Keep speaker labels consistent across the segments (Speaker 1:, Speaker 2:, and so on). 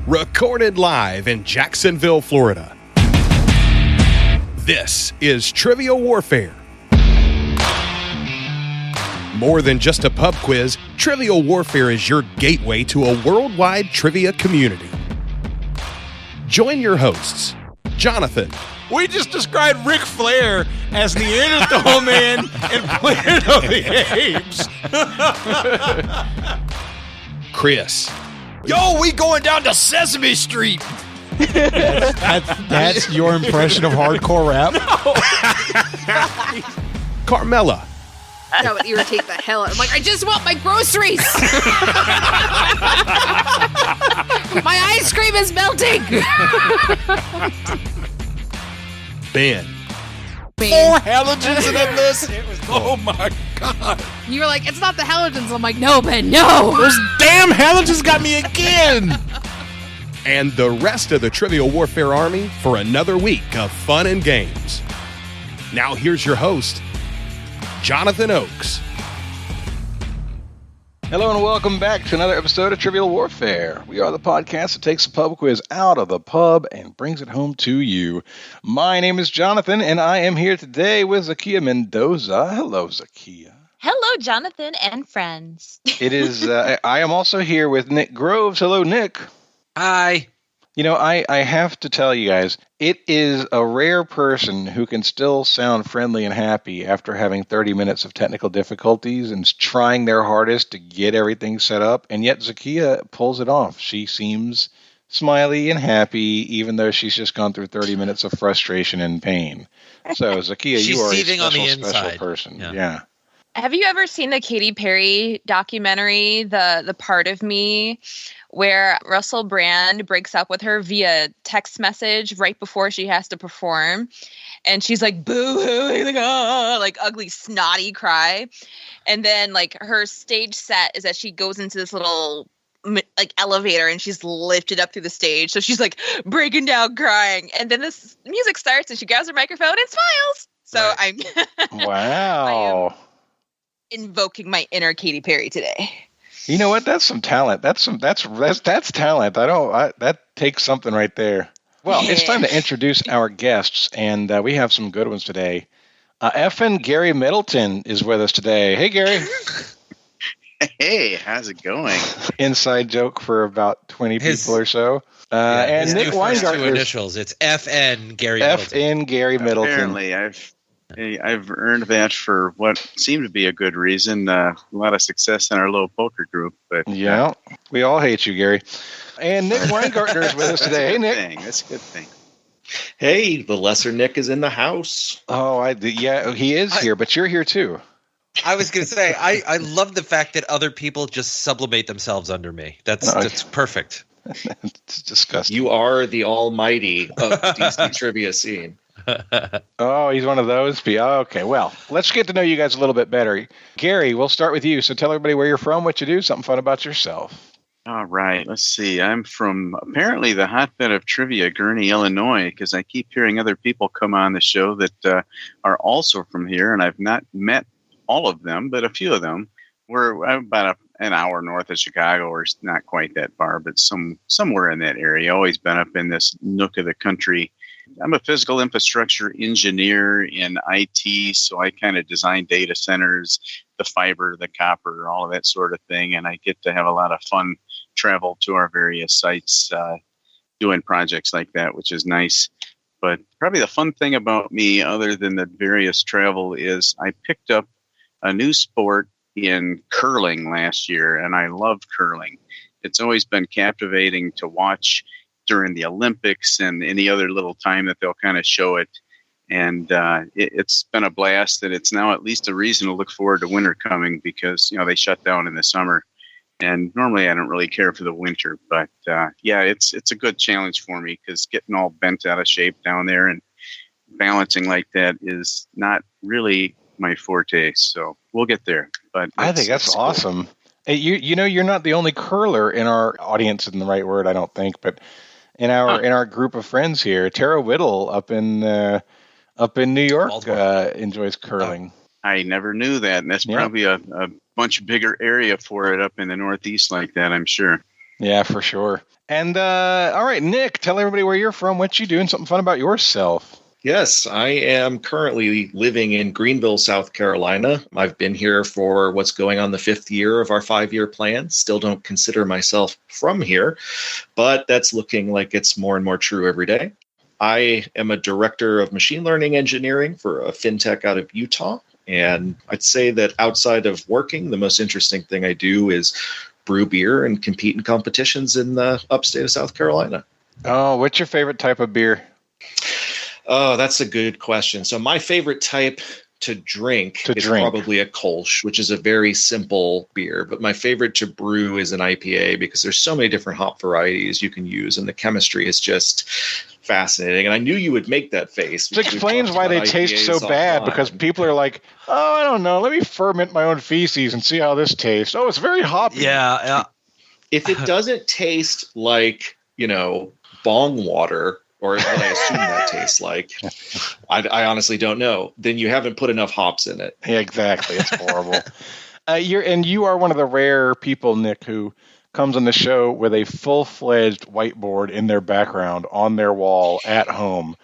Speaker 1: recorded live in Jacksonville, Florida. This is Trivia Warfare. More than just a pub quiz, Trivia Warfare is your gateway to a worldwide trivia community. Join your hosts, Jonathan.
Speaker 2: We just described Ric Flair as Neanderthal Man and Planet of the Apes.
Speaker 1: Chris.
Speaker 3: Yo, we going down to Sesame Street.
Speaker 2: That's your impression of hardcore rap?
Speaker 1: Carmela.
Speaker 4: That would irritate the hell out. I'm like, I just want my groceries. My ice cream is melting.
Speaker 1: Ben.
Speaker 3: 4 halogens in that list. Oh my God.
Speaker 4: You were like, it's not the halogens. I'm like, no, Ben, no.
Speaker 2: Those damn halogens got me again.
Speaker 1: And the rest of the Trivia Warfare Army for another week of fun and games. Now here's your host, Jonathan Oakes.
Speaker 5: Hello and welcome back to another episode of Trivial Warfare. We are the podcast that takes the pub quiz out of the pub and brings it home to you. My name is Jonathan, and I am here today with Zahkia Mendoza. Hello, Zahkia.
Speaker 6: Hello, Jonathan and friends.
Speaker 5: It is. I am also here with Nick Groves. Hello, Nick.
Speaker 3: Hi.
Speaker 5: You know, I have to tell you guys, it is a rare person who can still sound friendly and happy after having 30 minutes of technical difficulties and trying their hardest to get everything set up. And yet Zahkia pulls it off. She seems smiley and happy, even though she's just gone through 30 minutes of frustration and pain. So, Zahkia, you are a special person. Yeah.
Speaker 6: Have you ever seen the Katy Perry documentary, The Part of Me, where Russell Brand breaks up with her via text message right before she has to perform? And she's like, boo-hoo, like, oh, like ugly, snotty cry. And then like her stage set is that she goes into this little like elevator and she's lifted up through the stage. So she's like breaking down crying. And then this music starts and she grabs her microphone and smiles. So
Speaker 5: right.
Speaker 6: I'm
Speaker 5: wow.
Speaker 6: I am invoking my inner Katy Perry today.
Speaker 5: You know what? That's some talent. That's talent. That takes something right there. Well, It's time to introduce our guests, and we have some good ones today. F'n Gary Middleton is with us today. Hey, Gary.
Speaker 7: Hey, how's it going?
Speaker 5: Inside joke for about 20 people or so. And Nick Weingartner.
Speaker 3: 2 initials. It's F'n Gary Middleton.
Speaker 5: F'n Gary Middleton.
Speaker 7: Apparently, I've earned that for what seemed to be a good reason. A lot of success in our little poker group, but
Speaker 5: we all hate you, Gary. And Nick Weingartner is with us today. Hey, Nick.
Speaker 7: That's a good thing.
Speaker 8: Hey, the lesser Nick is in the house.
Speaker 5: Oh, he is here, but you're here too.
Speaker 3: I was going to say, I love the fact that other people just sublimate themselves under me. That's perfect.
Speaker 5: It's disgusting.
Speaker 8: You are the almighty of the DC trivia scene.
Speaker 5: Oh, he's one of those people. Okay, well, let's get to know you guys a little bit better. Gary, we'll start with you. So tell everybody where you're from, what you do, something fun about yourself.
Speaker 7: All right, let's see. I'm from apparently the hotbed of trivia, Gurnee, Illinois, because I keep hearing other people come on the show that are also from here, and I've not met all of them, but a few of them. We're about an hour north of Chicago, or not quite that far, but somewhere in that area. Always been up in this nook of the country. I'm a physical infrastructure engineer in IT, so I kind of design data centers, the fiber, the copper, all of that sort of thing, and I get to have a lot of fun travel to our various sites doing projects like that, which is nice. But probably the fun thing about me, other than the various travel, is I picked up a new sport in curling last year, and I love curling. It's always been captivating to watch during the Olympics and any other little time that they'll kind of show it. And it's been a blast, and it's now at least a reason to look forward to winter coming because, they shut down in the summer. And normally I don't really care for the winter, but it's a good challenge for me because getting all bent out of shape down there and balancing like that is not really my forte. So we'll get there. But
Speaker 5: I think that's awesome. Cool. Hey, you're not the only curler in our audience, in the right word, I don't think, but in our group of friends here, Tara Whittle up in New York enjoys curling.
Speaker 7: I never knew that, and that's probably a much bigger area for it up in the Northeast like that, I'm sure.
Speaker 5: Yeah, for sure. And all right, Nick, tell everybody where you're from. What you doing? Something fun about yourself.
Speaker 8: Yes, I am currently living in Greenville, South Carolina. I've been here for what's going on the 5th year of our 5-year plan. Still don't consider myself from here, but that's looking like it's more and more true every day. I am a director of machine learning engineering for a fintech out of Utah. And I'd say that outside of working, the most interesting thing I do is brew beer and compete in competitions in the upstate of South Carolina.
Speaker 5: Oh, what's your favorite type of beer?
Speaker 8: Oh, that's a good question. So my favorite type to drink is probably a Kolsch, which is a very simple beer. But my favorite to brew is an IPA because there's so many different hop varieties you can use, and the chemistry is just fascinating. And I knew you would make that face.
Speaker 5: It explains why they taste so bad, because people are like, oh, I don't know, let me ferment my own feces and see how this tastes. Oh, it's very hoppy.
Speaker 3: Yeah.
Speaker 8: If it doesn't taste like, bong water, or what I assume that tastes like, I honestly don't know, then you haven't put enough hops in it.
Speaker 5: Yeah, exactly. It's horrible. You are one of the rare people, Nick, who comes on the show with a full-fledged whiteboard in their background on their wall at home.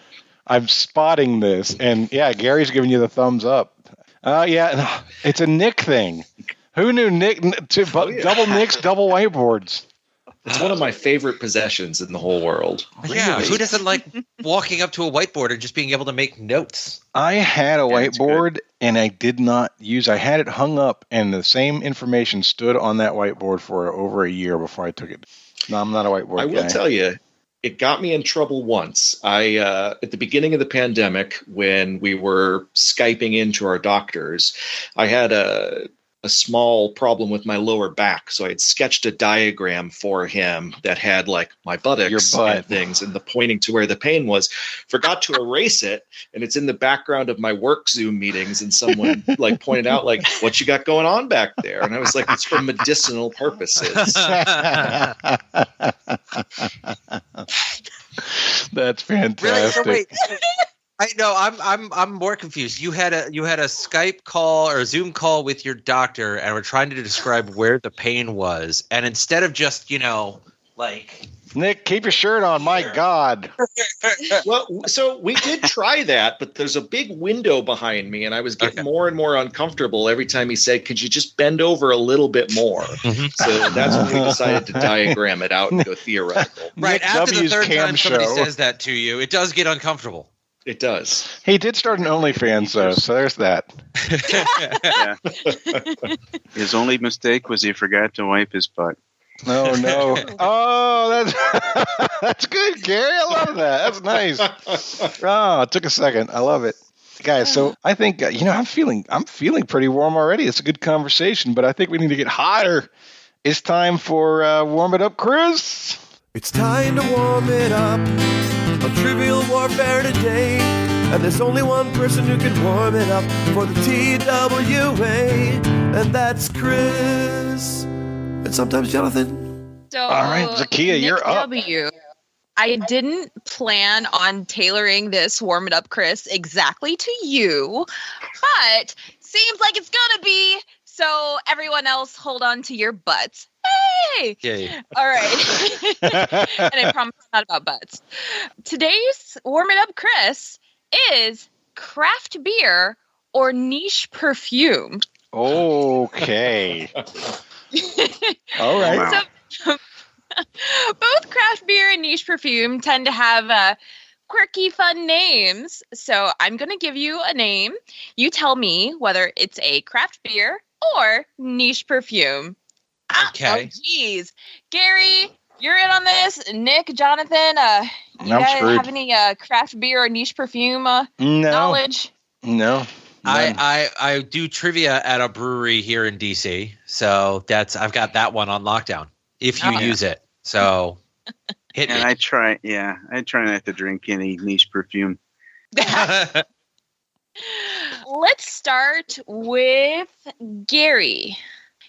Speaker 5: I'm spotting this, and yeah, Gary's giving you the thumbs up. Yeah, it's a Nick thing. Who knew Nick? Double Nicks, double whiteboards.
Speaker 8: It's one of my favorite possessions in the whole world.
Speaker 3: Yeah, really. Who doesn't like walking up to a whiteboard and just being able to make notes?
Speaker 5: I had a whiteboard, and I did not use. I had it hung up, and the same information stood on that whiteboard for over a year before I took it. No, I'm not a whiteboard guy.
Speaker 8: I will tell you, it got me in trouble once. At the beginning of the pandemic, when we were Skyping into our doctors, I had a small problem with my lower back. So I had sketched a diagram for him that had like my buttocks and things and the pointing to where the pain was. Forgot to erase it. And it's in the background of my work Zoom meetings. And someone like pointed out like, what you got going on back there? And I was like, it's for medicinal purposes.
Speaker 5: That's fantastic.
Speaker 3: Really? So wait. I'm more confused. You had a Skype call or a Zoom call with your doctor, and we're trying to describe where the pain was, and instead of just
Speaker 5: Nick, keep your shirt on. My God.
Speaker 8: Well, so we did try that, but there's a big window behind me, and I was getting more and more uncomfortable every time he said, "Could you just bend over a little bit more?" Mm-hmm. So that's when we decided to diagram it out and go theoretical.
Speaker 3: Right after the third time somebody says that to you, it does get uncomfortable.
Speaker 8: It does.
Speaker 5: He did start an OnlyFans, though, so there's that.
Speaker 7: Yeah. His only mistake was he forgot to wipe his butt.
Speaker 5: No. Oh, that's good, Gary. I love that. That's nice. Oh, it took a second. I love it. Guys, so I think, I'm feeling pretty warm already. It's a good conversation, but I think we need to get hotter. It's time for Warm It Up, Chris.
Speaker 9: It's time to warm it up on Trivial Warfare today. And there's only one person who can warm it up for the TWA, and that's Chris. And sometimes Jonathan.
Speaker 6: So,
Speaker 5: all right, Zahkia,
Speaker 6: Nick
Speaker 5: you're up.
Speaker 6: I didn't plan on tailoring this Warm It Up, Chris, exactly to you, but seems like it's gonna be. So everyone else, hold on to your butts. Hey!
Speaker 3: Yeah.
Speaker 6: All right. And I promise it's not about butts. Today's Warm It Up, Chris, is craft beer or niche perfume.
Speaker 5: Okay. All right.
Speaker 6: So, both craft beer and niche perfume tend to have quirky, fun names. So I'm going to give you a name. You tell me whether it's a craft beer or niche perfume.
Speaker 3: Okay.
Speaker 6: Oh, geez. Gary, you're in on this. Nick, Jonathan, you guys have any craft beer or niche perfume knowledge?
Speaker 5: No.
Speaker 3: I do trivia at a brewery here in DC, so I've got that one on lockdown. If you use it, so hit me.
Speaker 7: And I try not to drink any niche perfume.
Speaker 6: Let's start with Gary.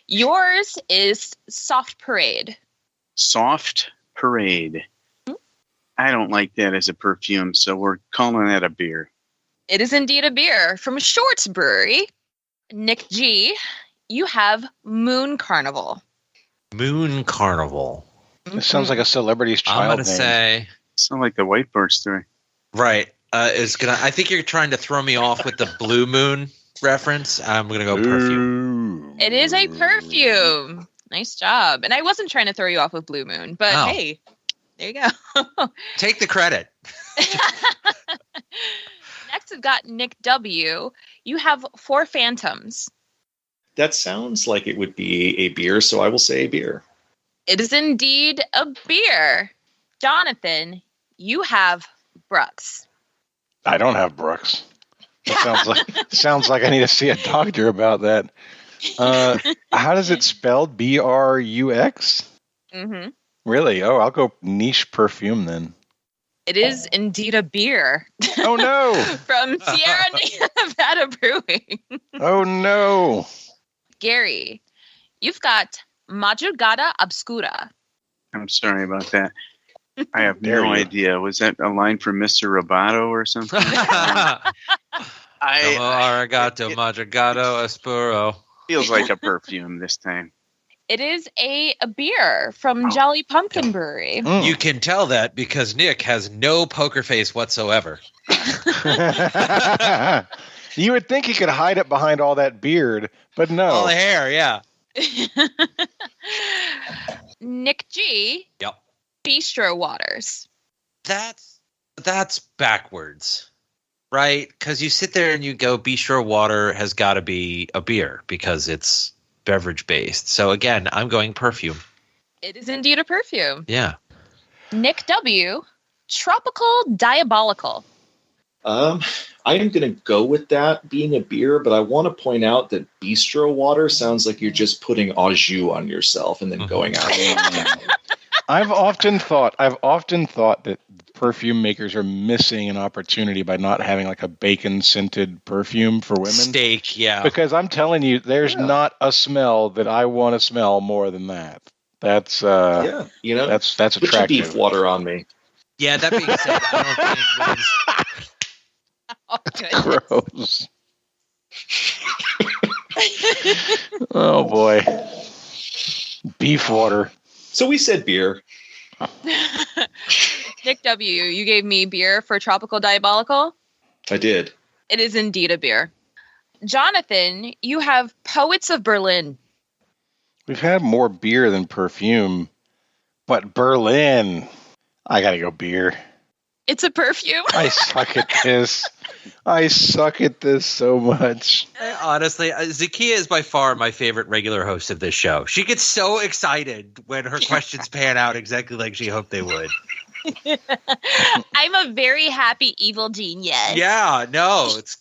Speaker 6: Yours is Soft Parade.
Speaker 7: Soft Parade. I don't like that as a perfume, so we're calling that a beer.
Speaker 6: It is indeed a beer from Shorts Brewery. Nick G, you have Moon Carnival.
Speaker 3: Moon Carnival.
Speaker 5: It sounds like a celebrity's child
Speaker 3: I'm gonna
Speaker 5: name.
Speaker 3: say
Speaker 7: Sound like the whiteboard story.
Speaker 3: right. I think you're trying to throw me off with the Blue Moon reference. I'm gonna go perfume.
Speaker 6: It is a perfume. Nice job. And I wasn't trying to throw you off with Blue Moon, but
Speaker 3: Oh.
Speaker 6: hey, there you go.
Speaker 3: Take the credit.
Speaker 6: Next, we've got Nick W. You have 4 phantoms.
Speaker 8: That sounds like it would be a beer, so I will say a beer.
Speaker 6: It is indeed a beer. Jonathan, you have Brooks.
Speaker 5: I don't have Brooks. That sounds like I need to see a doctor about that. How does it spelled? Brux?
Speaker 6: Mm-hmm.
Speaker 5: Really? Oh, I'll go niche perfume then.
Speaker 6: It is indeed a beer.
Speaker 5: Oh no!
Speaker 6: From Sierra Nevada Brewing.
Speaker 5: Oh no!
Speaker 6: Gary, you've got Madrugada Obscura.
Speaker 7: I'm sorry about that. I have
Speaker 5: Dare
Speaker 7: no
Speaker 5: you.
Speaker 7: idea. Was that a line from Mr. Roboto or something?
Speaker 3: Arigato, Madrugado, Espuro.
Speaker 7: Feels like a perfume this time.
Speaker 6: It is a beer from Jolly Pumpkin Brewery.
Speaker 5: Mm.
Speaker 3: You can tell that because Nick has no poker face whatsoever.
Speaker 5: You would think he could hide it behind all that beard, but no.
Speaker 3: All the hair, yeah.
Speaker 6: Nick G.
Speaker 3: Yep.
Speaker 6: Bistro Waters.
Speaker 3: That's backwards, right? Because you sit there and you go, Bistro Water has got to be a beer because it's beverage based. So again, I'm going perfume.
Speaker 6: It is indeed a perfume.
Speaker 3: Yeah.
Speaker 6: Nick W. Tropical Diabolical.
Speaker 8: I am going to go with that being a beer, but I want to point out that bistro water sounds like you're just putting au jus on yourself and then going out.
Speaker 5: I've often thought that perfume makers are missing an opportunity by not having like a bacon scented perfume for women.
Speaker 3: Steak, yeah.
Speaker 5: Because I'm telling you, there's not a smell that I want to smell more than that. That's
Speaker 8: Yeah, you know,
Speaker 5: that's
Speaker 8: put your
Speaker 5: attractive.
Speaker 8: beef water on me.
Speaker 3: Yeah, that being said, I don't think women's
Speaker 6: Oh, goodness.
Speaker 5: Gross. Oh boy. Beef water.
Speaker 8: So we said beer.
Speaker 6: Nick W., you gave me beer for Tropical Diabolical.
Speaker 8: I did.
Speaker 6: It is indeed a beer. Jonathan, you have Poets of Berlin.
Speaker 5: We've had more beer than perfume, but Berlin. I gotta go beer.
Speaker 6: It's a perfume.
Speaker 5: I suck at this. I suck at this so much.
Speaker 3: Honestly, Zahkia is by far my favorite regular host of this show. She gets so excited when her questions pan out exactly like she hoped they would.
Speaker 6: I'm a very happy evil genius.
Speaker 3: Yeah, no, it's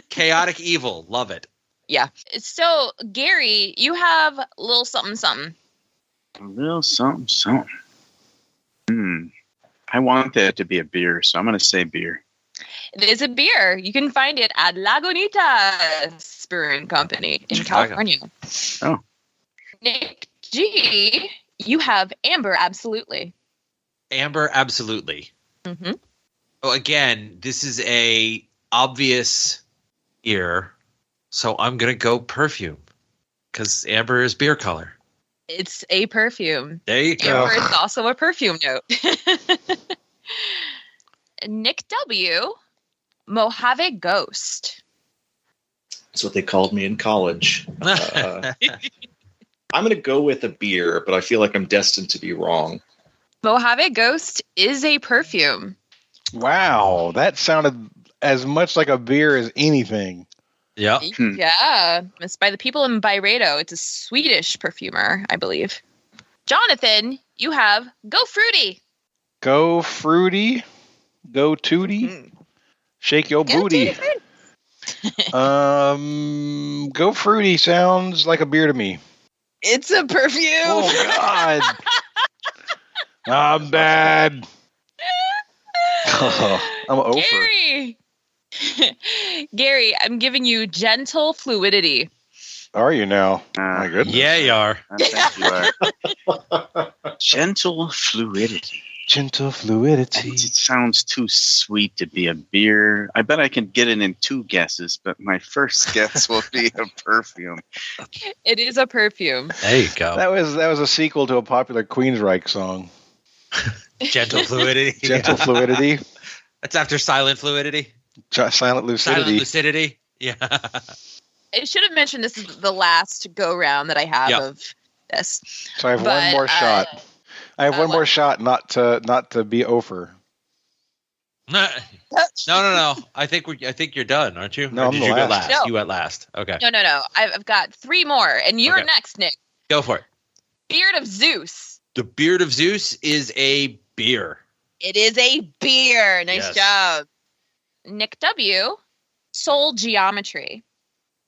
Speaker 3: chaotic evil. Love it.
Speaker 6: Yeah. So, Gary, you have a little something something.
Speaker 7: A little something, something. I want that to be a beer, so I'm going to say beer.
Speaker 6: It is a beer. You can find it at Lagunitas Brewing Company in
Speaker 3: Chicago.
Speaker 6: California.
Speaker 7: Oh.
Speaker 6: Nick G, you have Amber Absolutely.
Speaker 3: Amber, absolutely.
Speaker 6: Mm-hmm.
Speaker 3: Oh, again, this is a obvious beer, so I'm going to go perfume because amber is beer color.
Speaker 6: It's a perfume.
Speaker 3: There you go.
Speaker 6: Amber is also a perfume note. Nick W, Mojave Ghost.
Speaker 8: That's what they called me in college. I'm going to go with a beer, but I feel like I'm destined to be wrong.
Speaker 6: Mojave Ghost is a perfume.
Speaker 5: Wow, that sounded as much like a beer as anything.
Speaker 3: Yeah.
Speaker 6: Yeah. It's by the people in Byredo. It's a Swedish perfumer, I believe. Jonathan, you have Go Fruity.
Speaker 5: Go fruity, go tooty, shake your
Speaker 6: Go
Speaker 5: booty.
Speaker 6: Tutti Frutti.
Speaker 5: Go fruity sounds like a beer to me.
Speaker 6: It's a perfume.
Speaker 5: Oh God, I'm bad. I'm over.
Speaker 6: Gary. Gary, I'm giving you Gentle Fluidity.
Speaker 5: Are you now? My goodness.
Speaker 3: Yeah, you are.
Speaker 7: I think you are. Gentle fluidity.
Speaker 5: Gentle fluidity.
Speaker 7: It sounds too sweet to be a beer. I bet I can get it in 2 guesses, but my first guess will be a perfume.
Speaker 6: It is a perfume.
Speaker 3: There you go.
Speaker 5: That was a sequel to a popular Queensryche song.
Speaker 3: Gentle fluidity.
Speaker 5: Gentle fluidity.
Speaker 3: That's after silent fluidity.
Speaker 5: Silent lucidity.
Speaker 3: Silent lucidity. Yeah.
Speaker 6: I should have mentioned this is the last go round that I have of this.
Speaker 5: So I have one more shot. I have one more shot not to be over.
Speaker 3: No. I think you're done, aren't you?
Speaker 5: No,
Speaker 3: or did you go last?
Speaker 6: No.
Speaker 3: You went last. Okay.
Speaker 6: No. I've got 3 more, and you're next, Nick.
Speaker 3: Go for it.
Speaker 6: Beard of Zeus.
Speaker 3: The Beard of Zeus is a beer.
Speaker 6: It is a beer. Nice job. Nick W. Soul Geometry.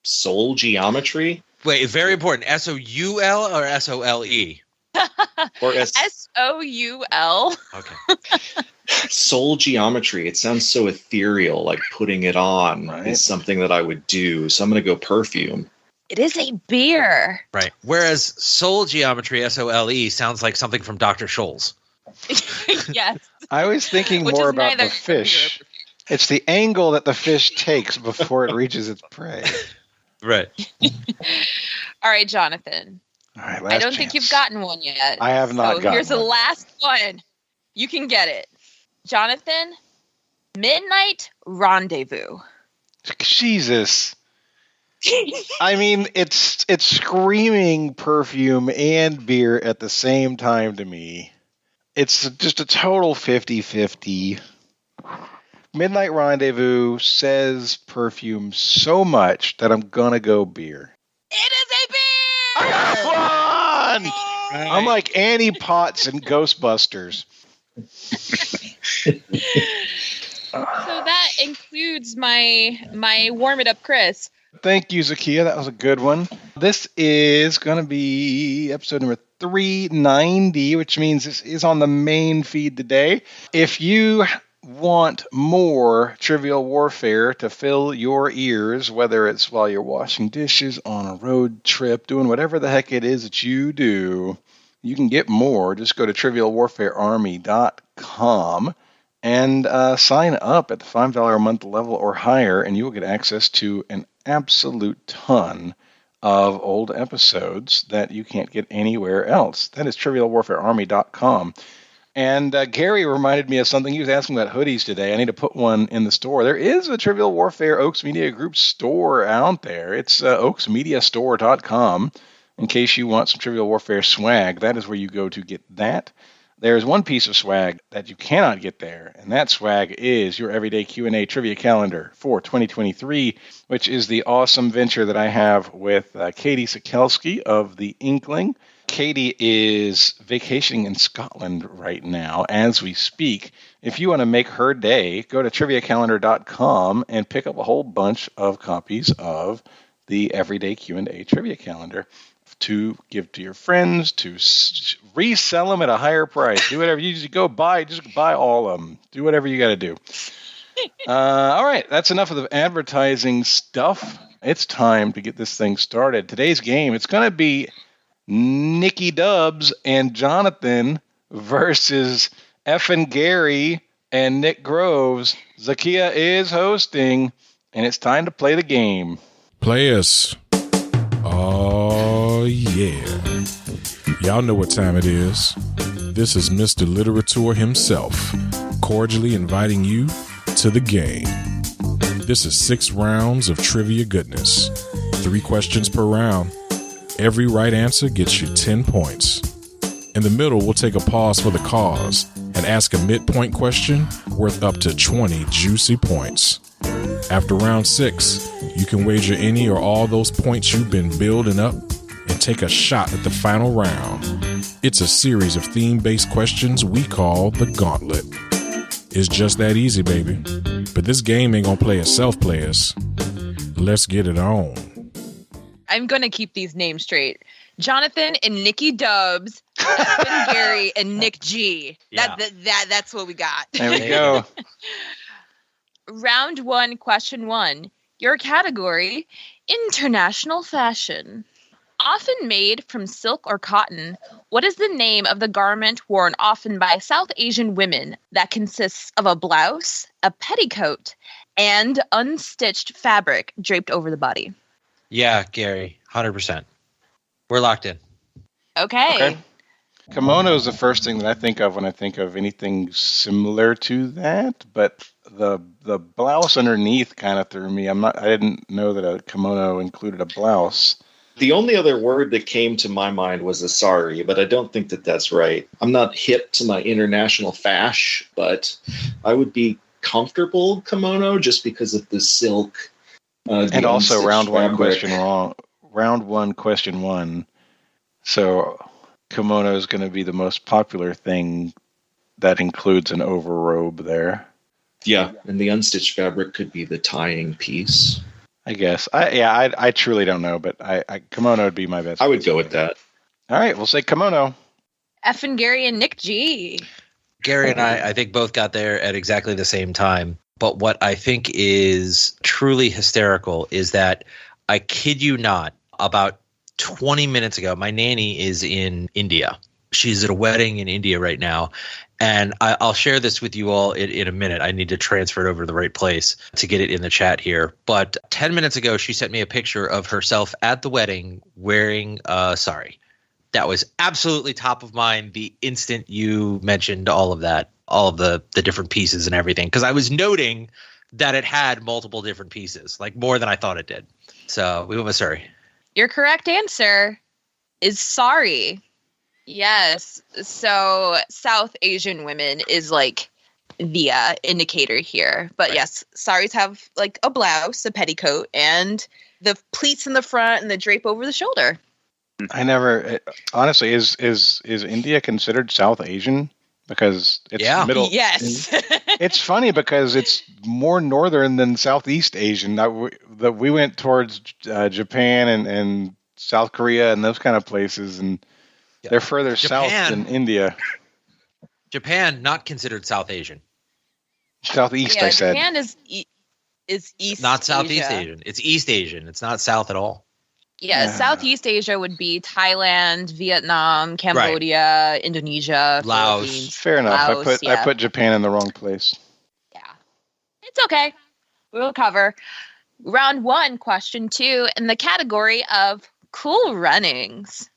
Speaker 8: Soul Geometry?
Speaker 3: Wait, very important. SOUL or SOLE?
Speaker 8: Or
Speaker 6: SOUL.
Speaker 3: Okay.
Speaker 8: Soul Geometry. It sounds so ethereal, like putting it on is something that I would do. So I'm going to go perfume.
Speaker 6: It is a beer.
Speaker 3: Right. Whereas Soul Geometry, SOLE, sounds like something from Dr. Scholl's.
Speaker 6: Yes.
Speaker 5: I was thinking more about the fish. It's the angle that the fish takes before it reaches its prey.
Speaker 3: Right.
Speaker 6: All right, Jonathan.
Speaker 5: All right,
Speaker 6: I don't think you've gotten one yet.
Speaker 5: I have not gotten
Speaker 6: here's the
Speaker 5: one.
Speaker 6: last one. You can get it. Jonathan, Midnight Rendezvous.
Speaker 5: Jesus. I mean, it's screaming perfume and beer at the same time to me. It's just a total 50-50. Midnight Rendezvous says perfume so much that I'm going to go beer.
Speaker 6: It is a beer!
Speaker 5: I got one!
Speaker 3: Right.
Speaker 5: I'm like Annie Potts in Ghostbusters.
Speaker 6: So that includes my Warm It Up Chris.
Speaker 5: Thank you, Zahkia. That was a good one. This is going to be episode number 390, which means this is on the main feed today. If you want more Trivial Warfare to fill your ears, whether it's while you're washing dishes, on a road trip, doing whatever the heck it is that you do, you can get more. Just go to trivialwarfarearmy.com and sign up at the $5 a month level or higher, and you will get access to an absolute ton of old episodes that you can't get anywhere else. That is trivialwarfarearmy.com. And Gary reminded me of something. He was asking about hoodies today. I need to put one in the store. There is a Trivial Warfare Oaks Media Group store out there. It's oaksmediastore.com. In case you want some Trivial Warfare swag, that is where you go to get that. There's one piece of swag that you cannot get there, and that swag is your Everyday Q&A Trivia Calendar for 2023, which is the awesome venture that I have with Katie Sikelski of The Inkling. Katie is vacationing in Scotland right now as we speak. If you want to make her day, go to triviacalendar.com and pick up a whole bunch of copies of the Everyday Q&A Trivia Calendar to give to your friends, to resell them at a higher price. Do whatever. You just just buy all of them. Do whatever you got to do. All right, that's enough of the advertising stuff. It's time to get this thing started. Today's game, it's going to be Nicky Dubs and Jonathan versus F'n Gary and Nick Groves. Zahkia is hosting, and it's time to play the game.
Speaker 10: Players. Oh, yeah. Y'all know what time it is. This is Mr. Literature himself, cordially inviting you to the game. This is 6 rounds of trivia goodness. 3 questions per round. Every right answer gets you 10 points. In the middle, we'll take a pause for the cause and ask a midpoint question worth up to 20 juicy points. After round 6, you can wager any or all those points you've been building up and take a shot at the final round. It's a series of theme-based questions we call the Gauntlet. It's just that easy, baby. But this game ain't gonna play itself, players. Let's get it on.
Speaker 6: I'm going to keep these names straight. Jonathan and Nicky Dubs, F'n Gary and Nick G.
Speaker 3: Yeah.
Speaker 6: That's what we got.
Speaker 5: There we go.
Speaker 6: Round 1, question 1. Your category, international fashion. Often made from silk or cotton, what is the name of the garment worn often by South Asian women that consists of a blouse, a petticoat, and unstitched fabric draped over the body?
Speaker 3: Yeah, Gary, 100%. We're locked in.
Speaker 6: Okay.
Speaker 5: Kimono is the first thing that I think of when I think of anything similar to that, but the blouse underneath kind of threw me. I didn't know that a kimono included a blouse.
Speaker 8: The only other word that came to my mind was a sari, but I don't think that that's right. I'm not hip to my international fash, but I would be comfortable kimono just because of the silk.
Speaker 5: And also round one
Speaker 8: fabric.
Speaker 5: question wrong. Round one question one. So kimono is going to be the most popular thing that includes an overrobe there.
Speaker 8: Yeah, and the unstitched fabric could be the tying piece.
Speaker 5: I guess. I truly don't know, but I kimono would be my best.
Speaker 8: I would go with that.
Speaker 5: All right, we'll say kimono.
Speaker 6: F'n Gary and Nick G.
Speaker 3: Gary and I think, both got there at exactly the same time. But what I think is truly hysterical is that, I kid you not, about 20 minutes ago, my nanny is in India. She's at a wedding in India right now. And I'll share this with you all in a minute. I need to transfer it over to the right place to get it in the chat here. But 10 minutes ago, she sent me a picture of herself at the wedding wearing a sari. That was absolutely top of mind the instant you mentioned all of that, all of the different pieces and everything. Because I was noting that it had multiple different pieces, like more than I thought it did. So we went with sari.
Speaker 6: Your correct answer is sari. Yes. So South Asian women is like the indicator here. But yes, saris have like a blouse, a petticoat, and the pleats in the front and the drape over the shoulder.
Speaker 5: I never honestly is India considered South Asian because it's middle?
Speaker 6: Yes.
Speaker 5: It's funny because it's more northern than Southeast Asian. We went towards Japan and South Korea and those kind of places, and they're further south than India.
Speaker 3: Japan, not considered South Asian.
Speaker 5: Southeast, I said.
Speaker 6: Japan is East.
Speaker 3: Not Southeast
Speaker 6: Asia.
Speaker 3: Asian. It's East Asian. It's not South at all.
Speaker 6: Yeah, Southeast Asia would be Thailand, Vietnam, Cambodia, Indonesia,
Speaker 3: Laos.
Speaker 6: Philippines.
Speaker 5: Fair enough.
Speaker 6: Laos,
Speaker 5: I put Japan in the wrong place.
Speaker 6: Yeah. It's okay. We'll cover. Round 1, question 2, in the category of cool runnings.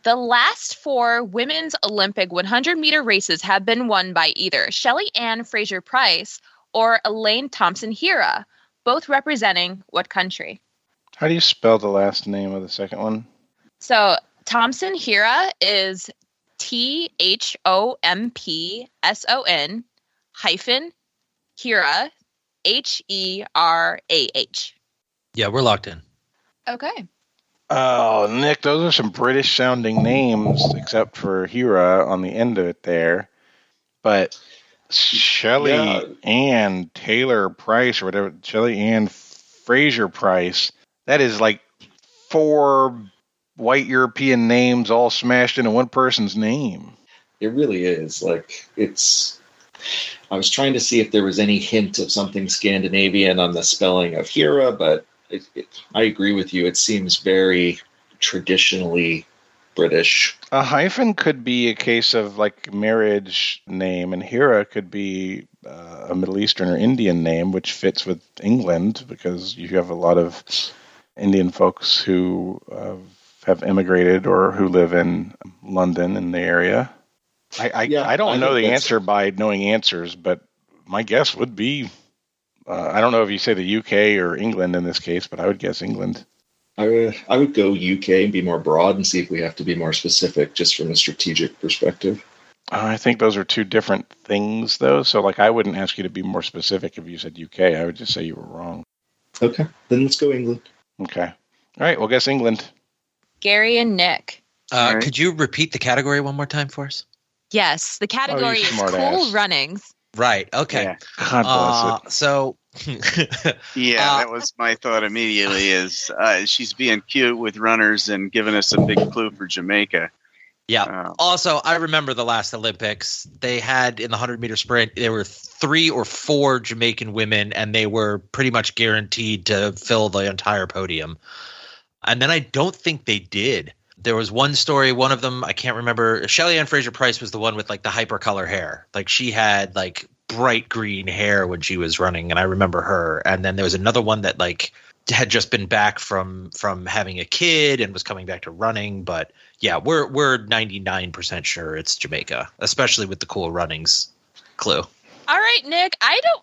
Speaker 6: The last 4 women's Olympic 100-meter races have been won by either Shelley Ann Fraser-Price or Elaine Thompson-Herah, both representing what country?
Speaker 5: How do you spell the last name of the second one?
Speaker 6: So Thompson-Herah is THOMPSON hyphen Herah HERAH.
Speaker 3: Yeah, we're locked in.
Speaker 6: Okay.
Speaker 5: Oh, Nick, those are some British sounding names, except for Hera on the end of it there. But Shelley Ann Taylor Price or whatever, Shelley Ann Fraser Price, that is like 4 white European names all smashed into one person's name.
Speaker 8: It really is. Like, I was trying to see if there was any hint of something Scandinavian on the spelling of Hera, but I agree with you. It seems very traditionally British.
Speaker 5: A hyphen could be a case of like marriage name, and Hera could be a Middle Eastern or Indian name, which fits with England because you have a lot of Indian folks who have immigrated or who live in London in the area. I don't know the answer by knowing answers, but my guess would be, I don't know if you say the UK or England in this case, but I would guess England.
Speaker 8: I would go UK and be more broad and see if we have to be more specific just from a strategic perspective.
Speaker 5: I think those are 2 different things, though. So, like, I wouldn't ask you to be more specific if you said UK. I would just say you were wrong.
Speaker 8: Okay, then let's go England.
Speaker 5: Okay. All right, we'll guess England.
Speaker 6: Gary and Nick.
Speaker 3: Could you repeat the category one more time for us?
Speaker 6: Yes, the category is cool
Speaker 5: ass.
Speaker 6: runnings.
Speaker 3: Right. Okay.
Speaker 7: Yeah.
Speaker 5: God bless it.
Speaker 3: So.
Speaker 7: That was my thought immediately. Is she's being cute with runners and giving us a big clue for Jamaica.
Speaker 3: Yeah. Also, I remember the last Olympics. They had in the 100-meter sprint, there were 3 or 4 Jamaican women, and they were pretty much guaranteed to fill the entire podium. And then I don't think they did. There was one story, one of them, I can't remember. Shelly Ann Fraser-Price was the one with like the hypercolor hair. Like she had like bright green hair when she was running, and I remember her. And then there was another one that like had just been back from having a kid and was coming back to running. But yeah, we're 99% sure it's Jamaica, especially with the Cool Runnings clue.
Speaker 6: All right, Nick,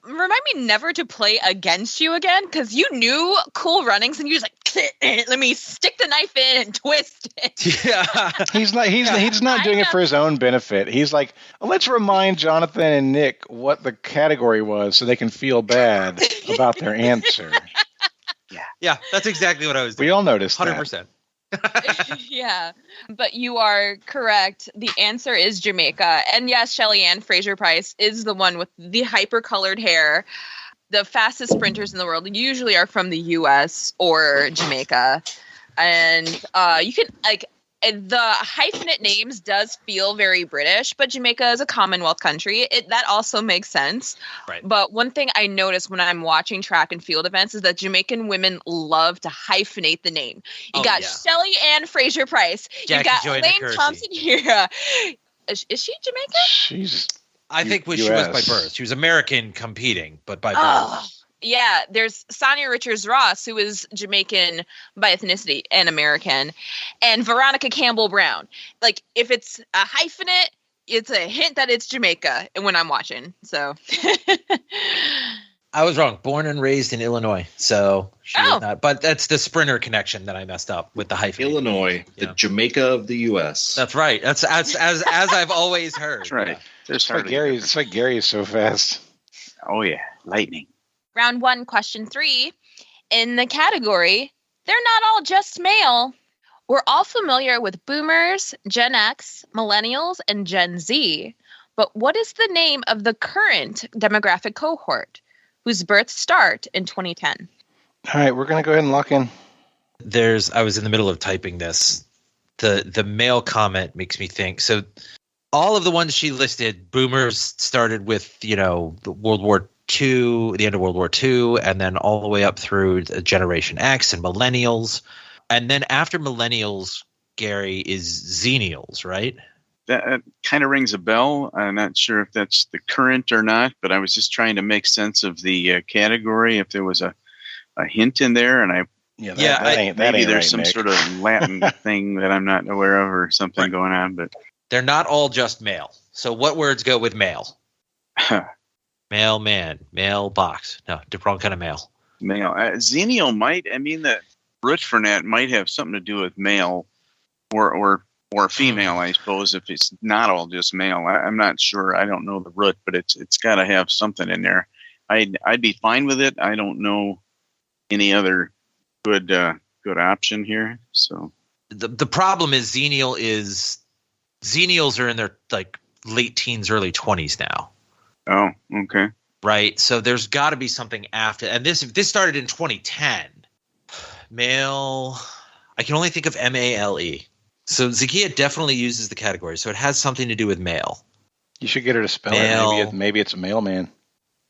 Speaker 6: remind me never to play against you again, because you knew Cool Runnings and you was like, let me stick the knife in and twist it.
Speaker 3: Yeah.
Speaker 5: He's not doing it for his own benefit. He's like, let's remind Jonathan and Nick what the category was so they can feel bad about their answer.
Speaker 3: Yeah, that's exactly what I was doing.
Speaker 5: We all noticed
Speaker 3: 100%.
Speaker 5: that.
Speaker 6: Yeah, but you are correct. The answer is Jamaica. And yes, Shelly Ann Fraser-Price is the one with the hyper-colored hair. The fastest sprinters in the world usually are from the U.S. or Jamaica. And you can, like, the hyphenate names does feel very British, but Jamaica is a Commonwealth country. That also makes sense.
Speaker 3: Right.
Speaker 6: But one thing I notice when I'm watching track and field events is that Jamaican women love to hyphenate the name. You got Shelly Ann Fraser-Price. You got Elaine Thompson here. Is she Jamaican?
Speaker 3: I think she was by birth. She was American competing, but by birth.
Speaker 6: Yeah, there's Sonia Richards-Ross, who is Jamaican by ethnicity and American, and Veronica Campbell-Brown. Like, if it's a hyphenate, it's a hint that it's Jamaica when I'm watching. So,
Speaker 3: I was wrong. Born and raised in Illinois, so she was not. But that's the sprinter connection that I messed up with the hyphen.
Speaker 8: Illinois, the Jamaica of the U.S.
Speaker 3: That's right. That's as I've always heard.
Speaker 7: That's right.
Speaker 5: That's why Gary is so fast.
Speaker 7: Oh yeah, lightning.
Speaker 6: Round 1, question 3. In the category, they're not all just male. We're all familiar with boomers, Gen X, millennials, and Gen Z. But what is the name of the current demographic cohort whose births start in 2010?
Speaker 5: All right, we're going to go ahead and lock in.
Speaker 3: I was in the middle of typing this. The male comment makes me think. So all of the ones she listed, boomers started with, the World War II, the end of World War II, and then all the way up through Generation X and millennials. And then after millennials, Gary, is Xennials, right?
Speaker 7: That kind of rings a bell. I'm not sure if that's the current or not, but I was just trying to make sense of the category, if there was a hint in there. And maybe there's some sort of Latin thing that I'm not aware of or something going on. But
Speaker 3: they're not all just male. So what words go with male? Mailman, mailbox. No, wrong kind of mail.
Speaker 7: Male. Xennial might. I mean, the root for that might have something to do with male, or female. I suppose if it's not all just male. I'm not sure. I don't know the root, but it's got to have something in there. I'd be fine with it. I don't know any other good option here. So
Speaker 3: the problem is Xennials are in their like late teens, early 20s now.
Speaker 7: Oh, okay.
Speaker 3: Right. So there's got to be something after. And this started in 2010. Male. I can only think of MALE. So Zahkia definitely uses the category. So it has something to do with male.
Speaker 5: You should get her to spell it. Maybe it's a mailman.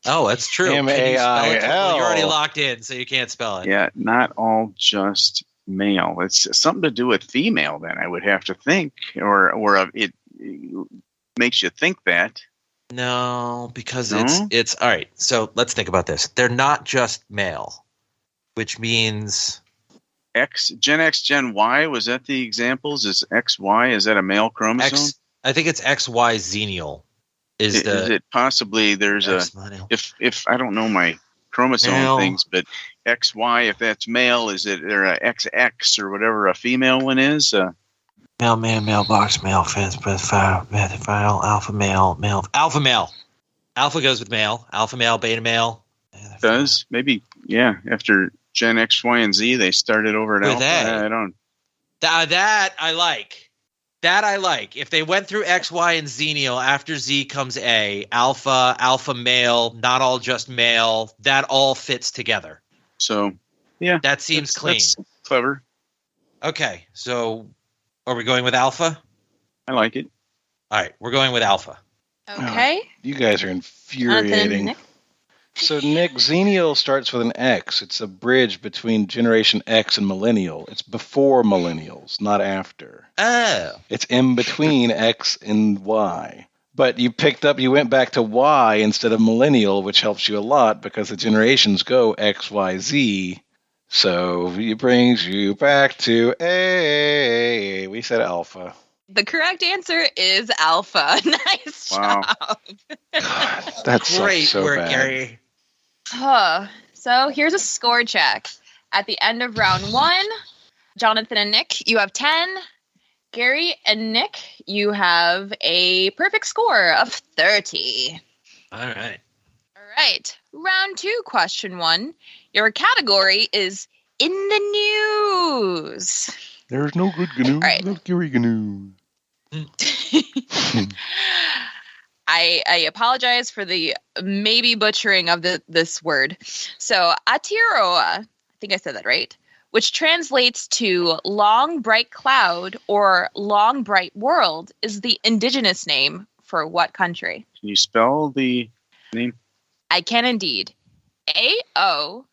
Speaker 3: Oh, that's true.
Speaker 5: MAIL.
Speaker 3: You're already locked in, so you can't spell it.
Speaker 7: Yeah, not all just male. It's something to do with female, then, I would have to think. Or it makes you think that.
Speaker 3: No, because it's all right. So let's think about this. They're not just male, which means
Speaker 7: Gen X, Gen Y. Was that the examples? Is XY? Is that a male chromosome?
Speaker 3: I think it's XY Xennial. Is
Speaker 7: it possibly there's if I don't know my chromosome things, but XY, if that's male, is it there a XX or whatever a female one is?
Speaker 3: Mailman, mailbox, mail, fence, file, alpha male. Alpha goes with male. Alpha male, beta male.
Speaker 7: Does maybe after Gen X, Y, and Z they started over at
Speaker 3: with
Speaker 7: alpha. I don't.
Speaker 3: That I like. That I like. If they went through X, Y, and Xennial, after Z comes A, alpha male, not all just male. That all fits together.
Speaker 7: So, yeah.
Speaker 3: That seems clean.
Speaker 7: That's clever.
Speaker 3: Okay, so are we going with alpha?
Speaker 7: I like it.
Speaker 3: All right, we're going with alpha.
Speaker 6: Okay.
Speaker 5: You guys are infuriating. So, Nick, Xennial starts with an X. It's a bridge between Generation X and Millennial. It's before Millennials, not after.
Speaker 3: Oh.
Speaker 5: It's in between X and Y. But you went back to Y instead of Millennial, which helps you a lot because the generations go X, Y, Z. So it brings you back to A. We said Alpha.
Speaker 6: The correct answer is Alpha. Nice
Speaker 7: Wow.
Speaker 6: job.
Speaker 5: God, that's
Speaker 3: Great
Speaker 5: so
Speaker 3: work,
Speaker 5: bad.
Speaker 3: Gary.
Speaker 6: So here's a score check. At the end of round 1, Jonathan and Nick, you have 10. Gary and Nick, you have a perfect score of 30.
Speaker 3: All right.
Speaker 6: All right. Round 2, question 1. Your category is in the news.
Speaker 5: There's no good GNU
Speaker 6: Right.
Speaker 5: without Gary GNU.
Speaker 6: I apologize for the maybe butchering of this word. So, Aotearoa, I think I said that right, which translates to long bright cloud or long bright world, is the indigenous name for what country?
Speaker 7: Can you spell the name?
Speaker 6: I can indeed. Aotearoa.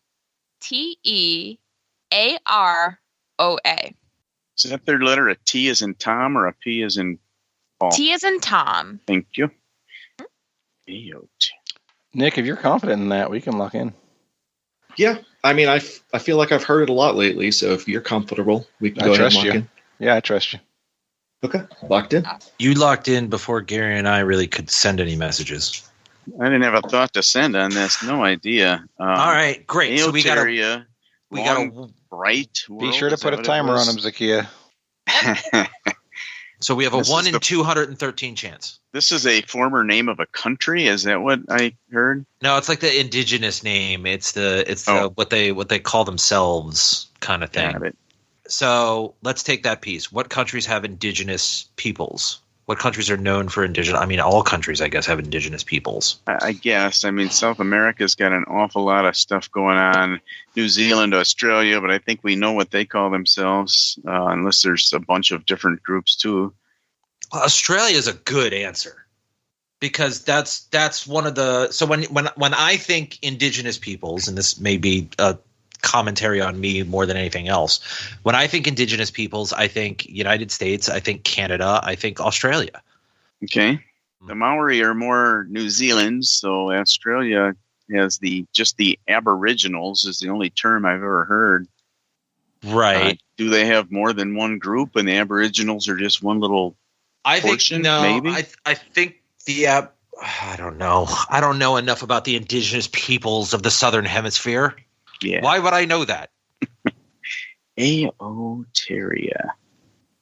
Speaker 7: Is that their letter a T as in Tom or a P as in Paul?
Speaker 6: T as in Tom.
Speaker 7: Thank you. AOT.
Speaker 5: Nick, if you're confident in that, we can lock in.
Speaker 8: Yeah, I mean, I feel like I've heard it a lot lately, so if you're comfortable, we can go ahead and lock in.
Speaker 5: Yeah, I trust you.
Speaker 8: Okay, locked in.
Speaker 3: You locked in before Gary and I really could send any messages.
Speaker 7: I didn't have a thought to send on this. No idea.
Speaker 3: All right, great. So we got
Speaker 7: a bright world.
Speaker 5: Be sure to put a timer on them, Zahkia.
Speaker 3: So we have a
Speaker 7: This
Speaker 3: 1
Speaker 7: is
Speaker 3: in
Speaker 7: the-
Speaker 3: 213 chance.
Speaker 7: This is a former name of a country. Is that what I heard?
Speaker 3: No, it's like the indigenous name. It's the
Speaker 7: Oh.
Speaker 3: what they call themselves kind of thing.
Speaker 7: Got it.
Speaker 3: So let's take that piece. What countries have indigenous peoples? What countries are known for indigenous? I mean, all countries, I guess, have indigenous peoples.
Speaker 7: I guess. I mean, South America's got an awful lot of stuff going on. New Zealand, Australia, but I think we know what they call themselves, unless there's a bunch of different groups too.
Speaker 3: Well, Australia is a good answer because that's one of the. So when I think indigenous peoples, and this may be a commentary on me more than anything else, when I think indigenous peoples, I think United States, I think Canada, I think Australia.
Speaker 7: Okay. The Maori are more New Zealand, so Australia has the Aboriginals is the only term I've ever heard.
Speaker 3: Right.
Speaker 7: Do they have more than one group, and the Aboriginals are just one little
Speaker 3: I think
Speaker 7: portion,
Speaker 3: no.
Speaker 7: maybe?
Speaker 3: I think the I don't know. I don't know enough about the indigenous peoples of the Southern Hemisphere.
Speaker 7: Yeah.
Speaker 3: Why would I know that?
Speaker 7: Aotearoa.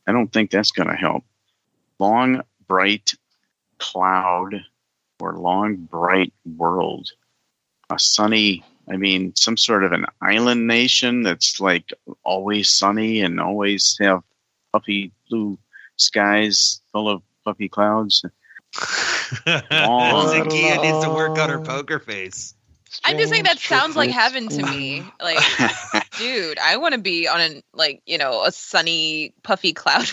Speaker 7: I don't think that's going to help. Long, bright cloud or long, bright world. A sunny, some sort of an island nation that's like always sunny and always have puffy blue skies full of puffy clouds.
Speaker 3: Zahkia needs to work on her poker face.
Speaker 6: I'm just saying that sounds like heaven to me. Like, dude, I want to be on a sunny, puffy cloud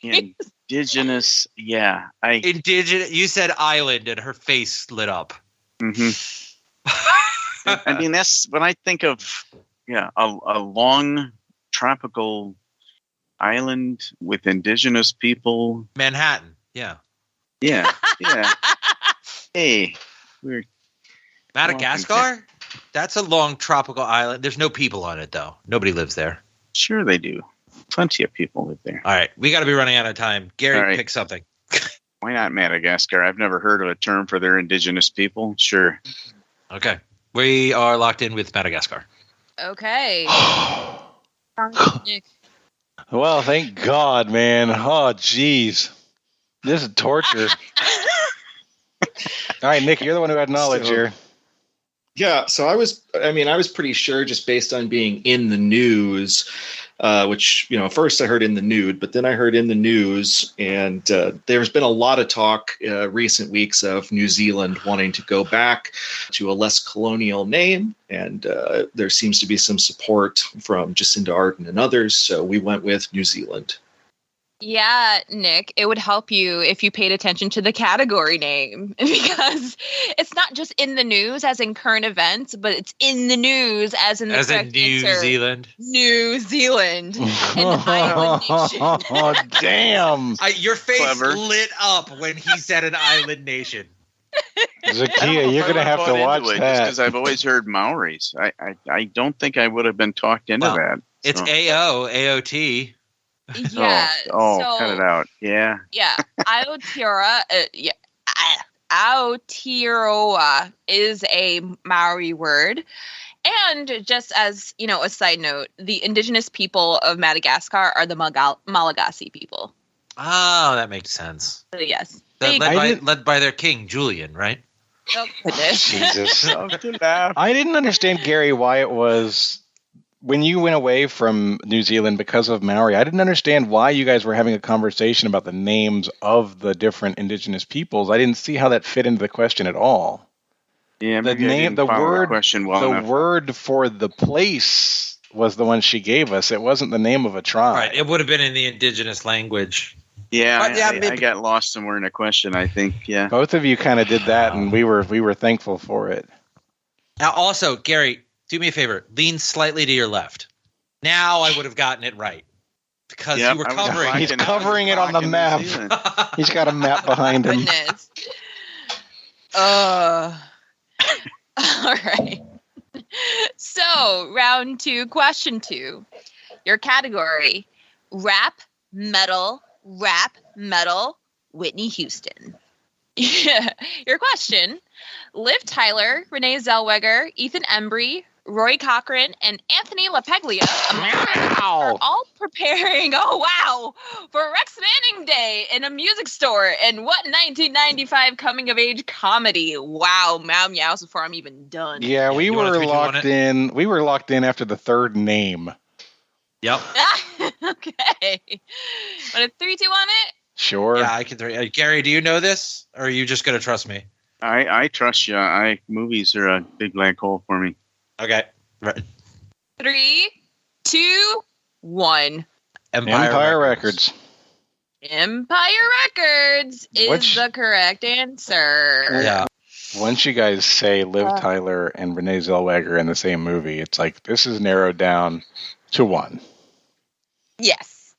Speaker 6: place.
Speaker 7: Indigenous, yeah.
Speaker 3: Indigenous. You said island, and her face lit up.
Speaker 7: Mm-hmm. That's when I think of a long tropical island with indigenous people.
Speaker 3: Manhattan. Yeah.
Speaker 7: Yeah. Hey, we're
Speaker 3: Madagascar? That's a long tropical island. There's no people on it, though. Nobody lives there.
Speaker 7: Sure they do. Plenty of people live there.
Speaker 3: All right. We got to be running out of time. Gary,
Speaker 7: All right.
Speaker 3: pick something.
Speaker 7: Why not Madagascar? I've never heard of a term for their indigenous people. Sure.
Speaker 3: Okay. We are locked in with Madagascar.
Speaker 6: Okay. Nick.
Speaker 5: Well, thank God, man. Oh, jeez. This is torture. All right, Nick, you're the one who had knowledge here.
Speaker 8: Yeah, so I was pretty sure just based on being in the news, which, first I heard in the nude, but then I heard in the news, and there's been a lot of talk recent weeks of New Zealand wanting to go back to a less colonial name, and there seems to be some support from Jacinda Ardern and others, so we went with New Zealand.
Speaker 6: Yeah, Nick, it would help you if you paid attention to the category name because it's not just in the news as in current events, but it's in the news as in the correct
Speaker 3: New
Speaker 6: answer.
Speaker 3: Zealand.
Speaker 6: New Zealand. An island nation.
Speaker 5: Oh, damn.
Speaker 3: Your face
Speaker 7: Clever.
Speaker 3: lit up when he said an island nation.
Speaker 5: Zakia, you're going to have to watch that.
Speaker 7: Because I've always heard Maoris. I don't think I would have been talked into that.
Speaker 3: It's
Speaker 7: so.
Speaker 3: AOT.
Speaker 6: Yeah.
Speaker 7: So, cut it out. Yeah.
Speaker 6: Yeah. Aotearoa is a Maori word. And just as, a side note, the indigenous people of Madagascar are the Malagasy people.
Speaker 3: Oh, that makes sense.
Speaker 6: So, yes.
Speaker 3: Led by their king, Julian, right?
Speaker 6: Oh, goodness.
Speaker 5: Jesus. I didn't understand, Gary, why it was when you went away from New Zealand because of Maori. I didn't understand why you guys were having a conversation about the names of the different indigenous peoples. I didn't see how that fit into the question at all.
Speaker 7: Yeah,
Speaker 5: the word for the place was the one she gave us. It wasn't the name of a tribe.
Speaker 3: Right. It would have been in the indigenous language.
Speaker 7: Yeah, I got lost somewhere in a question, I think. Yeah.
Speaker 5: Both of you kind of did that, and we were thankful for it.
Speaker 3: Now, also, Gary, do me a favor. Lean slightly to your left. Now I would have gotten it right. Because you were covering.
Speaker 5: He's covering it on the map. He's got a map behind him.
Speaker 6: Goodness. All right. So, round 2, question 2. Your category, rap, metal, Whitney Houston. Your question, Liv Tyler, Renee Zellweger, Ethan Embry, Roy Cochran, and Anthony LaPaglia are all preparing, for Rex Manning Day in a music store in what 1995 coming-of-age comedy? Wow, meows before I'm even done.
Speaker 5: Yeah, we were locked in. We were locked in after the third name.
Speaker 3: Yep.
Speaker 6: Okay. Want a 3, 2 on it?
Speaker 5: Sure.
Speaker 3: Yeah, I can. Gary, do you know this, or are you just going to trust me?
Speaker 7: I trust you. Movies are a big black hole for me.
Speaker 3: Okay. Right.
Speaker 6: 3, 2, 1.
Speaker 5: Empire Records.
Speaker 6: Empire Records is the correct answer.
Speaker 5: Yeah. Once you guys say Liv Tyler and Renee Zellweger in the same movie, it's like this is narrowed down to 1.
Speaker 6: Yes.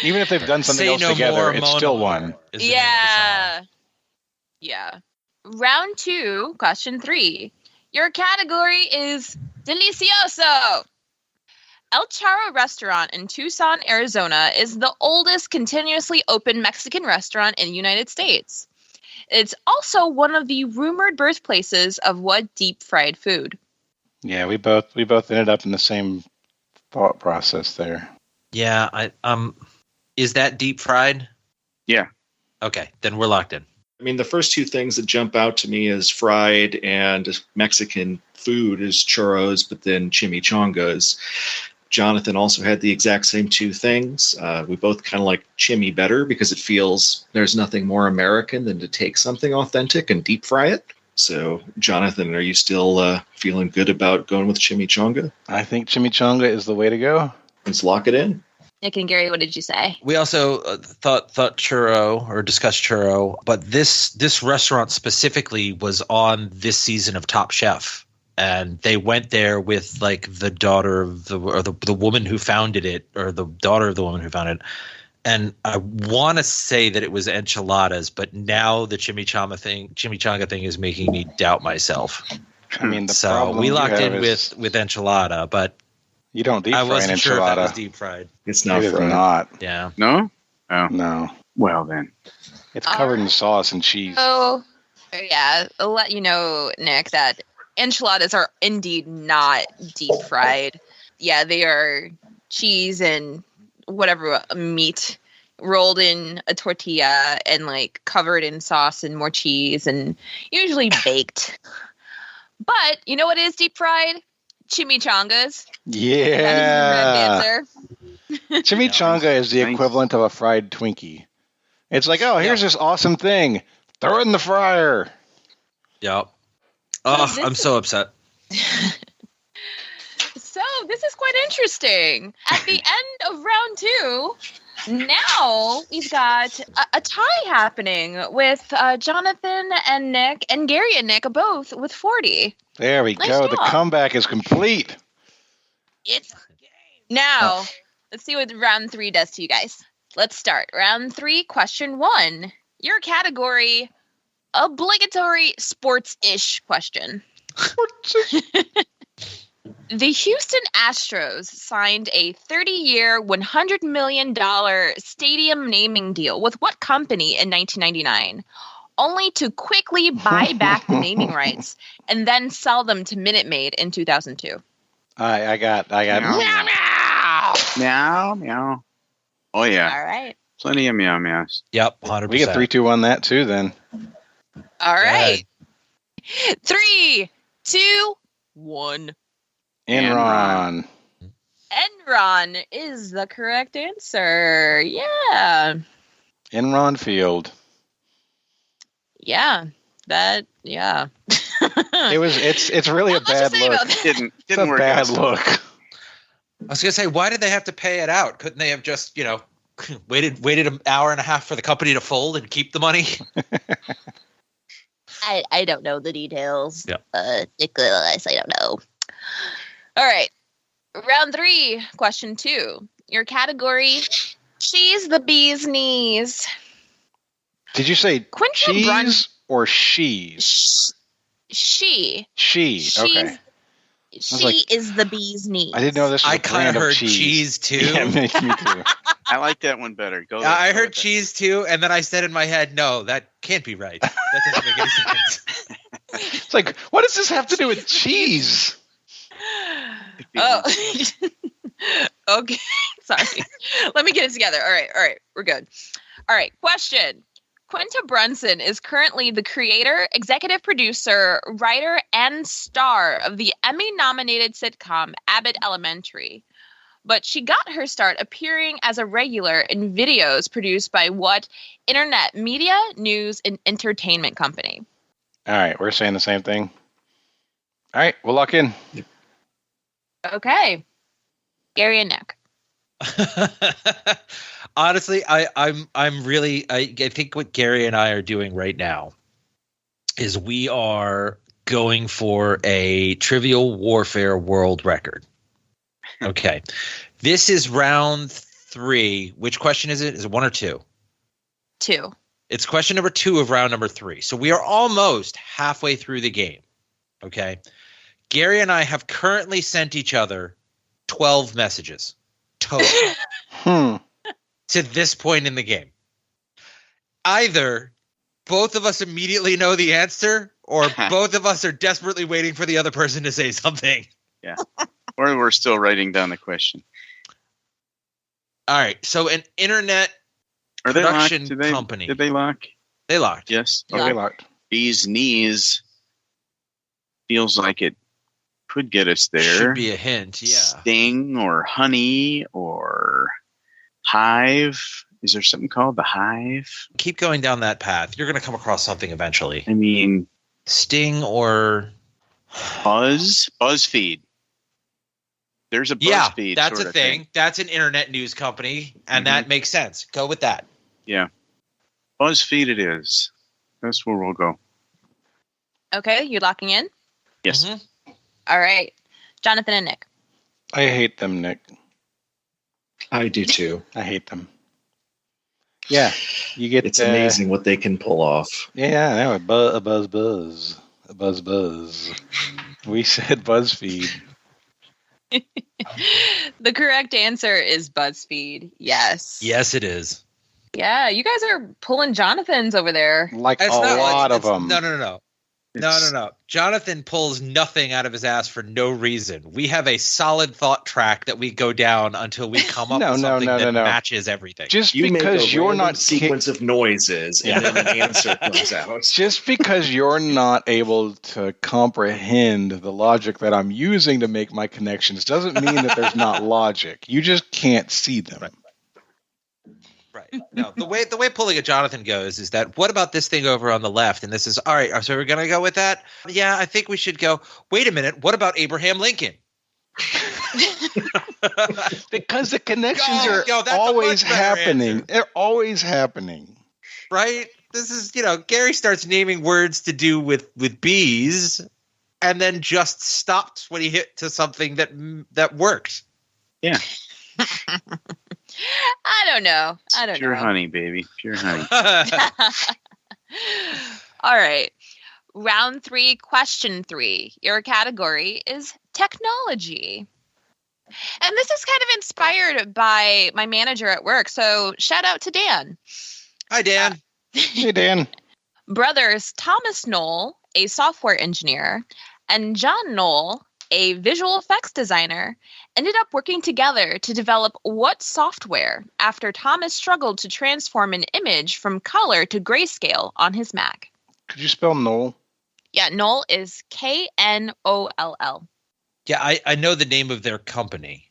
Speaker 5: Even if they've done something else together, it's still 1.
Speaker 6: Yeah. Yeah. Round 2, question 3. Your category is Delicioso. El Charro Restaurant in Tucson, Arizona is the oldest continuously open Mexican restaurant in the United States. It's also one of the rumored birthplaces of what deep-fried food?
Speaker 5: Yeah, we both ended up in the same thought process there.
Speaker 3: Yeah, is that deep fried?
Speaker 7: Yeah.
Speaker 3: Okay, then we're locked in.
Speaker 8: I mean, the first 2 things that jump out to me as fried and Mexican food is churros, but then chimichangas. Jonathan also had the exact same 2 things. We both kind of like chimi better because it feels there's nothing more American than to take something authentic and deep fry it. So, Jonathan, are you still feeling good about going with chimichanga?
Speaker 5: I think chimichanga is the way to go.
Speaker 8: Let's lock it in.
Speaker 6: Nick and Gary, what did you say?
Speaker 3: We also thought churro or discussed churro, but this restaurant specifically was on this season of Top Chef, and they went there with like the daughter of the woman who founded it, or the daughter of the woman who founded it. And I want to say that it was enchiladas, but now the chimichanga thing is making me doubt myself.
Speaker 5: I mean,
Speaker 3: we locked in with enchilada, but
Speaker 5: you don't deep fry an enchilada.
Speaker 3: I wasn't sure if that was deep fried.
Speaker 8: It's not
Speaker 5: fried.
Speaker 8: not.
Speaker 3: Yeah.
Speaker 7: No? Oh.
Speaker 5: No.
Speaker 7: Well, then.
Speaker 5: It's covered in sauce and cheese.
Speaker 6: Oh, yeah. I'll let you know, Nick, that enchiladas are indeed not deep fried. Yeah, they are cheese and whatever meat rolled in a tortilla and like covered in sauce and more cheese and usually baked. But you know what is deep fried? Chimichangas.
Speaker 5: Yeah. Chimichanga is the equivalent of a fried Twinkie. It's like, oh, here's this awesome thing. Throw it in the fryer.
Speaker 3: Yep. Oh, I'm so upset.
Speaker 6: So this is quite interesting. At the end of round 2, Now we've got a tie happening with Jonathan and Nick, and Gary and Nick both with 40.
Speaker 5: There we
Speaker 6: Nice
Speaker 5: go.
Speaker 6: job.
Speaker 5: The comeback is complete.
Speaker 6: It's now. Let's see what round 3 does to you guys. Let's start. Round 3, question 1. Your category, obligatory sports-ish question. The Houston Astros signed a 30-year, $100 million stadium naming deal with what company in 1999? Only to quickly buy back the naming rights and then sell them to Minute Maid in 2002.
Speaker 5: I got
Speaker 7: Meow,
Speaker 5: meow, meow.
Speaker 7: Meow, meow. Oh, yeah.
Speaker 6: All right.
Speaker 7: Plenty of meow meows.
Speaker 2: Yep, 100%.
Speaker 5: We get 3, 2, 1 that too then.
Speaker 6: All right. 3, 2, 1.
Speaker 5: Enron.
Speaker 6: Enron is the correct answer. Yeah.
Speaker 5: Enron Field.
Speaker 6: Yeah. That, yeah.
Speaker 5: It's really a bad look.
Speaker 7: Didn't
Speaker 5: It's a
Speaker 7: work
Speaker 5: bad
Speaker 7: out.
Speaker 5: look.
Speaker 2: I was going to say, why did they have to pay it out? Couldn't they have just, waited an hour and a half for the company to fold and keep the money?
Speaker 6: I don't know the details.
Speaker 2: Yeah.
Speaker 6: Nicholas, I don't know. All right. Round 3, question 2. Your category, she's the bee's knees.
Speaker 5: Did you say
Speaker 6: Quinta
Speaker 5: cheese or she's?
Speaker 6: She.
Speaker 5: She. Okay.
Speaker 6: She is the bee's knees.
Speaker 5: I didn't know this was
Speaker 2: I
Speaker 5: a
Speaker 2: kind
Speaker 5: brand
Speaker 2: of
Speaker 5: of
Speaker 2: heard
Speaker 5: cheese.
Speaker 2: cheese too.
Speaker 5: Yeah, me too.
Speaker 7: I like that one better. Go.
Speaker 2: I
Speaker 7: go
Speaker 2: heard
Speaker 7: with that.
Speaker 2: cheese too, and then I said in my head, no, that can't be right. That doesn't make any sense.
Speaker 5: It's like, what does this have to do with cheese?
Speaker 6: Oh. Okay. Sorry. Let me get it together. All right. We're good. All right. Question. Quinta Brunson is currently the creator, executive producer, writer, and star of the Emmy-nominated sitcom Abbott Elementary. But she got her start appearing as a regular in videos produced by what internet media, news, and entertainment company?
Speaker 5: All right, we're saying the same thing. All right, we'll lock in.
Speaker 6: Okay. Gary and Nick.
Speaker 2: Honestly, I think what Gary and I are doing right now is we are going for a Trivial Warfare world record. Okay. This is round 3. Which question is it? Is it 1 or 2?
Speaker 6: 2.
Speaker 2: It's question number 2 of round number 3. So we are almost halfway through the game. Okay. Gary and I have currently sent each other 12 messages total to this point in the game. Either both of us immediately know the answer, or both of us are desperately waiting for the other person to say something.
Speaker 7: Yeah. Or we're still writing down the question.
Speaker 2: All right. So an internet
Speaker 7: Are they locked?
Speaker 2: production company.
Speaker 7: Did they lock?
Speaker 2: They locked.
Speaker 7: Yes.
Speaker 5: Okay,
Speaker 7: Okay.
Speaker 5: locked.
Speaker 7: Bee's knees feels like it could get us there.
Speaker 2: Should be a hint. Yeah.
Speaker 7: Sting or honey or hive. Is there something called the hive?
Speaker 2: Keep going down that path. You're going to come across something eventually.
Speaker 7: I mean,
Speaker 2: Sting or
Speaker 7: BuzzFeed. There's a BuzzFeed.
Speaker 2: that's
Speaker 7: sort
Speaker 2: a
Speaker 7: of
Speaker 2: thing. That's an internet news company, and that makes sense. Go with that.
Speaker 7: Yeah. BuzzFeed it is. That's where we'll go.
Speaker 6: Okay, you locking in?
Speaker 7: Yes.
Speaker 2: Mhm.
Speaker 6: All right. Jonathan and Nick.
Speaker 5: I hate them, Nick.
Speaker 8: I do too.
Speaker 5: I hate them. Yeah, you get.
Speaker 8: It's amazing what they can pull off.
Speaker 5: Yeah, now a buzz. We said BuzzFeed.
Speaker 6: The correct answer is BuzzFeed. Yes.
Speaker 2: Yes, it is.
Speaker 6: Yeah, you guys are pulling Jonathan's over there.
Speaker 5: Like
Speaker 2: It's
Speaker 5: a
Speaker 2: not-
Speaker 5: lot of
Speaker 2: it's-
Speaker 5: them.
Speaker 2: No. No. Jonathan pulls nothing out of his ass for no reason. We have a solid thought track that we go down until we come up with something that matches everything.
Speaker 5: Just
Speaker 8: You make
Speaker 5: because
Speaker 8: a
Speaker 5: you're
Speaker 8: random
Speaker 5: not
Speaker 8: sequence of noises, and then an answer comes out.
Speaker 5: Just because you're not able to comprehend the logic that I'm using to make my connections doesn't mean that there's not logic. You just can't see them.
Speaker 2: Right. No, the way pulling a Jonathan goes is that, what about this thing over on the left? And this is, all right, so we're going to go with that? Yeah, I think we should go, wait a minute, what about Abraham Lincoln?
Speaker 5: Because the connections
Speaker 3: Yo,
Speaker 5: are
Speaker 3: that's a
Speaker 5: always
Speaker 3: much better
Speaker 5: happening.
Speaker 3: answer.
Speaker 5: They're always happening.
Speaker 3: Right? This is, Gary starts naming words to do with bees, and then just stops when he hit to something that worked.
Speaker 7: Yeah.
Speaker 6: I don't know.
Speaker 7: Pure honey, baby. Pure honey.
Speaker 6: All right. Round 3, question 3. Your category is technology. And this is kind of inspired by my manager at work. So shout out to Dan.
Speaker 3: Hi, Dan.
Speaker 5: Hey, Dan.
Speaker 6: Brothers Thomas Knoll, a software engineer, and John Knoll, a visual effects designer, ended up working together to develop what software after Thomas struggled to transform an image from color to grayscale on his Mac.
Speaker 5: Could you spell Knoll?
Speaker 6: Yeah, Knoll is Knoll.
Speaker 3: Yeah, I know the name of their company,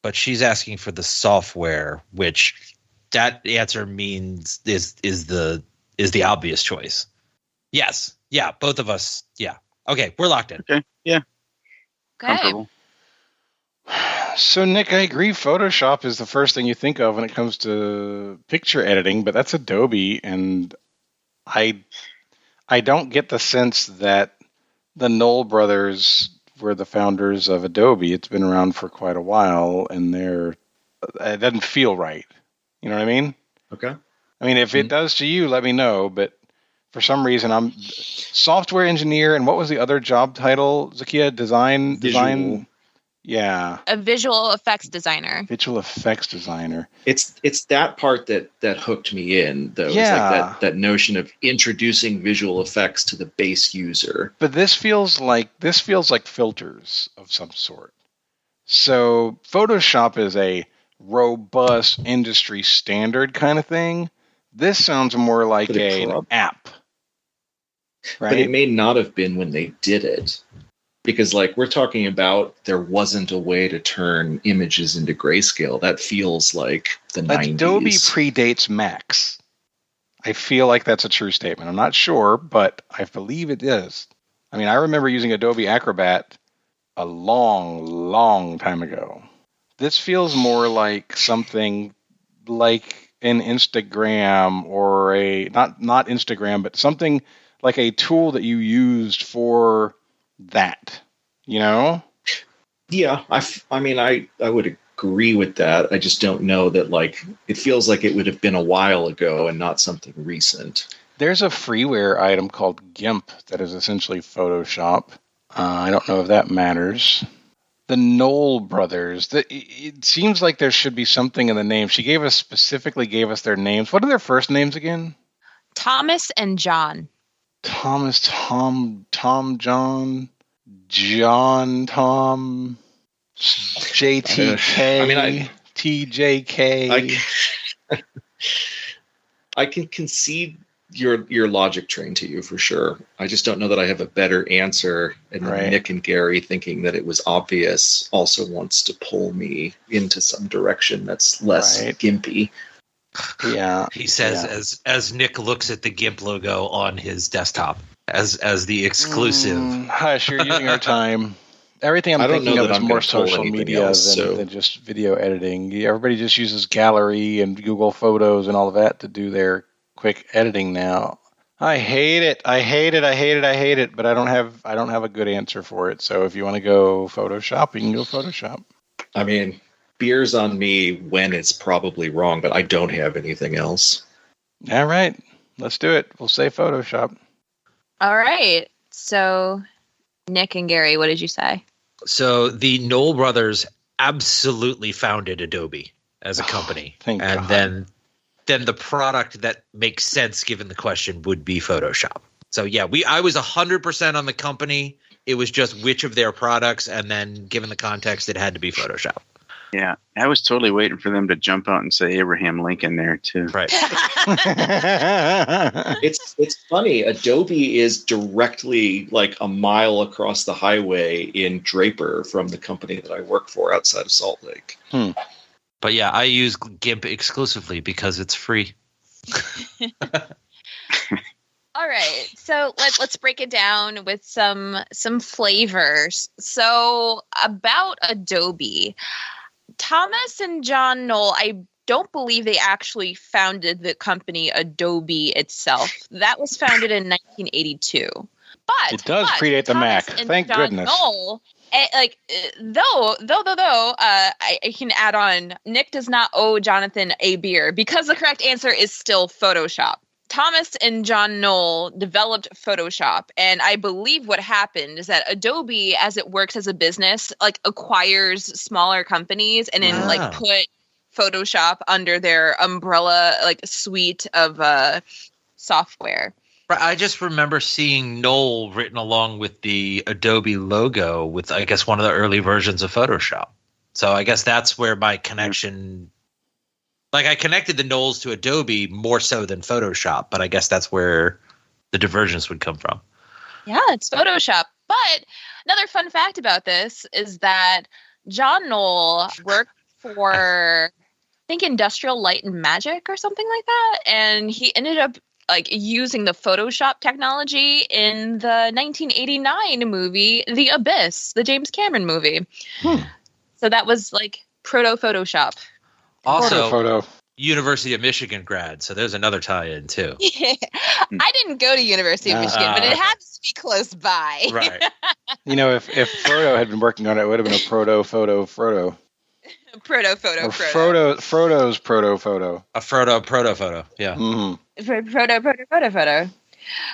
Speaker 3: but she's asking for the software, which that answer means is the obvious choice. Yes. Yeah, both of us. Yeah. Okay, we're locked in.
Speaker 7: Okay. Yeah.
Speaker 6: Okay.
Speaker 7: Comfortable.
Speaker 5: So, Nick, I agree. Photoshop is the first thing you think of when it comes to picture editing, but that's Adobe, and I don't get the sense that the Knoll brothers were the founders of Adobe. It's been around for quite a while, and it doesn't feel right. You know what I mean?
Speaker 8: Okay.
Speaker 5: I mean, if it does to you, let me know, but for some reason, I'm software engineer, and what was the other job title, Zahkia? Design? Yeah.
Speaker 6: A visual effects designer.
Speaker 5: Visual effects designer.
Speaker 8: It's that part that hooked me in, though.
Speaker 5: Yeah.
Speaker 8: It's like that notion of introducing visual effects to the base user.
Speaker 5: But this feels like filters of some sort. So Photoshop is a robust industry standard kind of thing. This sounds more like an app. Right?
Speaker 8: But it may not have been when they did it. Because, we're talking about there wasn't a way to turn images into grayscale. That feels like the 90s.
Speaker 5: Adobe predates Macs. I feel like that's a true statement. I'm not sure, but I believe it is. I mean, I remember using Adobe Acrobat a long, long time ago. This feels more like something like an Instagram or not Instagram, but something like a tool that you used for that, Yeah.
Speaker 8: I mean, I would agree with that. I just don't know that, it feels like it would have been a while ago and not something recent.
Speaker 5: There's a freeware item called GIMP that is essentially Photoshop. I don't know if that matters. The Knoll brothers. It seems like there should be something in the name. She specifically gave us their names. What are their first names again?
Speaker 6: Thomas and John.
Speaker 5: Thomas, Tom, John, Tom, JTK, TJK.
Speaker 8: I can concede your logic train to you for sure. I just don't know that I have a better answer. And then Nick and Gary, thinking that it was obvious, also wants to pull me into some direction that's less gimpy.
Speaker 5: Yeah.
Speaker 3: He says as Nick looks at the GIMP logo on his desktop as the exclusive.
Speaker 5: Hush, you're using our time. Everything I'm thinking of is more social media than just video editing. Everybody just uses Gallery and Google Photos and all of that to do their quick editing now. I hate it. But I don't have a good answer for it. So if you want to go Photoshop, you can go Photoshop.
Speaker 8: I mean, beer's on me when it's probably wrong, but I don't have anything else.
Speaker 5: All right. Let's do it. We'll say Photoshop.
Speaker 6: All right. So, Nick and Gary, what did you say?
Speaker 3: So the Knoll brothers absolutely founded Adobe as a company.
Speaker 5: Thank God.
Speaker 3: Then the product that makes sense given the question would be Photoshop. So yeah, I was 100% on the company. It was just which of their products, and then given the context, it had to be Photoshop.
Speaker 7: Yeah, I was totally waiting for them to jump out and say Abraham Lincoln there too.
Speaker 3: Right.
Speaker 8: It's funny. Adobe is directly a mile across the highway in Draper from the company that I work for outside of Salt Lake.
Speaker 3: But yeah, I use GIMP exclusively because it's free.
Speaker 6: All right, so let's break it down with some flavors. So about Adobe, Thomas and John Knoll, I don't believe they actually founded the company Adobe itself. That was founded in 1982. But
Speaker 5: it does predate the
Speaker 6: Thomas
Speaker 5: Mac.
Speaker 6: and
Speaker 5: Thank
Speaker 6: John
Speaker 5: goodness.
Speaker 6: Knoll, I can add on. Nick does not owe Jonathan a beer because the correct answer is still Photoshop. Thomas and John Knoll developed Photoshop, and I believe what happened is that Adobe, as it works as a business, like acquires smaller companies and then like put Photoshop under their umbrella like suite of software.
Speaker 3: I just remember seeing Knoll written along with the Adobe logo with, I guess, one of the early versions of Photoshop. So I guess that's where my connection, like I connected the Knolls to Adobe more so than Photoshop, but I guess that's where the divergence would come from.
Speaker 6: Yeah, it's Photoshop. But another fun fact about this is that John Knoll worked for, I think, Industrial Light and Magic or something like that. And he ended up like using the Photoshop technology in the 1989 movie, The Abyss, the James Cameron movie. So that was like proto Photoshop.
Speaker 3: Also,
Speaker 5: Photo.
Speaker 3: University of Michigan grad, so there's another tie-in too.
Speaker 6: Yeah. I didn't go to University of Michigan, but it happens to be close by.
Speaker 3: Right.
Speaker 5: You know, if Frodo had been working on it, it would have been a proto-photo Frodo.
Speaker 6: Proto-photo.
Speaker 5: Or Frodo's proto-photo.
Speaker 3: A proto-photo, yeah.
Speaker 5: Mm-hmm.
Speaker 6: Proto.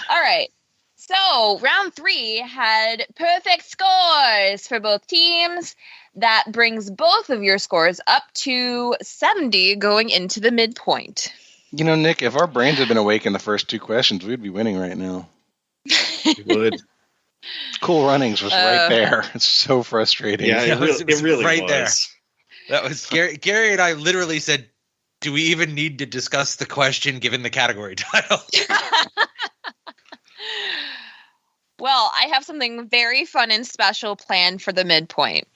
Speaker 6: All right. So round 3 had perfect scores for both teams. That brings both of your scores up to 70 going into the midpoint.
Speaker 5: You know, Nick, if our brains had been awake in the first 2 questions, we'd be winning right now.
Speaker 8: We would.
Speaker 5: Cool Runnings was right there. It's so frustrating.
Speaker 8: Yeah, it really
Speaker 3: right
Speaker 8: was.
Speaker 3: there. That was Gary. Gary and I literally said, "Do we even need to discuss the question given the category title?"
Speaker 6: Well, I have something very fun and special planned for the midpoint.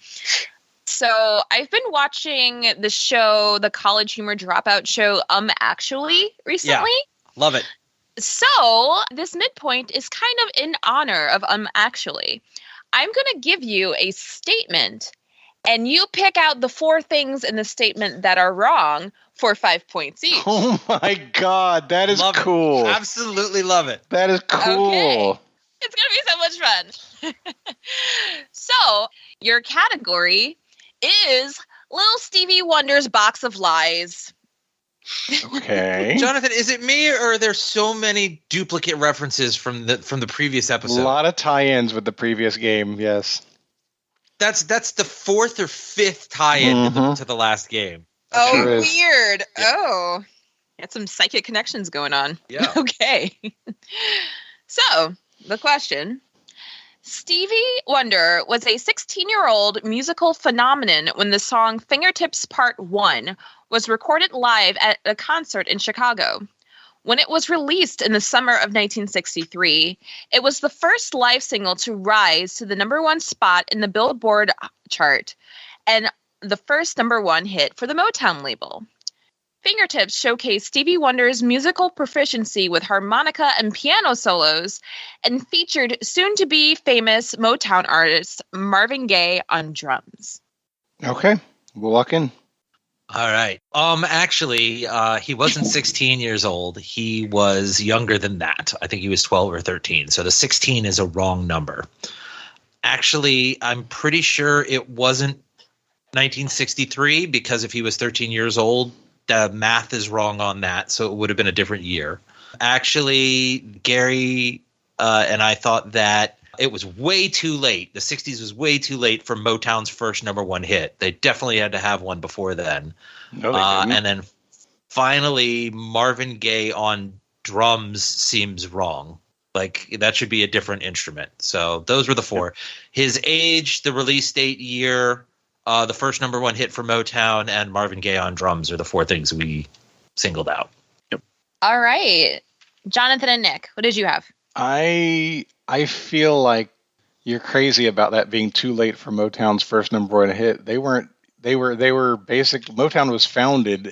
Speaker 6: So I've been watching the show, the College Humor Dropout show, Actually, recently.
Speaker 3: Yeah, love it.
Speaker 6: So this midpoint is kind of in honor of Actually. I'm going to give you a statement, and you pick out the 4 things in the statement that are wrong for 5 points each.
Speaker 5: Oh my God, that is
Speaker 3: Love
Speaker 5: cool.
Speaker 3: It. Absolutely love it.
Speaker 5: That is cool.
Speaker 6: Okay. It's going to be so much fun. So your category is Little Stevie Wonder's Box of Lies.
Speaker 5: Okay.
Speaker 3: Jonathan, is it me, or are there so many duplicate references from the previous episode?
Speaker 5: A lot of tie-ins with the previous game, yes.
Speaker 3: That's the 4th or 5th tie-in to the last game.
Speaker 6: Oh,
Speaker 5: Sure is.
Speaker 6: weird. Yeah. Oh, got some psychic connections going on.
Speaker 3: Yeah.
Speaker 6: Okay. So, the question. Stevie Wonder was a 16-year-old musical phenomenon when the song Fingertips Part 1 was recorded live at a concert in Chicago. When it was released in the summer of 1963, it was the first live single to rise to the #1 spot in the Billboard chart and the first #1 hit for the Motown label. Fingertips showcased Stevie Wonder's musical proficiency with harmonica and piano solos and featured soon-to-be famous Motown artist Marvin Gaye on drums.
Speaker 5: Okay, we'll walk in.
Speaker 3: All right. Actually, he wasn't 16 years old. He was younger than that. I think he was 12 or 13. So the 16 is a wrong number. Actually, I'm pretty sure it wasn't 1963 because if he was 13 years old, the math is wrong on that. So it would have been a different year. Actually, Gary and I thought that it was way too late. The 60s was way too late for Motown's first #1 hit. They definitely had to have one before then.
Speaker 5: No, they didn't.
Speaker 3: And then finally, Marvin Gaye on drums seems wrong. Like, that should be a different instrument. So those were the 4. His age, the release date, year, the first #1 hit for Motown, and Marvin Gaye on drums are the 4 things we singled out.
Speaker 8: Yep.
Speaker 6: All right. Jonathan and Nick, what did you have?
Speaker 5: I feel like you're crazy about that being too late for Motown's first #1 hit. They were Motown was founded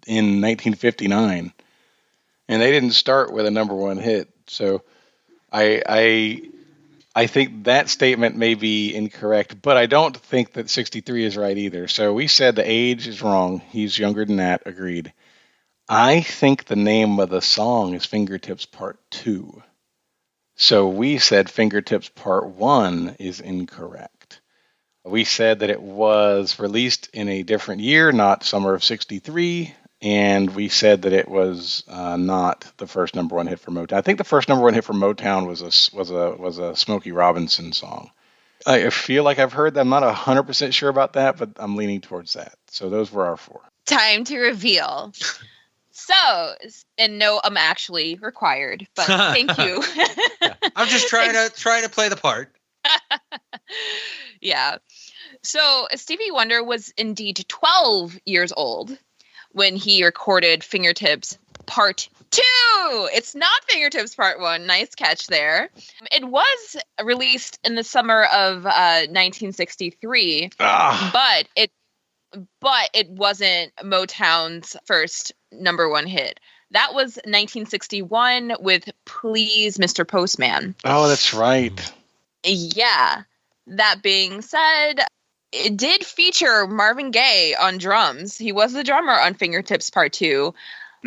Speaker 5: in 1959, and they didn't start with a #1 hit. So I I think that statement may be incorrect, but I don't think that 63 is right either. So we said the age is wrong. He's younger than that. Agreed. I think the name of the song is Fingertips Part 2. So we said Fingertips Part 1 is incorrect. We said that it was released in a different year, not summer of 63. And we said that it was not the first number one hit for Motown. I think the first number one hit for Motown was a Smokey Robinson song. I feel like I've heard that. I'm not 100% sure about that, but I'm leaning towards that. So those were our 4.
Speaker 6: Time to reveal. So, and no, I'm actually required, but thank you.
Speaker 2: I'm just trying to play the part.
Speaker 6: Yeah. So Stevie Wonder was indeed 12 years old when he recorded Fingertips Part 2. It's not Fingertips Part 1. Nice catch there. It was released in the summer of 1963, but it wasn't Motown's first number one hit. That was 1961 with Please, Mr. Postman.
Speaker 5: Oh, that's right.
Speaker 6: Yeah. That being said, it did feature Marvin Gaye on drums. He was the drummer on Fingertips Part 2,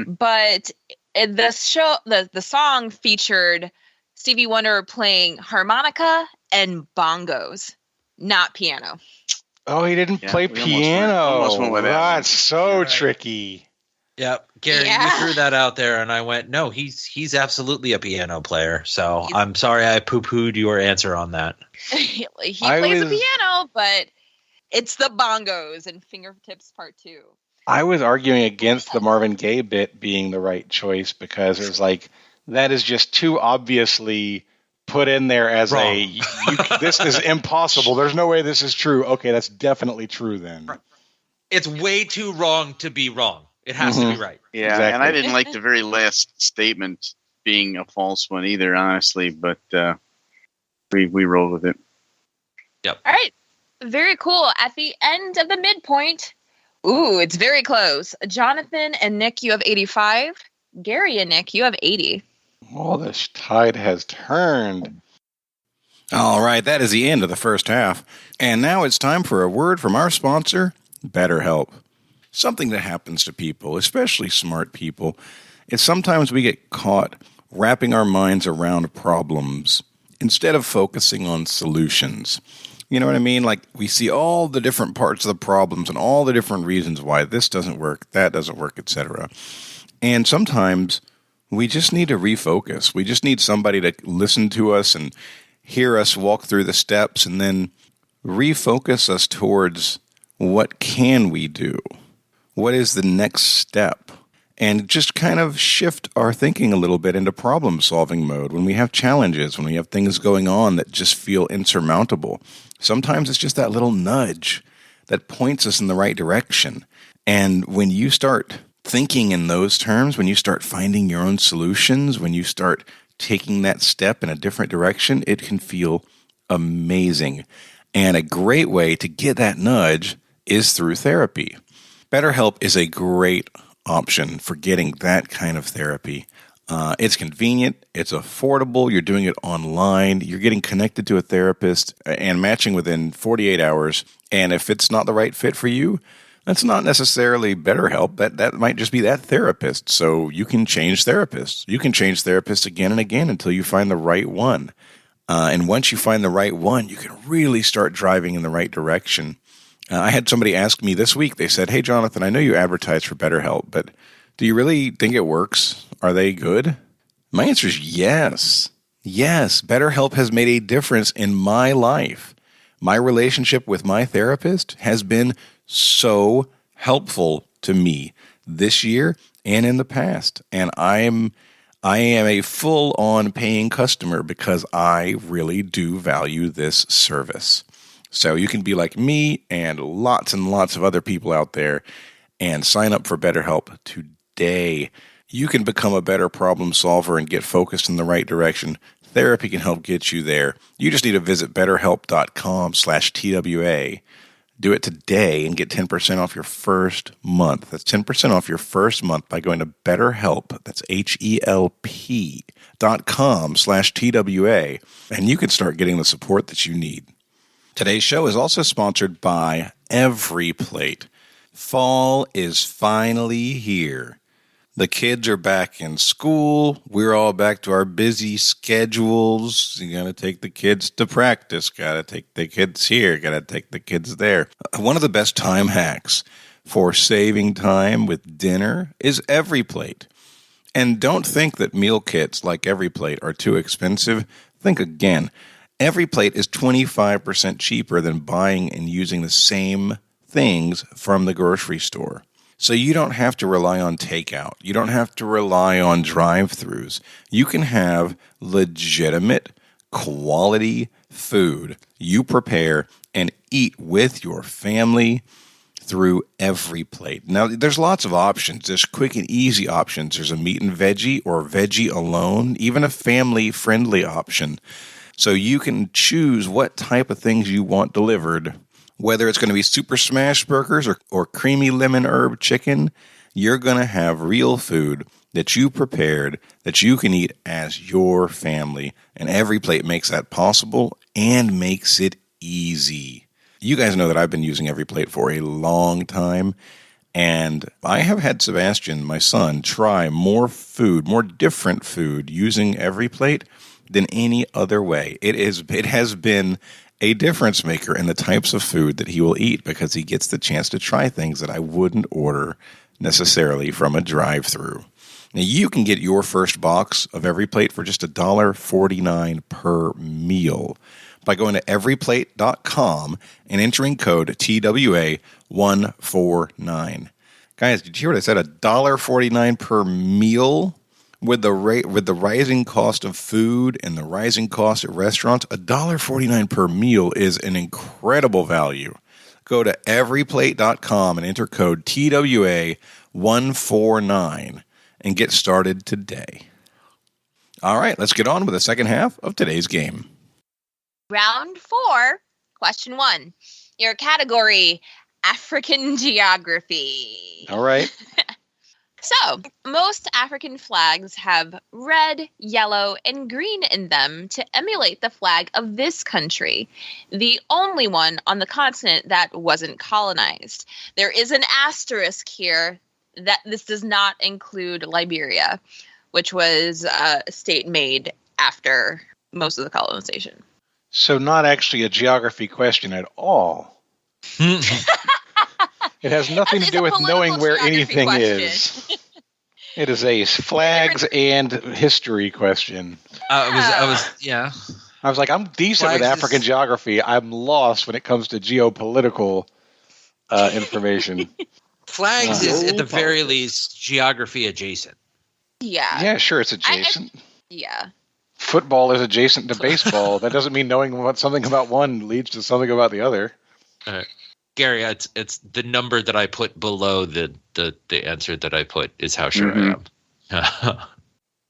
Speaker 6: but the song featured Stevie Wonder playing harmonica and bongos, not piano.
Speaker 5: Oh, he didn't play piano.
Speaker 7: Almost went with that.
Speaker 5: That's so tricky.
Speaker 2: Yep, Gary, you threw that out there, and I went, no, he's absolutely a piano player. So I'm sorry I poo-pooed your answer on that.
Speaker 6: he plays the piano, but it's the bongos in Fingertips Part 2.
Speaker 5: I was arguing against the Marvin Gaye bit being the right choice because it was like, that is just too obviously put in there as this is impossible. There's no way this is true. Okay, that's definitely true then.
Speaker 2: It's way too wrong to be wrong. It has to be right.
Speaker 7: Yeah,
Speaker 5: exactly.
Speaker 7: And I didn't like the very last statement being a false one either, honestly, but we rolled with it.
Speaker 2: Yep.
Speaker 6: All right. Very cool. At the end of the midpoint, it's very close. Jonathan and Nick, you have 85. Gary and Nick, you have 80.
Speaker 5: Oh, the tide has turned.
Speaker 1: All right, that is the end of the first half. And now it's time for a word from our sponsor, BetterHelp. Something that happens to people, especially smart people, is sometimes we get caught wrapping our minds around problems instead of focusing on solutions. You know what I mean? Like, we see all the different parts of the problems and all the different reasons why this doesn't work, that doesn't work, etc. And sometimes we just need to refocus. We just need somebody to listen to us and hear us walk through the steps and then refocus us towards what can we do? What is the next step? And just kind of shift our thinking a little bit into problem-solving mode when we have challenges, when we have things going on that just feel insurmountable. Sometimes it's just that little nudge that points us in the right direction. And when you start thinking in those terms, when you start finding your own solutions, when you start taking that step in a different direction, it can feel amazing. And a great way to get that nudge is through therapy. BetterHelp is a great option for getting that kind of therapy. It's convenient, it's affordable, you're doing it online, you're getting connected to a therapist and matching within 48 hours. And if it's not the right fit for you, that's not necessarily BetterHelp. That might just be that therapist. So you can change therapists. You can change therapists again and again until you find the right one. And once you find the right one, you can really start driving in the right direction. I had somebody ask me this week, they said, "Hey, Jonathan, I know you advertise for BetterHelp, but do you really think it works? Are they good?" My answer is yes. Yes, BetterHelp has made a difference in my life. My relationship with my therapist has been so helpful to me this year and in the past. And I am a full-on paying customer because I really do value this service. So you can be like me and lots of other people out there and sign up for BetterHelp today. You can become a better problem solver and get focused in the right direction. Therapy can help get you there. You just need to visit betterhelp.com/TWA. Do it today and get 10% off your first month. That's 10% off your first month by going to BetterHelp. That's HELP.com/TWA. And you can start getting the support that you need. Today's show is also sponsored by Every Plate. Fall is finally here. The kids are back in school. We're all back to our busy schedules. You got to take the kids to practice. Got to take the kids here. Got to take the kids there. One of the best time hacks for saving time with dinner is Every Plate. And don't think that meal kits like Every Plate are too expensive. Think again. Every Plate is 25% cheaper than buying and using the same things from the grocery store. So you don't have to rely on takeout. You don't have to rely on drive-thrus. You can have legitimate, quality food you prepare and eat with your family through Every Plate. Now, there's lots of options. There's quick and easy options. There's a meat and veggie or veggie alone, even a family-friendly option. So you can choose what type of things you want delivered. Whether it's going to be super smash burgers or creamy lemon herb chicken, you're going to have real food that you prepared that you can eat as your family. And Every Plate makes that possible and makes it easy. You guys know that I've been using Every Plate for a long time. And I have had Sebastian, my son, try more different food using Every Plate than any other way. It has been a difference maker in the types of food that he will eat because he gets the chance to try things that I wouldn't order necessarily from a drive-thru. Now, you can get your first box of Every Plate for just $1.49 per meal by going to everyplate.com and entering code TWA149. Guys, did you hear what I said? $1.49 per meal? With the rising cost of food and the rising cost at restaurants, $1.49 per meal is an incredible value. Go to everyplate.com and enter code TWA149 and get started today. All right, let's get on with the second half of today's game.
Speaker 6: Round 4, question 1. Your category, African geography.
Speaker 5: All right.
Speaker 6: So, most African flags have red, yellow, and green in them to emulate the flag of this country, the only one on the continent that wasn't colonized. There is an asterisk here that this does not include Liberia, which was a state made after most of the colonization.
Speaker 5: So not actually a geography question at all. It has nothing to do with knowing where anything is. It is a flags and history question.
Speaker 2: I was
Speaker 5: like, I'm decent with African geography. I'm lost when it comes to geopolitical information.
Speaker 2: Flags is at the very least geography adjacent.
Speaker 6: Yeah.
Speaker 5: Yeah, sure, it's adjacent.
Speaker 6: Yeah.
Speaker 5: Football is adjacent to baseball. That doesn't mean knowing something about one leads to something about the other.
Speaker 2: All right. Gary, it's the number that I put below the answer that I put is how sure I am.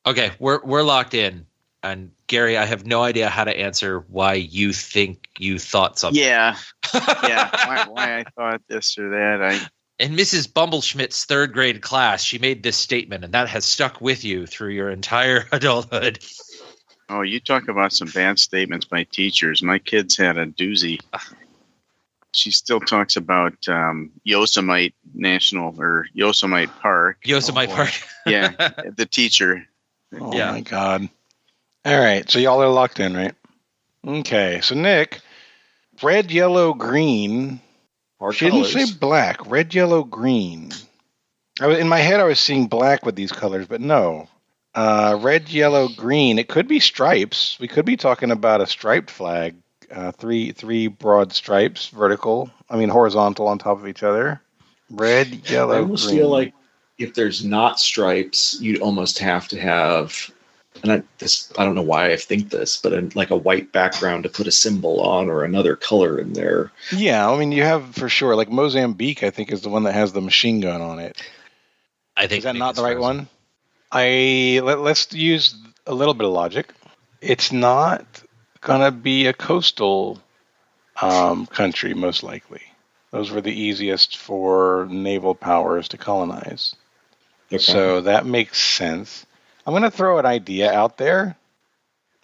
Speaker 2: Okay, we're locked in. And Gary, I have no idea how to answer why you think you thought something.
Speaker 7: Yeah. Why I thought this or that.
Speaker 2: In Mrs. Bumbleschmidt's third grade class, she made this statement, and that has stuck with you through your entire adulthood.
Speaker 7: Oh, you talk about some bad statements by teachers. My kids had a doozy. She still talks about Yosemite National or Yosemite Park.
Speaker 2: Yosemite Park.
Speaker 7: Yeah, the teacher.
Speaker 5: Oh, my God. All right, so y'all are locked in, right? Okay, so Nick, red, yellow, green. She didn't say black. Red, yellow, green. In my head, I was seeing black with these colors, but no. Red, yellow, green. It could be stripes. We could be talking about a striped flag. Three broad stripes, horizontal on top of each other. Red, yellow, green.
Speaker 8: I almost feel like if there's not stripes, you'd almost have to have, and I don't know why I think this, but like a white background to put a symbol on or another color in there.
Speaker 5: Yeah, you have for sure. Like Mozambique, I think, is the one that has the machine gun on it.
Speaker 2: I think
Speaker 5: is that not the right one? Let's use a little bit of logic. It's not gonna be a coastal country, most likely. Those were the easiest for naval powers to colonize.
Speaker 8: Okay.
Speaker 5: So that makes sense. I'm going to throw an idea out there,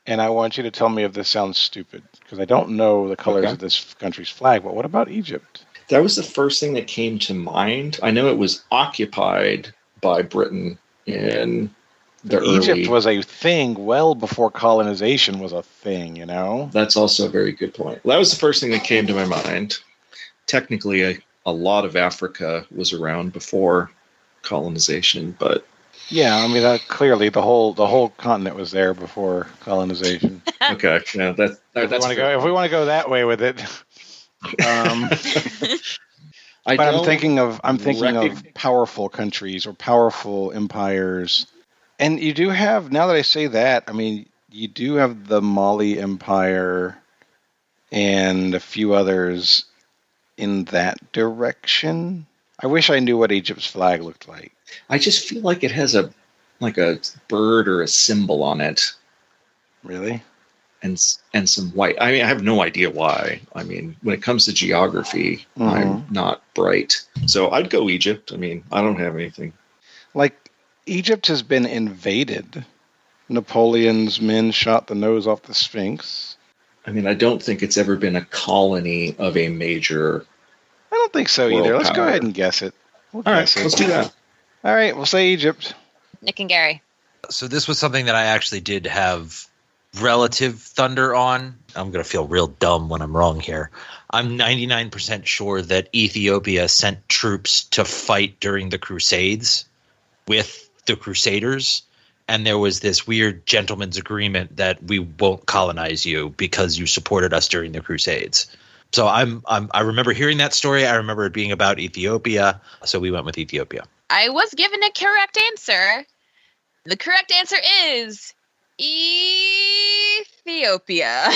Speaker 5: and I want you to tell me if this sounds stupid, because I don't know the colors of this country's flag, but what about Egypt?
Speaker 8: That was the first thing that came to mind. I know it was occupied by Britain in the
Speaker 5: Egypt was a thing well before colonization was a thing, you know?
Speaker 8: That's also a very good point. That was the first thing that came to my mind. Technically, a lot of Africa was around before colonization, but
Speaker 5: yeah, I mean, clearly the whole continent was there before colonization.
Speaker 8: Okay, yeah, that's
Speaker 5: if we want to go that way with it. But I'm thinking of powerful countries or powerful empires, and you do have. Now that I say that, I mean, you do have the Mali Empire and a few others in that direction. I wish I knew what Egypt's flag looked like.
Speaker 8: I just feel like it has a bird or a symbol on it.
Speaker 5: Really?
Speaker 8: And some white. I mean, I have no idea why. I mean, when it comes to geography, I'm not bright. So I'd go Egypt. I mean, I don't have anything.
Speaker 5: Like, Egypt has been invaded. Napoleon's men shot the nose off the Sphinx.
Speaker 8: I mean, I don't think it's ever been a colony of a major.
Speaker 5: I don't think so either. Let's go ahead and guess it.
Speaker 8: All right, let's do that.
Speaker 5: All right, we'll say Egypt.
Speaker 6: Nick and Gary.
Speaker 3: So this was something that I actually did have relative thunder on. I'm going to feel real dumb when I'm wrong here. I'm 99% sure that Ethiopia sent troops to fight during the Crusades with the Crusaders, and there was this weird gentleman's agreement that we won't colonize you because you supported us during the Crusades. So I remember hearing that story. I remember it being about Ethiopia, so we went with Ethiopia.
Speaker 6: I was given a correct answer. The correct answer is Ethiopia.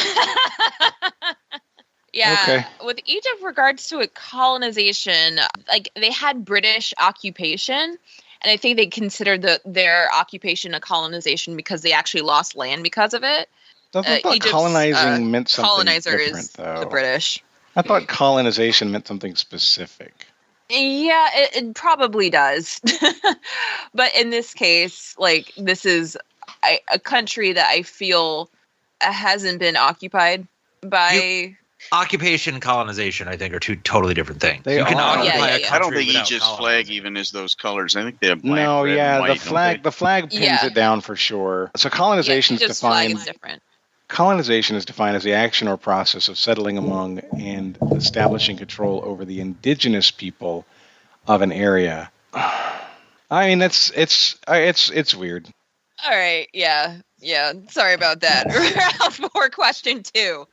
Speaker 6: Yeah.
Speaker 5: Okay.
Speaker 6: With Egypt, regards to a colonization, like they had British occupation, and I think they considered their occupation a colonization because they actually lost land because of it.
Speaker 5: I thought colonizing meant something
Speaker 6: colonizer
Speaker 5: different,
Speaker 6: is
Speaker 5: though.
Speaker 6: the British.
Speaker 5: I thought colonization meant something specific.
Speaker 6: Yeah, it probably does. But in this case, like, this is a country that I feel hasn't been occupied by...
Speaker 3: Occupation and colonization, I think, are two totally different things.
Speaker 5: They are.
Speaker 7: I don't think Egypt's flag even is those colors. I think they have black, red, and white,
Speaker 5: the flag pins it down for sure. So colonization is defined.
Speaker 6: Flag is different.
Speaker 5: Colonization is defined as the action or process of settling among and establishing control over the indigenous people of an area. I mean, it's weird.
Speaker 6: All right, yeah. Sorry about that. Round 4, question 2.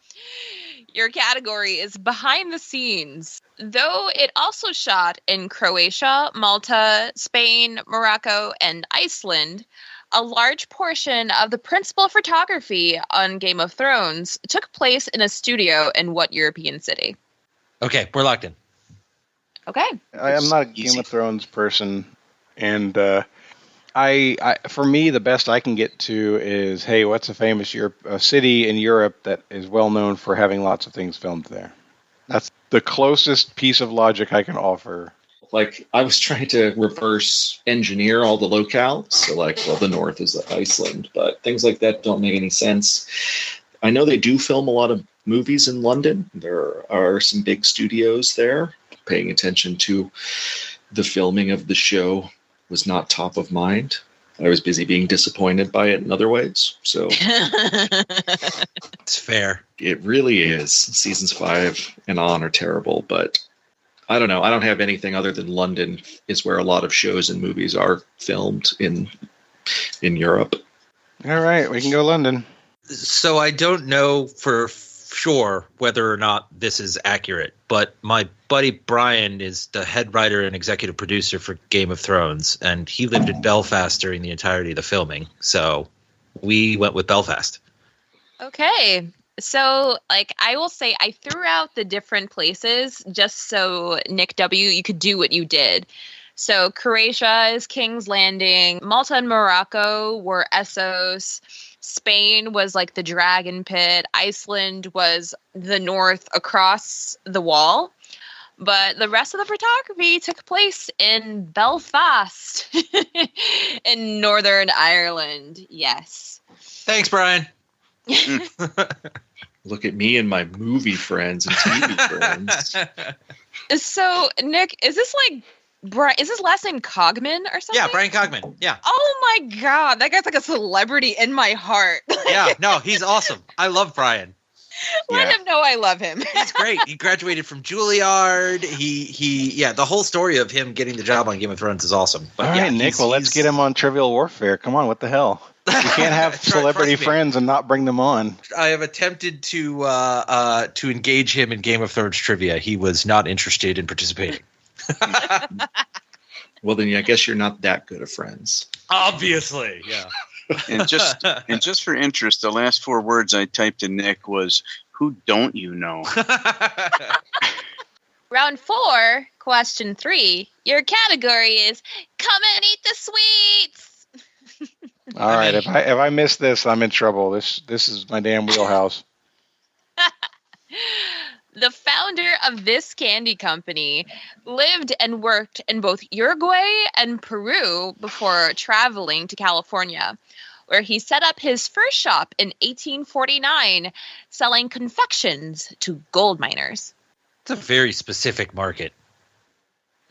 Speaker 6: Your category is behind the scenes. Though it also shot in Croatia, Malta, Spain, Morocco, and Iceland, a large portion of the principal photography on Game of Thrones took place in a studio in what European city?
Speaker 3: Okay, we're locked in.
Speaker 6: Okay.
Speaker 5: I'm not a Game of Thrones person, and for me, the best I can get to is, hey, what's a famous city in Europe that is well known for having lots of things filmed there? That's the closest piece of logic I can offer.
Speaker 8: Like, I was trying to reverse engineer all the locales. So, the north is Iceland, but things like that don't make any sense. I know they do film a lot of movies in London. There are some big studios there. Paying attention to the filming of the show was not top of mind. I was busy being disappointed by it in other ways. So
Speaker 3: it's fair.
Speaker 8: It really is. Seasons 5 and on are terrible, but I don't know. I don't have anything other than London is where a lot of shows and movies are filmed in Europe.
Speaker 5: All right, we can go London.
Speaker 3: So I don't know for sure whether or not this is accurate, but my buddy Brian is the head writer and executive producer for Game of Thrones, and he lived in Belfast during the entirety of the filming. So we went with Belfast.
Speaker 6: Okay. So, I will say I threw out the different places just so, Nick W., you could do what you did. So, Croatia is King's Landing. Malta and Morocco were Essos. Spain was, the Dragon Pit. Iceland was the north across the wall. But the rest of the photography took place in Belfast in Northern Ireland. Yes.
Speaker 2: Thanks, Brian.
Speaker 8: Look at me and my movie friends and TV friends.
Speaker 6: So, Nick, is this like is his last name Cogman or something?
Speaker 2: Yeah, Brian Cogman. Yeah.
Speaker 6: Oh my God, that guy's like a celebrity in my heart.
Speaker 2: Yeah, no, he's awesome. I love Brian.
Speaker 6: Let him know I love him.
Speaker 2: He's great. He graduated from Juilliard. The whole story of him getting the job on Game of Thrones is awesome. But
Speaker 5: All right, Nick, well, let's get him on Trivial Warfare. Come on, what the hell? You can't have celebrity friends and not bring them on.
Speaker 2: I have attempted to engage him in Game of Thrones trivia. He was not interested in participating.
Speaker 8: Well, then I guess you're not that good of friends.
Speaker 2: Obviously, yeah.
Speaker 7: And just for interest, the last 4 words I typed in Nick was, "Who don't you know?"
Speaker 6: Round 4, question 3. Your category is come and eat the sweets.
Speaker 5: All right, if I miss this, I'm in trouble. This is my damn wheelhouse.
Speaker 6: The founder of this candy company lived and worked in both Uruguay and Peru before traveling to California, where he set up his first shop in 1849, selling confections to gold miners.
Speaker 2: It's a very specific market.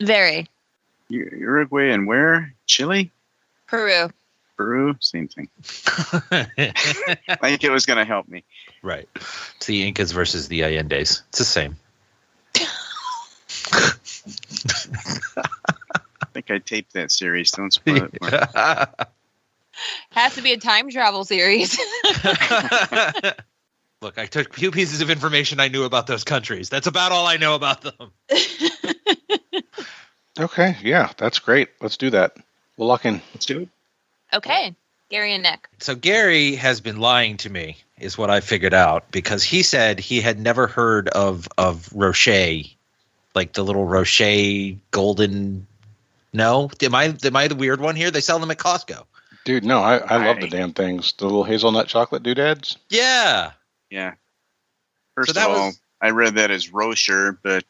Speaker 6: Very.
Speaker 7: Uruguay and where? Chile?
Speaker 6: Peru.
Speaker 7: Peru? Same thing. Like it was going to help me.
Speaker 2: Right. It's the Incas versus the Allende's. It's the same.
Speaker 7: I think I taped that series. Don't spoil it.
Speaker 6: Has to be a time travel series.
Speaker 2: Look, I took a few pieces of information I knew about those countries. That's about all I know about them.
Speaker 5: Okay, yeah, that's great. Let's do that. We'll lock in.
Speaker 8: Let's do it.
Speaker 6: Okay, Gary and Nick.
Speaker 2: So Gary has been lying to me, is what I figured out, because he said he had never heard of Rocher, like the little Rocher golden. No, am I the weird one here? They sell them at Costco.
Speaker 5: Dude, no, I love the damn things. The little hazelnut chocolate doodads.
Speaker 2: Yeah.
Speaker 7: Yeah. First of all, I read that as Rocher, but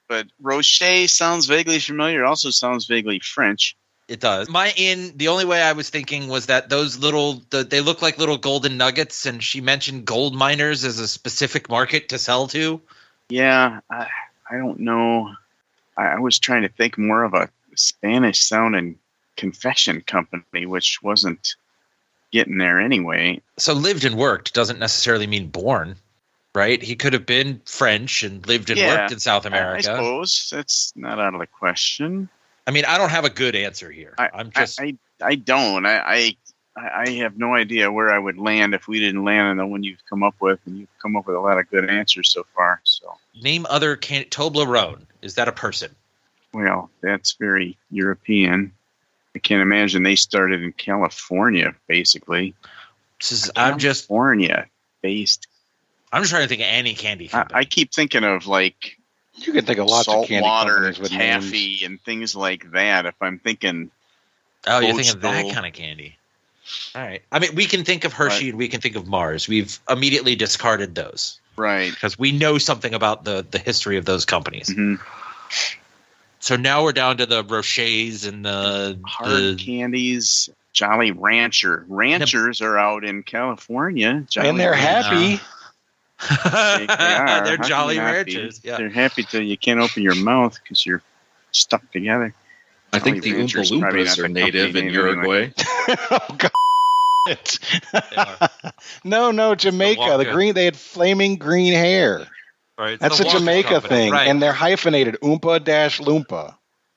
Speaker 7: but Rocher sounds vaguely familiar. It also sounds vaguely French.
Speaker 2: It does. The only way I was thinking was that those they look like little golden nuggets, and she mentioned gold miners as a specific market to sell to.
Speaker 7: Yeah, I don't know. I was trying to think more of a Spanish sounding confession company, which wasn't getting there anyway.
Speaker 2: So lived and worked doesn't necessarily mean born, right? He could have been French and lived and worked in South America.
Speaker 7: I suppose that's not out of the question.
Speaker 2: I mean, I don't have a good answer here.
Speaker 7: I don't. I have no idea where I would land if we didn't land on the one you've come up with, and you've come up with a lot of good answers so far. So
Speaker 2: name other Toblerone. Is that a person?
Speaker 7: Well, that's very European. I can't imagine they started in California, basically. California based.
Speaker 2: I'm just trying to think of any candy company.
Speaker 7: I keep thinking of like
Speaker 5: you can think of lots of candy companies with
Speaker 7: taffy
Speaker 5: names.
Speaker 7: And things like that. If I'm thinking,
Speaker 2: you're thinking of that kind of candy. All right. I mean, we can think of Hershey and we can think of Mars. We've immediately discarded those,
Speaker 7: right?
Speaker 2: Because we know something about the history of those companies.
Speaker 7: Mm-hmm.
Speaker 2: So now we're down to the Rochers and the
Speaker 7: hard candies. Jolly Rancher. Ranchers are out in California.
Speaker 5: And they're happy.
Speaker 7: They are.
Speaker 2: They're Jolly Ranchers. Yeah.
Speaker 7: They're happy till you can't open your mouth because you're stuck together.
Speaker 8: I think the Oompa Loompas are native in Uruguay.
Speaker 5: Oh, God. No, Jamaica. The green. They had flaming green hair.
Speaker 2: Right,
Speaker 5: that's a Jamaica thing, right. And they're hyphenated. Oompa-Loompa.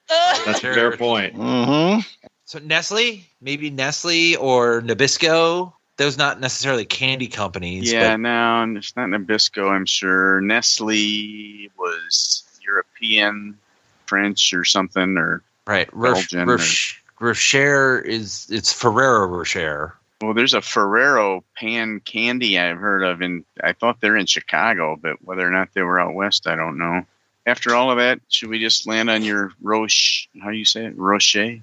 Speaker 8: That's a fair point.
Speaker 5: Mm-hmm.
Speaker 2: So Nestle, maybe Nestle or Nabisco. Those not necessarily candy companies.
Speaker 7: Yeah, no, it's not Nabisco, I'm sure. Nestle was European, French or something, or
Speaker 2: right.
Speaker 7: Belgian.
Speaker 2: Rocher it's Ferrero Rocher.
Speaker 7: Well, there's a Ferrero pan candy I've heard of, and I thought they're in Chicago, but whether or not they were out west, I don't know. After all of that, should we just land on your Roche? How do you say it? Rocher?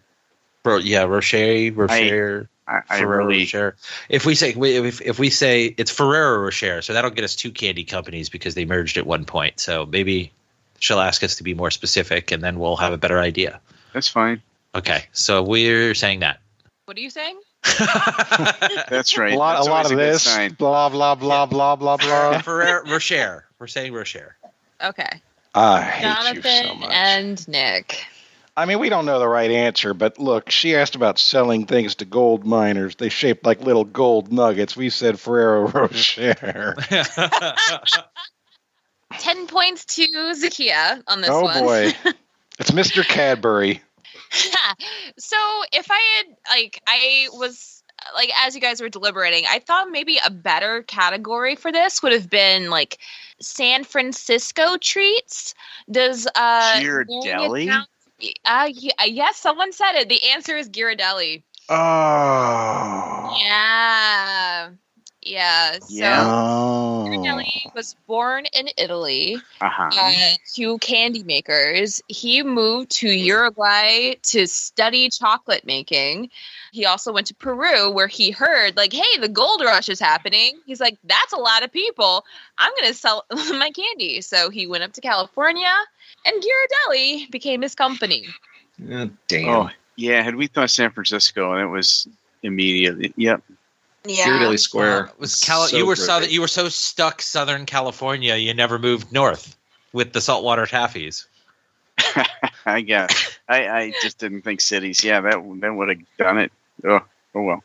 Speaker 2: Rocher.
Speaker 7: I
Speaker 3: Ferrero
Speaker 7: really
Speaker 3: Rocher. If we say it's Ferrero Rocher, so that'll get us two candy companies because they merged at one point. So maybe she'll ask us to be more specific, and then we'll have a better idea.
Speaker 7: that's fine.
Speaker 3: Okay, so we're saying that.
Speaker 6: What are you saying?
Speaker 7: That's right.
Speaker 5: A lot
Speaker 7: That's always
Speaker 5: of
Speaker 7: a good
Speaker 5: this.
Speaker 7: sign.
Speaker 5: Blah blah blah blah blah blah.
Speaker 3: Ferrero Rocher. We're saying Rocher.
Speaker 6: Okay.
Speaker 5: I hate
Speaker 6: Jonathan
Speaker 5: you so much.
Speaker 6: and Nick.
Speaker 5: I mean, we don't know the right answer, but look, she asked about selling things to gold miners. They shaped like little gold nuggets. We said Ferrero Rocher.
Speaker 6: 10 points to Zahkia on this
Speaker 5: Oh
Speaker 6: one.
Speaker 5: boy, it's Mr. Cadbury.
Speaker 6: So if I was as you guys were deliberating, I thought maybe a better category for this would have been like San Francisco treats. Does
Speaker 7: Ghirardelli?
Speaker 6: Yes, someone said it. The answer is Ghirardelli.
Speaker 5: Oh.
Speaker 6: Yeah. So
Speaker 5: Oh.
Speaker 6: Ghirardelli was born in Italy
Speaker 7: Uh-huh.
Speaker 6: to candy makers. He moved to Uruguay to study chocolate making. He also went to Peru where he heard hey, the gold rush is happening. He's like, that's a lot of people. I'm going to sell my candy. So he went up to California and Ghirardelli became his company.
Speaker 8: Damn.
Speaker 7: Oh, yeah. Had we thought San Francisco, and it was immediately. Yep.
Speaker 8: Ghirardelli Square.
Speaker 3: You were so stuck Southern California, you never moved north with the saltwater taffies.
Speaker 7: I guess. I just didn't think cities. Yeah, that would have done it. Oh well.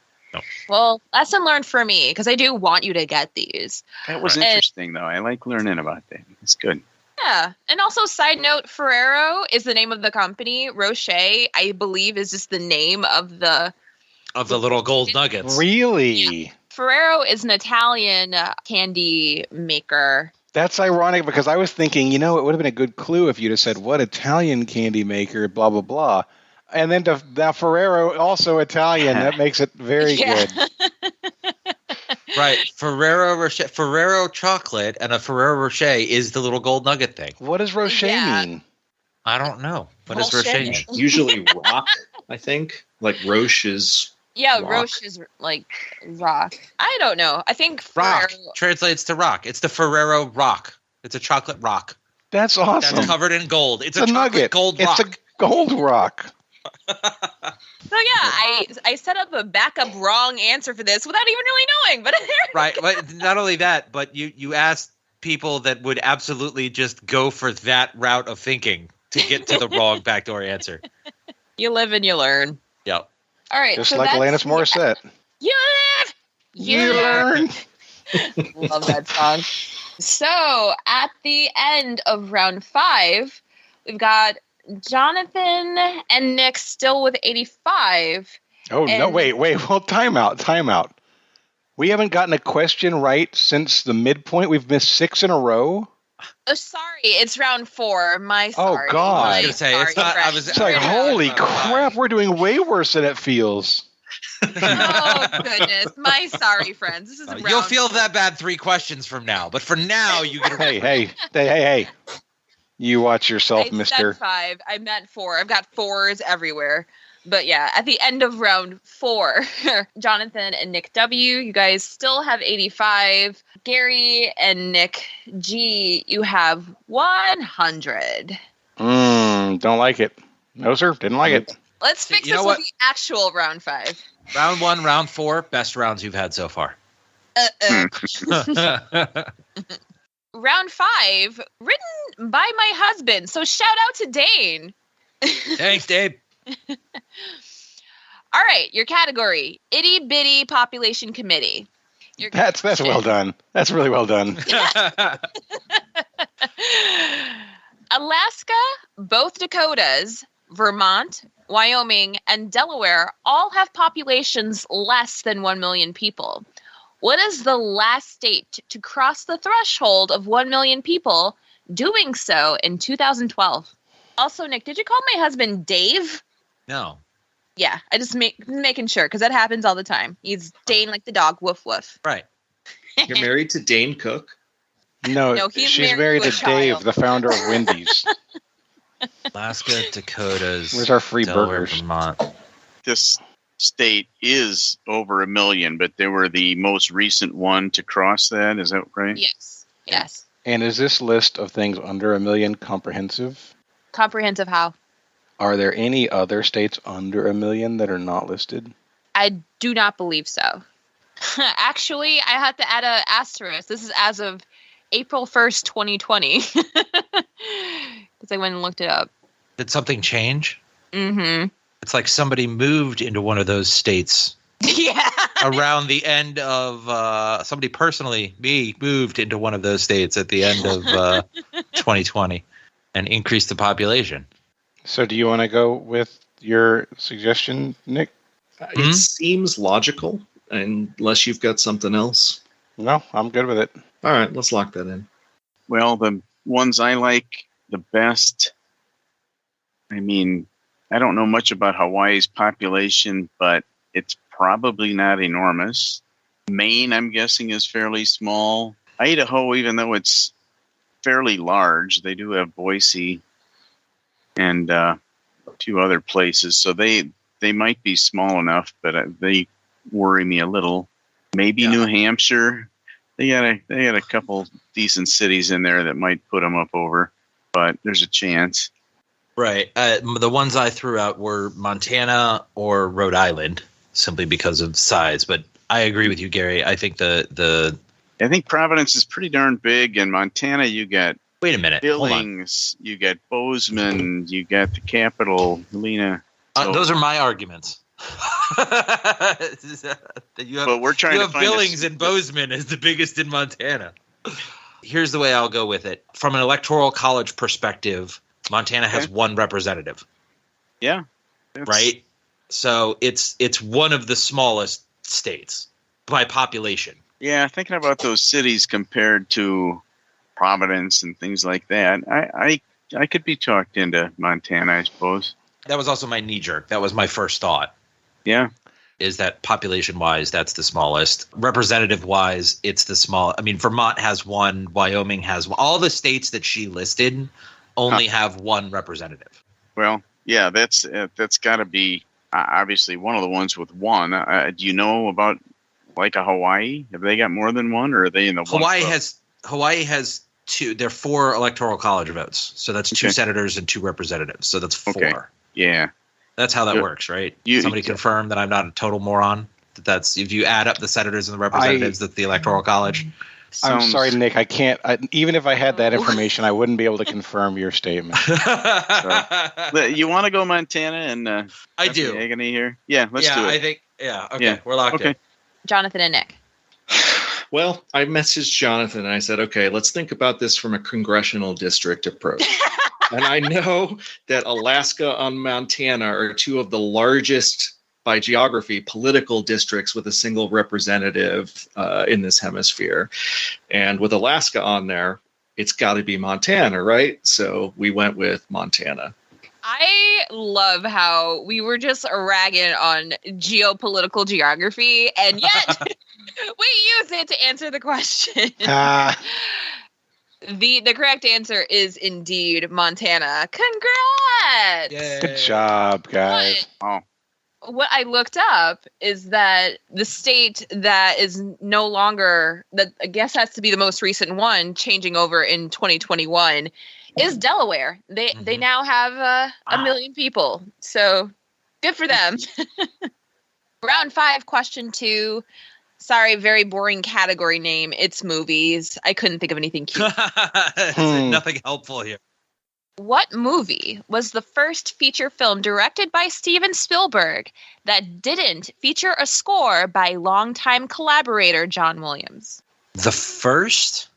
Speaker 6: Well, lesson learned for me because I do want you to get these.
Speaker 7: That was interesting, though. I like learning about that. It's good.
Speaker 6: Yeah. And also, side note, Ferrero is the name of the company. Rocher, I believe, is just the name of the
Speaker 3: little gold nuggets.
Speaker 5: Really?
Speaker 6: Yeah. Ferrero is an Italian candy maker.
Speaker 5: That's ironic because I was thinking, it would have been a good clue if you'd have said, what Italian candy maker, blah, blah, blah. And then now Ferrero, also Italian. That makes it very good.
Speaker 3: Right. Ferrero chocolate and a Ferrero Rocher is the little gold nugget thing.
Speaker 5: What does Rocher mean?
Speaker 3: I don't know. What does Rocher mean?
Speaker 8: Usually rock, I think. Like Roche is
Speaker 6: Yeah,
Speaker 8: rock.
Speaker 6: Roche is like rock. I don't know. I think
Speaker 3: Rock
Speaker 6: Ferrero.
Speaker 3: translates to rock. It's the Ferrero rock. It's a chocolate rock.
Speaker 5: That's awesome.
Speaker 3: That's covered in gold. It's a chocolate
Speaker 5: nugget.
Speaker 3: gold rock.
Speaker 5: It's a gold rock.
Speaker 6: So yeah, I set up a backup wrong answer for this without even really knowing. But
Speaker 3: Right. But not only that, but you asked people that would absolutely just go for that route of thinking to get to the wrong backdoor answer.
Speaker 6: You live and you learn.
Speaker 3: Yep.
Speaker 6: All right.
Speaker 5: Just
Speaker 6: so
Speaker 5: like
Speaker 6: that's-
Speaker 5: Alanis Morissette.
Speaker 6: You live.
Speaker 5: You learn.
Speaker 6: Love that song. So at the end of round 5, we've got Jonathan and Nick still with 85.
Speaker 5: Oh, no, wait. Well, time out. We haven't gotten a question right since the midpoint. We've missed 6 in a row.
Speaker 6: Oh, sorry. It's round 4. My
Speaker 5: Oh,
Speaker 6: sorry.
Speaker 5: God.
Speaker 3: I was gonna say, it's not- I was-
Speaker 5: It's like, holy
Speaker 3: Right.
Speaker 5: crap, we're doing way worse than it feels.
Speaker 6: Oh, goodness. My sorry, friends. This is round
Speaker 3: You'll feel
Speaker 6: 4.
Speaker 3: that bad 3 questions from now, but for now, you get a
Speaker 5: Hey. You watch yourself,
Speaker 6: I
Speaker 5: mister.
Speaker 6: said 5. I meant 4. I've got 4s everywhere. But yeah, at the end of round 4, Jonathan and Nick W, you guys still have 85. Gary and Nick G, you have 100.
Speaker 5: Don't like it. No, sir. Didn't like it.
Speaker 6: Let's fix
Speaker 3: You know
Speaker 6: this
Speaker 3: what?
Speaker 6: with the actual round 5.
Speaker 3: round 1, round 4, best rounds you've had so far.
Speaker 6: Round 5, written by my husband. So shout out to Dane.
Speaker 3: Thanks, Dave.
Speaker 6: All right, your category, itty bitty population committee. Your
Speaker 5: That's well done. That's really well done.
Speaker 6: Alaska, both Dakotas, Vermont, Wyoming, and Delaware all have populations less than 1 million people. What is the last state to cross the threshold of 1 million people, doing so in 2012? Also, Nick, did you call my husband Dave?
Speaker 3: No.
Speaker 6: Yeah, I just making sure, because that happens all the time. He's Dane like the dog, woof woof.
Speaker 3: Right.
Speaker 8: You're married to Dane Cook?
Speaker 5: No,
Speaker 6: No, he's
Speaker 5: she's
Speaker 6: married
Speaker 5: married
Speaker 6: to a
Speaker 5: to Dave,
Speaker 6: child.
Speaker 5: the founder of Wendy's.
Speaker 3: Alaska, Dakotas.
Speaker 5: Where's our free
Speaker 3: Delaware,
Speaker 5: burgers?
Speaker 3: Vermont.
Speaker 7: Just state is over 1 million, but they were the most recent one to cross that. Is that right?
Speaker 6: Yes. Yes.
Speaker 5: And is this list of things under 1 million comprehensive?
Speaker 6: Comprehensive how?
Speaker 5: Are there any other states under 1 million that are not listed?
Speaker 6: I do not believe so. Actually, I had to add an asterisk. This is as of April 1st, 2020. Because I went and looked it up.
Speaker 3: Did something change?
Speaker 6: Mm-hmm.
Speaker 3: It's like somebody moved into one of those states.
Speaker 6: Yeah.
Speaker 3: Around the end of somebody personally, me, moved into one of those states at the end of 2020 and increased the population.
Speaker 5: So do you want to go with your suggestion, Nick?
Speaker 8: It seems logical, unless you've got something else.
Speaker 5: No, I'm good with it.
Speaker 8: All right, let's lock that in.
Speaker 7: Well, the ones I like the best, I mean, I don't know much about Hawaii's population, but it's probably not enormous. Maine, I'm guessing, is fairly small. Idaho, even though it's fairly large, they do have Boise and 2 other places. So they might be small enough, but they worry me a little. Maybe New Hampshire. They got a couple decent cities in there that might put them up over, but there's a chance.
Speaker 3: Right. The ones I threw out were Montana or Rhode Island, simply because of size. But I agree with you, Gary. I think I
Speaker 7: think Providence is pretty darn big, and Montana you got
Speaker 3: wait a minute,
Speaker 7: Billings, you got Bozeman, you got the capital, Helena. So,
Speaker 3: those are my arguments.
Speaker 7: But we're trying to find
Speaker 3: Billings and Bozeman is the biggest in Montana. Here's the way I'll go with it. From an electoral college perspective, Montana has 1 representative.
Speaker 7: Yeah.
Speaker 3: Right? So it's one of the smallest states by population.
Speaker 7: Yeah, thinking about those cities compared to Providence and things like that, I could be talked into Montana, I suppose.
Speaker 3: That was also my knee jerk. That was my first thought.
Speaker 7: Yeah.
Speaker 3: Is that population-wise, that's the smallest. Representative-wise, it's the small. I mean, Vermont has 1. Wyoming has 1. All the states that she listed only have 1 representative.
Speaker 7: Well, yeah, that's got to be obviously one of the ones with 1. Do you know about like a Hawaii? Have they got more than 1, or are they in the
Speaker 3: Hawaii
Speaker 7: one?
Speaker 3: Hawaii has 2. There are 4 electoral college votes, so that's 2 senators and 2 representatives. So that's 4.
Speaker 7: Okay. Yeah.
Speaker 3: That's how that works, right? Somebody confirm that I'm not a total moron. That's if you add up the senators and the representatives, that's the electoral college.
Speaker 5: I'm sorry, Nick. I can't. Even if I had that information, I wouldn't be able to confirm your statement.
Speaker 7: So, you want to go Montana and
Speaker 3: I do.
Speaker 7: Agony here? Yeah, let's do it.
Speaker 3: I think. Yeah. Okay. We're locked in.
Speaker 6: Jonathan and Nick.
Speaker 8: Well, I messaged Jonathan and I said, okay, let's think about this from a congressional district approach. And I know that Alaska and Montana are 2 of the largest, by geography, political districts with a single representative in this hemisphere. And with Alaska on there, it's got to be Montana, right? So we went with Montana.
Speaker 6: I love how we were just ragging on geopolitical geography, and yet we use it to answer the question. The correct answer is indeed Montana. Congrats!
Speaker 3: Yay.
Speaker 5: Good job, guys.
Speaker 6: What I looked up is that the state that is no longer, that I guess has to be the most recent one, changing over in 2021, is Delaware. They now have 1 million people. So good for them. Round 5, question 2. Sorry, very boring category name. It's movies. I couldn't think of anything cute.
Speaker 3: Nothing helpful here.
Speaker 6: What movie was the first feature film directed by Steven Spielberg that didn't feature a score by longtime collaborator John Williams?
Speaker 3: The first?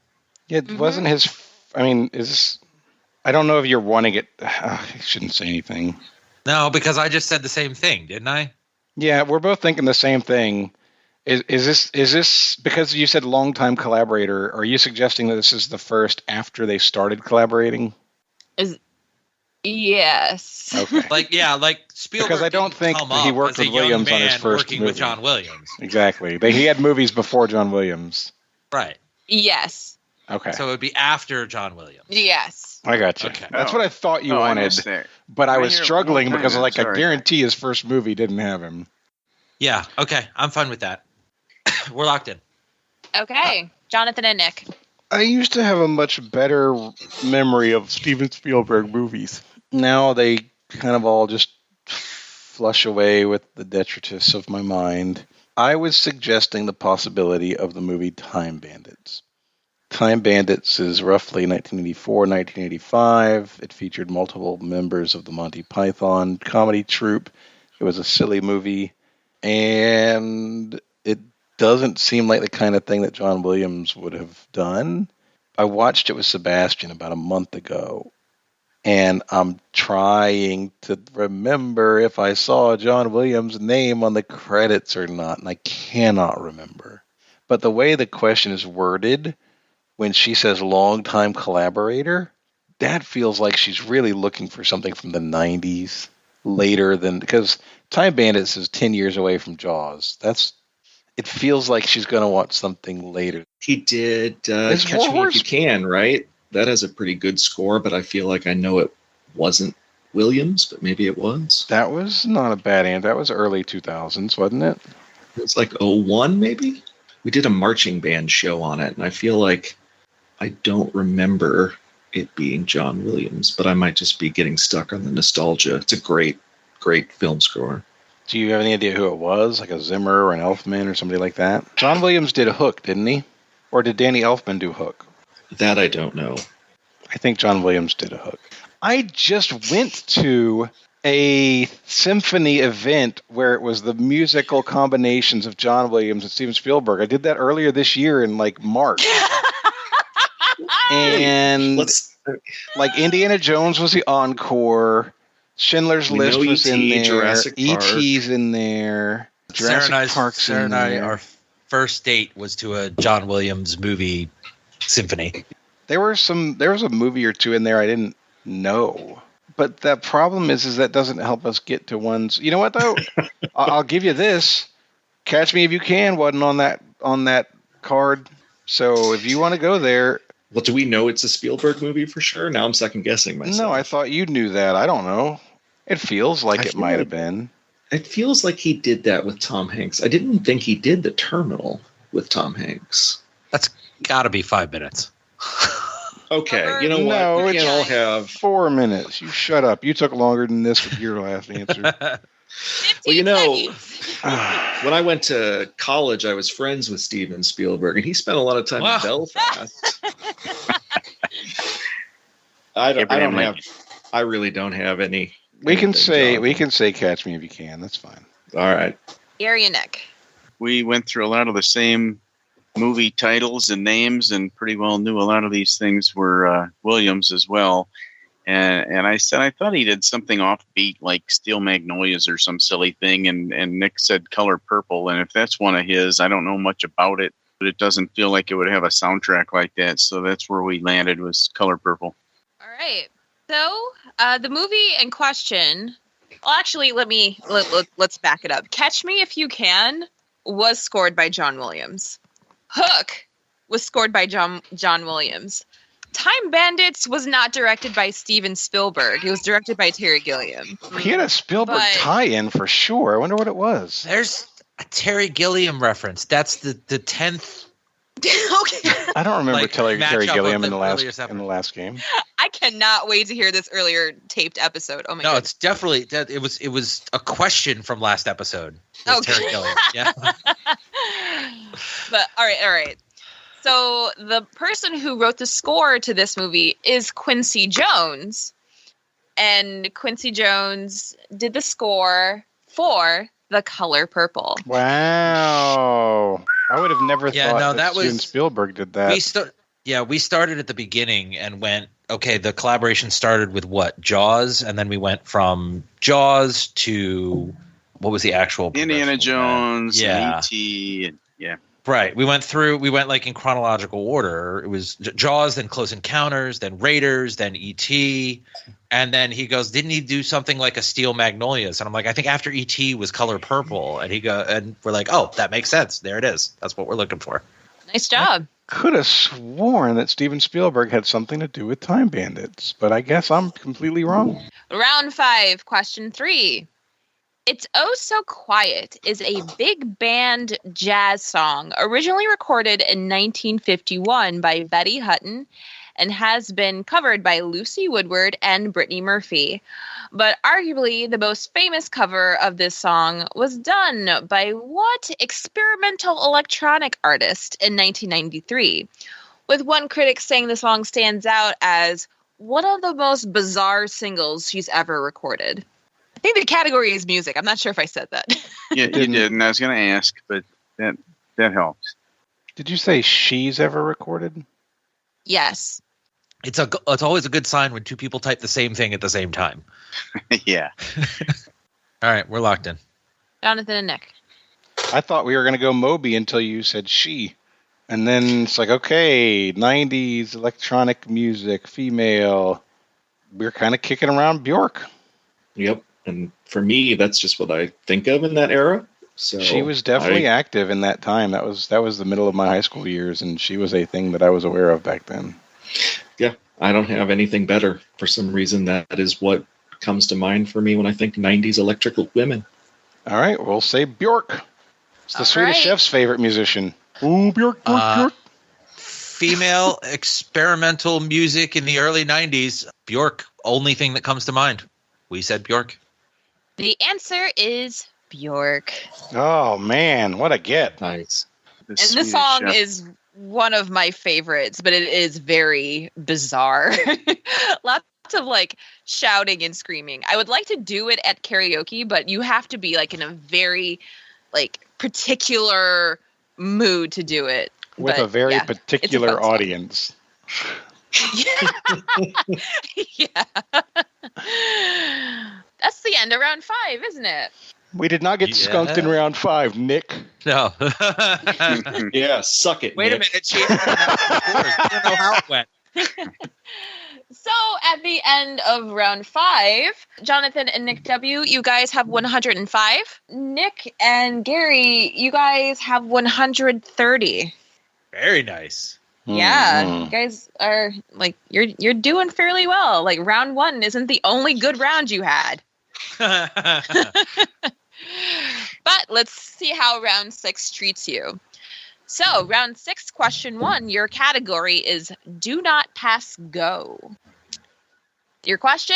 Speaker 5: Yeah, it wasn't his. I mean, I don't know if you're wanting it. I shouldn't say anything.
Speaker 3: No, because I just said the same thing, didn't I?
Speaker 5: Yeah, we're both thinking the same thing. Is this because you said longtime collaborator? Are you suggesting that this is the first after they started collaborating?
Speaker 6: Yes.
Speaker 5: Okay.
Speaker 3: Like Spielberg.
Speaker 5: Because I don't think he worked with Williams on his first
Speaker 3: working
Speaker 5: movie.
Speaker 3: with John Williams.
Speaker 5: Exactly. He had movies before John Williams.
Speaker 3: Right.
Speaker 6: Yes.
Speaker 5: Okay.
Speaker 3: So it would be after John Williams.
Speaker 6: Yes.
Speaker 5: I got you.
Speaker 3: Okay.
Speaker 5: That's what I thought you wanted. But I was struggling because I guarantee his first movie didn't have him.
Speaker 3: Yeah. Okay. I'm fine with that. We're locked in.
Speaker 6: Okay. Jonathan and Nick.
Speaker 5: I used to have a much better memory of Steven Spielberg movies. Now they kind of all just flush away with the detritus of my mind. I was suggesting the possibility of the movie Time Bandits. Time Bandits is roughly 1984, 1985. It featured multiple members of the Monty Python comedy troupe. It was a silly movie, and it doesn't seem like the kind of thing that John Williams would have done. I watched it with Sebastian about a month ago, and I'm trying to remember if I saw John Williams' name on the credits or not, and I cannot remember. But the way the question is worded, when she says longtime collaborator, that feels like she's really looking for something from the 90s later than, because Time Bandits is 10 years away from Jaws. It feels like she's going to want something later.
Speaker 8: He did Catch Me If You Can, right? That has a pretty good score, but I feel like I know it wasn't Williams, but maybe it was.
Speaker 5: That was not a bad answer. That was early 2000s, wasn't it?
Speaker 8: It was like 01, maybe? We did a marching band show on it, and I feel like I don't remember it being John Williams, but I might just be getting stuck on the nostalgia. It's a great, great film score.
Speaker 5: Do you have any idea who it was? Like a Zimmer or an Elfman or somebody like that? John Williams did Hook, didn't he? Or did Danny Elfman do Hook?
Speaker 8: That I don't know.
Speaker 5: I think John Williams did a Hook. I just went to a symphony event where it was the musical combinations of John Williams and Steven Spielberg. I did that earlier this year in like March. And like Indiana Jones was the encore. Schindler's List was in there.
Speaker 8: Jurassic Park.
Speaker 5: E.T.'s in there. Jurassic Park's in there.
Speaker 3: Our first date was to a John Williams movie symphony.
Speaker 5: There was a movie or two in there I didn't know. But the problem is that doesn't help us get to ones. You know what though? I'll give you this. Catch Me If You Can wasn't on that card. So if you want to go there.
Speaker 8: Well, do we know it's a Spielberg movie for sure? Now I'm second guessing myself.
Speaker 5: No, I thought you knew that. I don't know. It feels like it might have been.
Speaker 8: It feels like he did that with Tom Hanks. I didn't think he did The Terminal with Tom Hanks.
Speaker 3: That's got to be 5 minutes.
Speaker 8: Okay, you know what?
Speaker 5: No,
Speaker 8: we can't all have
Speaker 5: 4 minutes. You shut up. You took longer than this with your last answer.
Speaker 8: Well, you know, when I went to college, I was friends with Steven Spielberg, and he spent a lot of time in Belfast. I really don't have any.
Speaker 5: We can say Catch Me If You Can. That's fine.
Speaker 8: All right.
Speaker 6: Gary and Nick.
Speaker 7: We went through a lot of the same movie titles and names, and pretty well knew a lot of these things were Williams as well. And I said I thought he did something offbeat like Steel Magnolias or some silly thing, and Nick said Color Purple. And if that's one of his, I don't know much about it, but it doesn't feel like it would have a soundtrack like that. So that's where we landed, was Color Purple.
Speaker 6: All right. So the movie in question. Well, actually, let's back it up. Catch Me If You Can was scored by John Williams. Hook was scored by John Williams. Time Bandits was not directed by Steven Spielberg. It was directed by Terry Gilliam.
Speaker 5: He had a Spielberg tie-in for sure. I wonder what it was.
Speaker 3: There's a Terry Gilliam reference. That's the 10th.
Speaker 6: Okay.
Speaker 5: I don't remember Terry Gilliam in the last game.
Speaker 6: I cannot wait to hear this earlier taped episode. Oh my god.
Speaker 3: No, it's definitely it was a question from last episode.
Speaker 6: Okay.
Speaker 3: Terry Gilliam. Yeah.
Speaker 6: But all right. So the person who wrote the score to this movie is Quincy Jones. And Quincy Jones did the score for The Color Purple.
Speaker 5: Wow. I would have never thought that Steven Spielberg did that.
Speaker 3: We started at the beginning and went, okay, the collaboration started with what? Jaws, and then we went from Jaws to what was the actual
Speaker 7: Indiana Jones, and E.T.,
Speaker 3: Right. We went like in chronological order. It was Jaws, then Close Encounters, then Raiders, then E.T. And then he goes, didn't he do something like a Steel Magnolias? And I'm like, I think after E.T. was Color Purple. And we're like, oh, that makes sense. There it is. That's what we're looking for.
Speaker 6: Nice job.
Speaker 5: I could have sworn that Steven Spielberg had something to do with Time Bandits, but I guess I'm completely wrong.
Speaker 6: Round 5, question 3. It's Oh So Quiet is a big band jazz song originally recorded in 1951 by Betty Hutton and has been covered by Lucy Woodward and Brittany Murphy. But arguably the most famous cover of this song was done by what experimental electronic artist in 1993? With one critic saying the song stands out as one of the most bizarre singles she's ever recorded. I think the category is music. I'm not sure if I said that.
Speaker 7: Yeah, you did, and I was going to ask, but that helps.
Speaker 5: Did you say she's ever recorded?
Speaker 6: Yes.
Speaker 2: It's always a good sign when two people type the same thing at the same time.
Speaker 7: Yeah.
Speaker 2: All right, we're locked in.
Speaker 6: Jonathan and Nick.
Speaker 5: I thought we were going to go Moby until you said she. And then it's like, okay, 90s electronic music, female. We're kind of kicking around Bjork.
Speaker 8: Yep. And for me, that's just what I think of in that era. So
Speaker 5: she was definitely active in that time. That was the middle of my high school years, and she was a thing that I was aware of back then.
Speaker 8: Yeah, I don't have anything better. For some reason, that is what comes to mind for me when I think 90s electrical women.
Speaker 5: All right, we'll say Bjork. It's the
Speaker 6: All
Speaker 5: Swedish
Speaker 6: right.
Speaker 5: Chef's favorite musician. Ooh, Bjork, Bjork.
Speaker 2: Female experimental music in the early 90s. Bjork, only thing that comes to mind. We said Bjork.
Speaker 6: The answer is Bjork.
Speaker 5: Oh, man, what a get.
Speaker 8: Nice.
Speaker 6: And this song is one of my favorites, but it is very bizarre. Lots of like shouting and screaming. I would like to do it at karaoke, but you have to be like in a very like particular mood to do it.
Speaker 5: With
Speaker 6: But,
Speaker 5: a very
Speaker 6: yeah,
Speaker 5: particular
Speaker 6: it's a fun song.
Speaker 5: audience.
Speaker 6: Yeah. That's the end of round 5, isn't it?
Speaker 5: We did not get skunked in round 5, Nick.
Speaker 2: No.
Speaker 8: Yeah, suck it.
Speaker 2: Wait a
Speaker 8: Nick.
Speaker 2: minute. She I don't know how it went.
Speaker 6: So at the end of round 5, Jonathan and Nick W., you guys have 105. Nick and Gary, you guys have 130.
Speaker 2: Very nice.
Speaker 6: Yeah,
Speaker 5: Mhm.
Speaker 6: you guys are like you're doing fairly well. Like round 1 isn't the only good round you had. But let's see how round 6 treats you. So, round 6, question 1, your category is Do Not Pass Go. Your question?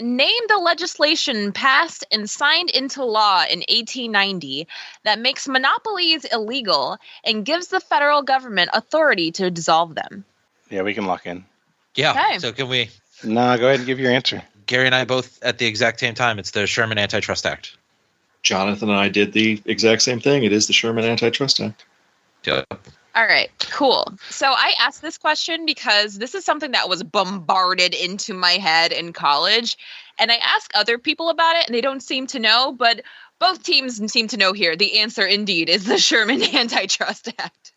Speaker 6: Name the legislation passed and signed into law in 1890 that makes monopolies illegal and gives the federal government authority to dissolve them.
Speaker 5: Yeah, we can lock in.
Speaker 2: Yeah.
Speaker 6: Okay.
Speaker 2: So can we?
Speaker 5: No, go ahead and give your answer.
Speaker 2: Gary and I both at the exact same time. It's the Sherman Antitrust Act.
Speaker 8: Jonathan and I did the exact same thing. It is the Sherman Antitrust Act.
Speaker 2: Yeah.
Speaker 6: All right, cool. So I asked this question because this is something that was bombarded into my head in college. And I ask other people about it and they don't seem to know, but both teams seem to know here. The answer indeed is the Sherman Antitrust Act.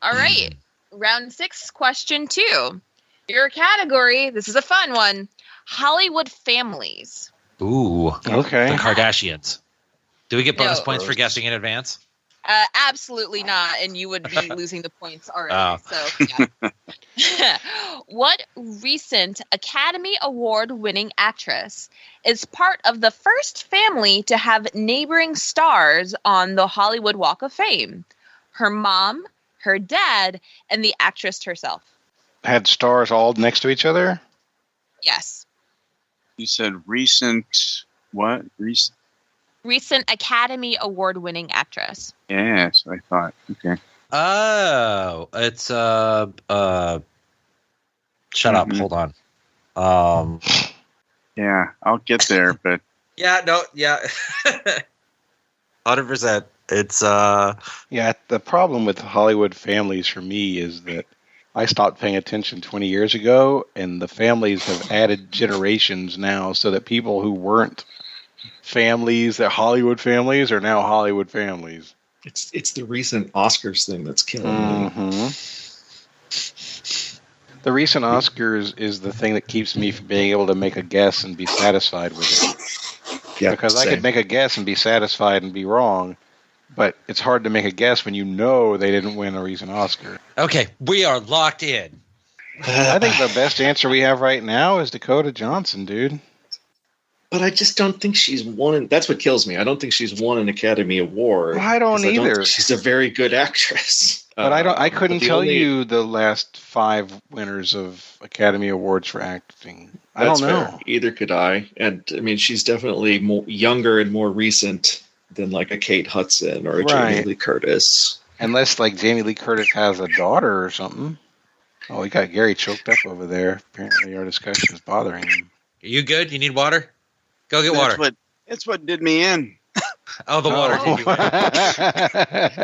Speaker 6: All right, round 6, question 2. Your category, this is a fun one, Hollywood families.
Speaker 2: Ooh.
Speaker 5: Okay.
Speaker 2: The Kardashians. Do we get bonus
Speaker 6: No.
Speaker 2: points for guessing in advance?
Speaker 6: Absolutely not, and you would be losing the points already.
Speaker 2: Oh.
Speaker 6: So, yeah. What recent Academy Award-winning actress is part of the first family to have neighboring stars on the Hollywood Walk of Fame? Her mom, her dad, and the actress herself.
Speaker 5: Had stars all next to each other?
Speaker 6: Yes.
Speaker 7: You said recent what?
Speaker 6: Recent Academy Award-winning actress.
Speaker 7: Yes, I thought. Okay.
Speaker 2: Oh, it's shut up.
Speaker 7: Mhm.
Speaker 2: Hold on.
Speaker 7: Yeah, I'll get there, but
Speaker 2: Yeah, no, yeah. 100%. It's
Speaker 5: Yeah, the problem with Hollywood families for me is that I stopped paying attention 20 years ago, and the families have added generations now so that people who weren't families, that Hollywood families, are now Hollywood families.
Speaker 8: It's the recent Oscars thing that's killing me.
Speaker 5: hmm The recent Oscars is the thing that keeps me from being able to make a guess and be satisfied with it.
Speaker 8: Yeah,
Speaker 5: Because I
Speaker 8: same.
Speaker 5: could make a guess and be satisfied and be wrong, but it's hard to make a guess when you know they didn't win a recent Oscar.
Speaker 2: okay. We are locked in.
Speaker 5: I think the best answer we have right now is Dakota Johnson, dude.
Speaker 8: But I just don't think she's won. That's what kills me. I don't think she's won an Academy Award.
Speaker 5: Well, I don't
Speaker 8: 'cause
Speaker 5: either.
Speaker 8: think she's a very good actress.
Speaker 5: But I couldn't tell
Speaker 8: only-
Speaker 5: you the last 5 winners of Academy Awards for acting. I
Speaker 8: That's
Speaker 5: don't know.
Speaker 8: fair. Either could I. And I mean, she's definitely more younger and more recent than like a Kate Hudson or a Jamie
Speaker 5: Right.
Speaker 8: Lee Curtis.
Speaker 5: Unless like Jamie Lee Curtis has a daughter or something. Oh, we got Gary choked up over there. Apparently our discussion is bothering him.
Speaker 2: Are you good? You need water? Go get water.
Speaker 7: That's what did me in.
Speaker 2: Oh, the water did you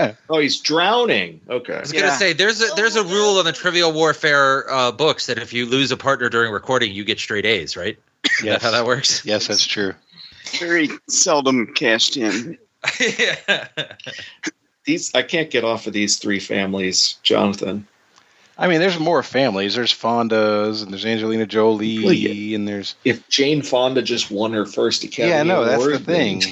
Speaker 2: in.
Speaker 8: Oh, he's drowning. Okay.
Speaker 2: I was gonna say there's a rule on the Trivial Warfare books that if you lose a partner during recording, you get straight A's, right? Is that how that works?
Speaker 5: Yes, that's true.
Speaker 7: Very seldom cashed in.
Speaker 2: Yeah.
Speaker 8: I can't get off of these 3 families, Jonathan.
Speaker 5: I mean, there's more families. There's Fondas, and there's Angelina Jolie,
Speaker 8: Well, yeah.
Speaker 5: and there's...
Speaker 8: If Jane Fonda just won her first Academy
Speaker 5: Yeah, no, that's
Speaker 8: Award,
Speaker 5: the thing.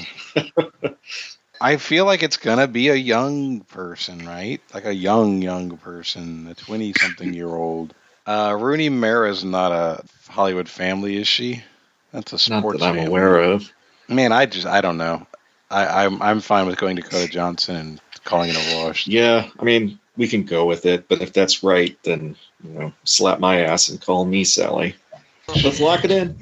Speaker 5: I feel like it's going to be a young person, right? Like a young person, a 20-something-year-old. Rooney Mara's not a Hollywood family, is she? That's a
Speaker 8: Not
Speaker 5: sports
Speaker 8: that I'm
Speaker 5: family.
Speaker 8: aware of.
Speaker 5: Man, I don't know. I'm fine with going Dakota Johnson and calling it a wash.
Speaker 8: Yeah, I mean, we can go with it, but if that's right, then slap my ass and call me Sally. Let's lock it in.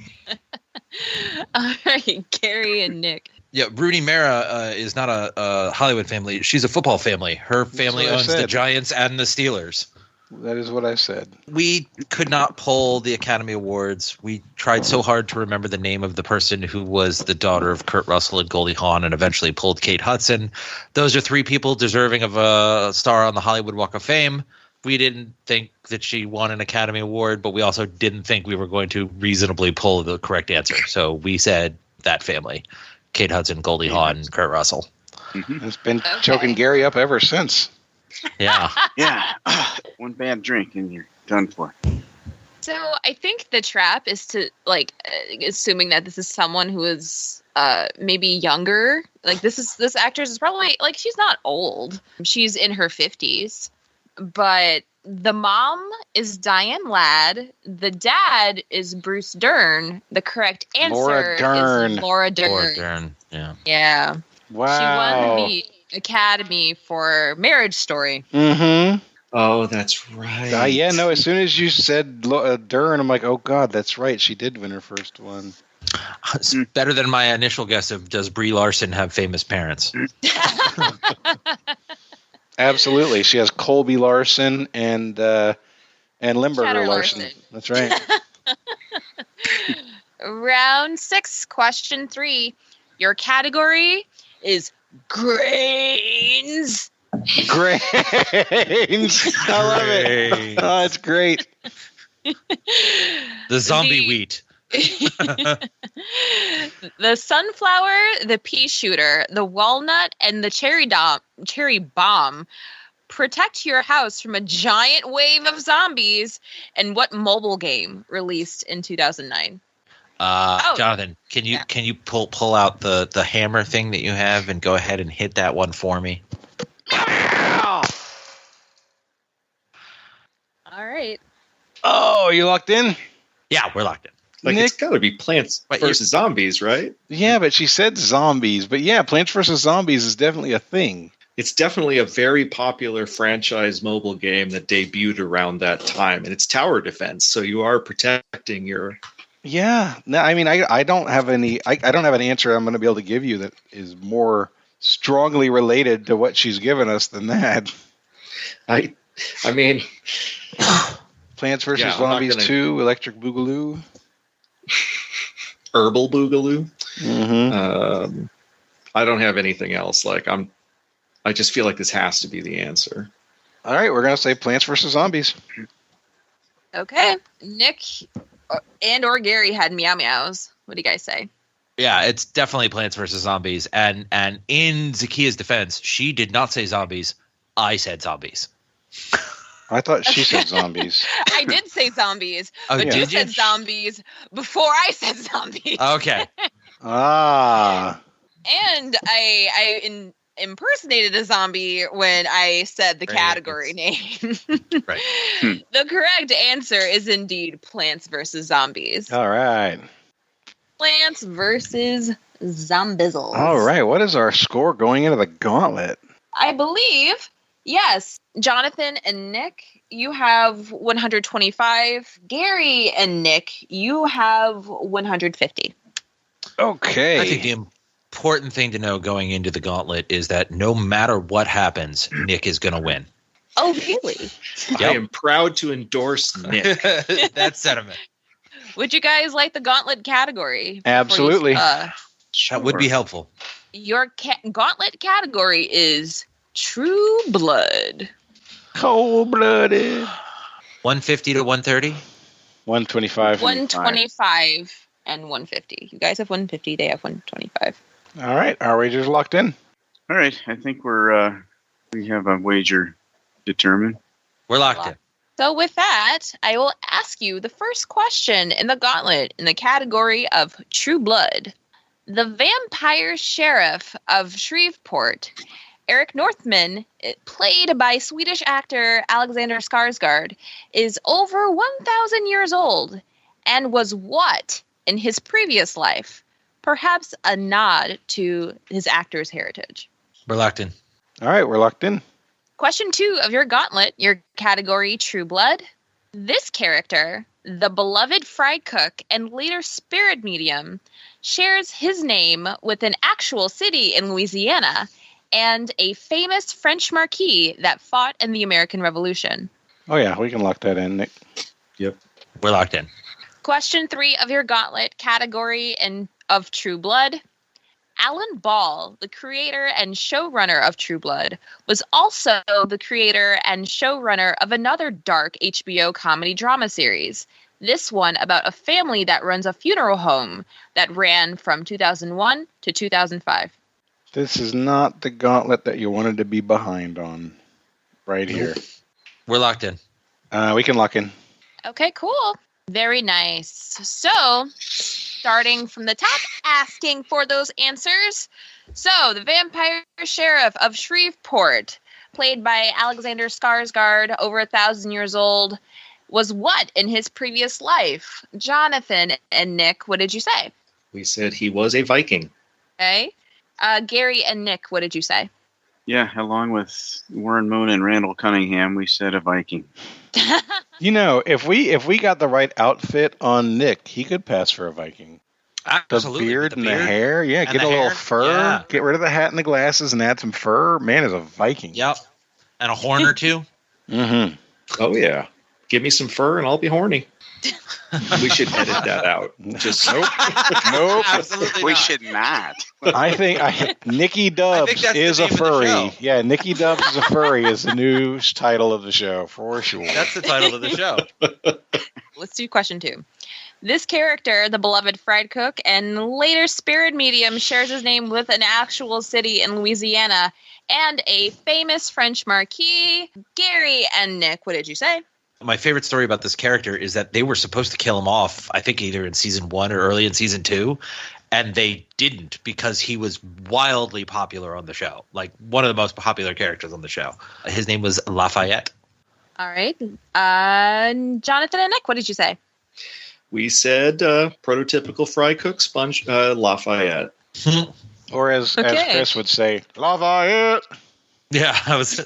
Speaker 6: All right, Gary and Nick.
Speaker 2: Yeah, Rooney Mara is not a Hollywood family. She's a football family. Her family
Speaker 5: what I
Speaker 2: owns the
Speaker 5: said.
Speaker 2: Giants and the Steelers.
Speaker 5: That is what I said.
Speaker 2: We could not pull the Academy Awards. We tried so hard to remember the name of the person who was the daughter of Kurt Russell and Goldie Hawn and eventually pulled Kate Hudson. Those are 3 people deserving of a star on the Hollywood Walk of Fame. We didn't think that she won an Academy Award, but we also didn't think we were going to reasonably pull the correct answer. So we said that family. Kate Hudson, Goldie Hawn, Kurt Russell.
Speaker 7: Mm-hmm.
Speaker 5: It's been choking Gary up ever since.
Speaker 2: Yeah.
Speaker 7: Yeah. One bad drink and you're done for.
Speaker 6: So I think the trap is to assuming that this is someone who is maybe younger. Like this actress is probably she's not old. She's in her 50s. But the mom is Diane Ladd. The dad is Bruce Dern. The correct answer
Speaker 5: Laura Dern.
Speaker 6: is Laura Dern.
Speaker 2: Laura Dern. Yeah.
Speaker 6: Yeah.
Speaker 5: Wow.
Speaker 6: She won the Academy for Marriage Story.
Speaker 5: Mm-hmm.
Speaker 8: Oh, that's right.
Speaker 5: Yeah, no, as soon as you said Dern, I'm like, oh, God, that's right. She did win her first one.
Speaker 2: It's better than my initial guess of does Brie Larson have famous parents?
Speaker 5: Absolutely. She has Colby Larson and Limburger
Speaker 6: Chatter
Speaker 5: Larson.
Speaker 6: Larson.
Speaker 5: That's right.
Speaker 6: Round 6, question 3. Your category is grains.
Speaker 5: Grains. I love it. Oh, it's great.
Speaker 2: The zombie wheat.
Speaker 6: The sunflower, the pea shooter, the walnut, and the cherry bomb protect your house from a giant wave of zombies. And what mobile game released in 2009?
Speaker 2: Jonathan, can you pull out the hammer thing that you have and go ahead and hit that one for me?
Speaker 6: All right.
Speaker 5: Oh, you locked in?
Speaker 2: Yeah, we're locked in.
Speaker 8: It's got to be Plants versus Zombies, right?
Speaker 5: Yeah, but she said zombies. But yeah, Plants vs. Zombies is definitely a thing.
Speaker 8: It's definitely a very popular franchise mobile game that debuted around that time, and it's tower defense, so you are protecting your.
Speaker 5: Yeah, no, I mean, I don't have any. I don't have an answer I'm going to be able to give you that is more strongly related to what she's given us than that.
Speaker 8: I mean,
Speaker 5: Plants vs.
Speaker 8: Yeah, I'm not
Speaker 5: Zombies
Speaker 8: gonna-
Speaker 5: 2, Electric Boogaloo.
Speaker 8: Herbal Boogaloo.
Speaker 5: Mm-hmm.
Speaker 8: I don't have anything else. I just feel like this has to be the answer.
Speaker 5: All right, we're going to say Plants vs. Zombies.
Speaker 6: Okay. Nick and or Gary had meow meows. What do you guys say?
Speaker 2: Yeah, it's definitely Plants vs. Zombies. And in Zakia's defense, she did not say zombies. I said zombies.
Speaker 5: I thought she said zombies.
Speaker 6: I did say zombies,
Speaker 2: Oh,
Speaker 6: but you
Speaker 2: did you?
Speaker 6: said zombies before I said zombies.
Speaker 2: Okay.
Speaker 5: Ah.
Speaker 6: And I impersonated a zombie when I said the
Speaker 2: Right,
Speaker 6: category name.
Speaker 2: Right.
Speaker 6: The correct answer is indeed Plants vs. Zombies.
Speaker 5: All right.
Speaker 6: Lance versus Zombizzles.
Speaker 5: All right, what is our score going into the gauntlet?
Speaker 6: I believe, yes, Jonathan and Nick, you have 125. Gary and Nick, you have 150.
Speaker 5: Okay.
Speaker 3: I think the important thing to know going into the gauntlet is that no matter what happens, Nick is going to win.
Speaker 6: Oh, really?
Speaker 8: I am proud to endorse Nick.
Speaker 3: That's sentiment.
Speaker 6: Would you guys like the gauntlet category?
Speaker 5: Absolutely.
Speaker 3: That would be helpful.
Speaker 6: Your gauntlet category is True Blood.
Speaker 5: Cold-blooded.
Speaker 3: 150 to 130?
Speaker 5: 125.
Speaker 6: 125 and 150. You guys have 150. They have 125.
Speaker 5: All right, our wager's locked in.
Speaker 7: All right, I think we have a wager determined.
Speaker 3: We're locked in.
Speaker 6: So with that, I will ask you the first question in the gauntlet in the category of True Blood. The vampire sheriff of Shreveport, Eric Northman, played by Swedish actor Alexander Skarsgård, is over 1,000 years old and was what in his previous life? Perhaps a nod to his actor's heritage.
Speaker 3: We're locked in.
Speaker 5: All right, we're locked in.
Speaker 6: Question 2 of your gauntlet, your category True Blood. This character, the beloved fry cook and later spirit medium, shares his name with an actual city in Louisiana and a famous French marquis that fought in the American Revolution.
Speaker 5: Oh, yeah, we can lock that in, Nick.
Speaker 8: Yep.
Speaker 3: We're locked in.
Speaker 6: Question 3 of your gauntlet, category of True Blood. Alan Ball, the creator and showrunner of True Blood, was also the creator and showrunner of another dark HBO comedy drama series. This one about a family that runs a funeral home that ran from 2001 to 2005.
Speaker 5: This is not the gauntlet that you wanted to be behind on. Right here.
Speaker 3: We're locked in.
Speaker 5: We can lock in.
Speaker 6: Okay, cool. Very nice. So, starting from the top, asking for those answers. So, the vampire sheriff of Shreveport, played by Alexander Skarsgård, over 1,000 years old, was what in his previous life? Jonathan and Nick, what did you say?
Speaker 8: We said he was a Viking.
Speaker 6: Okay. Gary and Nick, what did you say?
Speaker 7: Yeah, along with Warren Moon and Randall Cunningham, we said a Viking.
Speaker 5: You know, if we got the right outfit on Nick, he could pass for a Viking.
Speaker 3: Absolutely.
Speaker 5: The beard and the hair. Yeah, get a little fur.
Speaker 3: Yeah.
Speaker 5: Get rid of the hat and the glasses and add some fur. Man is a Viking.
Speaker 3: Yep. And a horn or two.
Speaker 5: Mm-hmm.
Speaker 8: Oh, yeah. Give me some fur and I'll be horny. We should edit that out. Just
Speaker 5: Nope.
Speaker 3: Absolutely
Speaker 7: We
Speaker 3: not.
Speaker 7: should not.
Speaker 5: I think Nikki Dubs
Speaker 3: that's the
Speaker 5: is a
Speaker 3: name of the
Speaker 5: furry.
Speaker 3: show.
Speaker 5: Yeah, Nikki Dubs is a furry is the new title of the show for sure.
Speaker 3: That's the title of the show.
Speaker 6: Let's do question 2. This character, the beloved fried cook and later spirit medium, shares his name with an actual city in Louisiana and a famous French marquis. Gary and Nick, what did you say?
Speaker 3: My favorite story about this character is that they were supposed to kill him off, I think either in season 1 or early in season 2, and they didn't because he was wildly popular on the show. Like one of the most popular characters on the show. His name was Lafayette.
Speaker 6: All right. Jonathan and Nick, what did you say?
Speaker 8: We said prototypical fry cook sponge Lafayette.
Speaker 5: Or as
Speaker 6: Okay.
Speaker 5: Chris would say, Lafayette.
Speaker 3: Yeah, I was.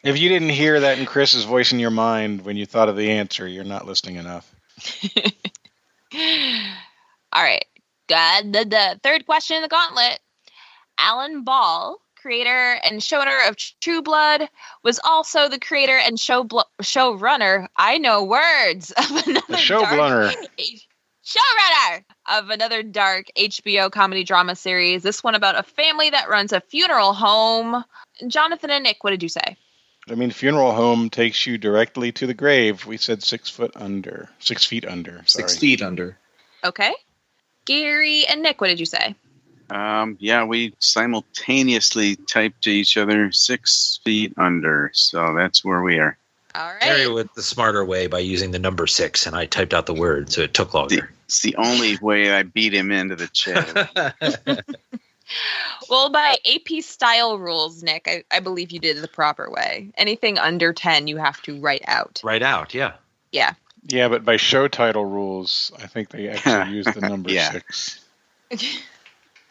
Speaker 5: If you didn't hear that in Chris's voice in your mind when you thought of the answer, you're not listening enough.
Speaker 6: All right. The third question in the gauntlet. Alan Ball, creator and showrunner of True Blood, was also the creator and showrunner. I know words of another
Speaker 5: The showrunner.
Speaker 6: Showrunner of another dark HBO comedy drama series. This one about a family that runs a funeral home. Jonathan and Nick, what did you say?
Speaker 5: I mean, funeral home takes you directly to the grave. We said 6 feet under. 6 feet under. Sorry.
Speaker 8: 6 feet under.
Speaker 6: Okay. Gary and Nick, what did you say?
Speaker 7: Yeah, we simultaneously typed to each other 6 feet under. So that's where we are.
Speaker 6: All right.
Speaker 3: Gary went the smarter way by using the number 6, and I typed out the word, so it took longer.
Speaker 7: It's the only way I beat him into the chat.
Speaker 6: Well, by AP style rules, Nick, I believe you did it the proper way. Anything under 10, you have to write out.
Speaker 3: Right out, yeah.
Speaker 6: Yeah.
Speaker 5: Yeah, but by show title rules, I think they actually used the number 6.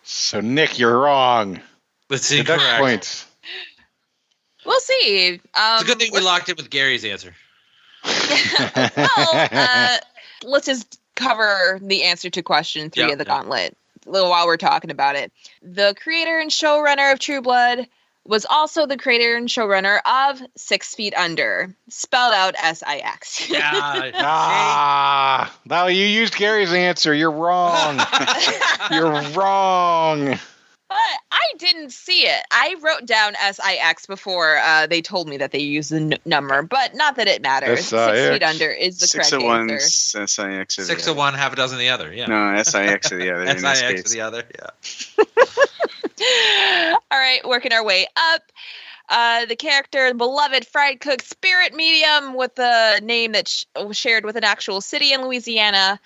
Speaker 5: So, Nick, you're wrong.
Speaker 3: That's
Speaker 5: Deduct
Speaker 3: incorrect.
Speaker 5: points.
Speaker 6: We'll see.
Speaker 3: It's a good thing we locked in with Gary's answer.
Speaker 6: Well, let's just cover the answer to question 3 of the gauntlet while we're talking about it. The creator and showrunner of True Blood was also the creator and showrunner of 6 Feet Under, spelled out S-I-X.
Speaker 5: No, you used Gary's answer. You're wrong. You're wrong.
Speaker 6: But I didn't see it. I wrote down S-I-X before they told me that they used the number, but not that it matters. 6 Feet Under is the correct answer.
Speaker 7: 601, S-I-X.
Speaker 3: 601, half a dozen the other, yeah.
Speaker 7: No, S-I-X of the other.
Speaker 3: S-I-X of the other, yeah.
Speaker 6: All right, working our way up. The character, beloved fried cook spirit medium with the name that was shared with an actual city in Louisiana.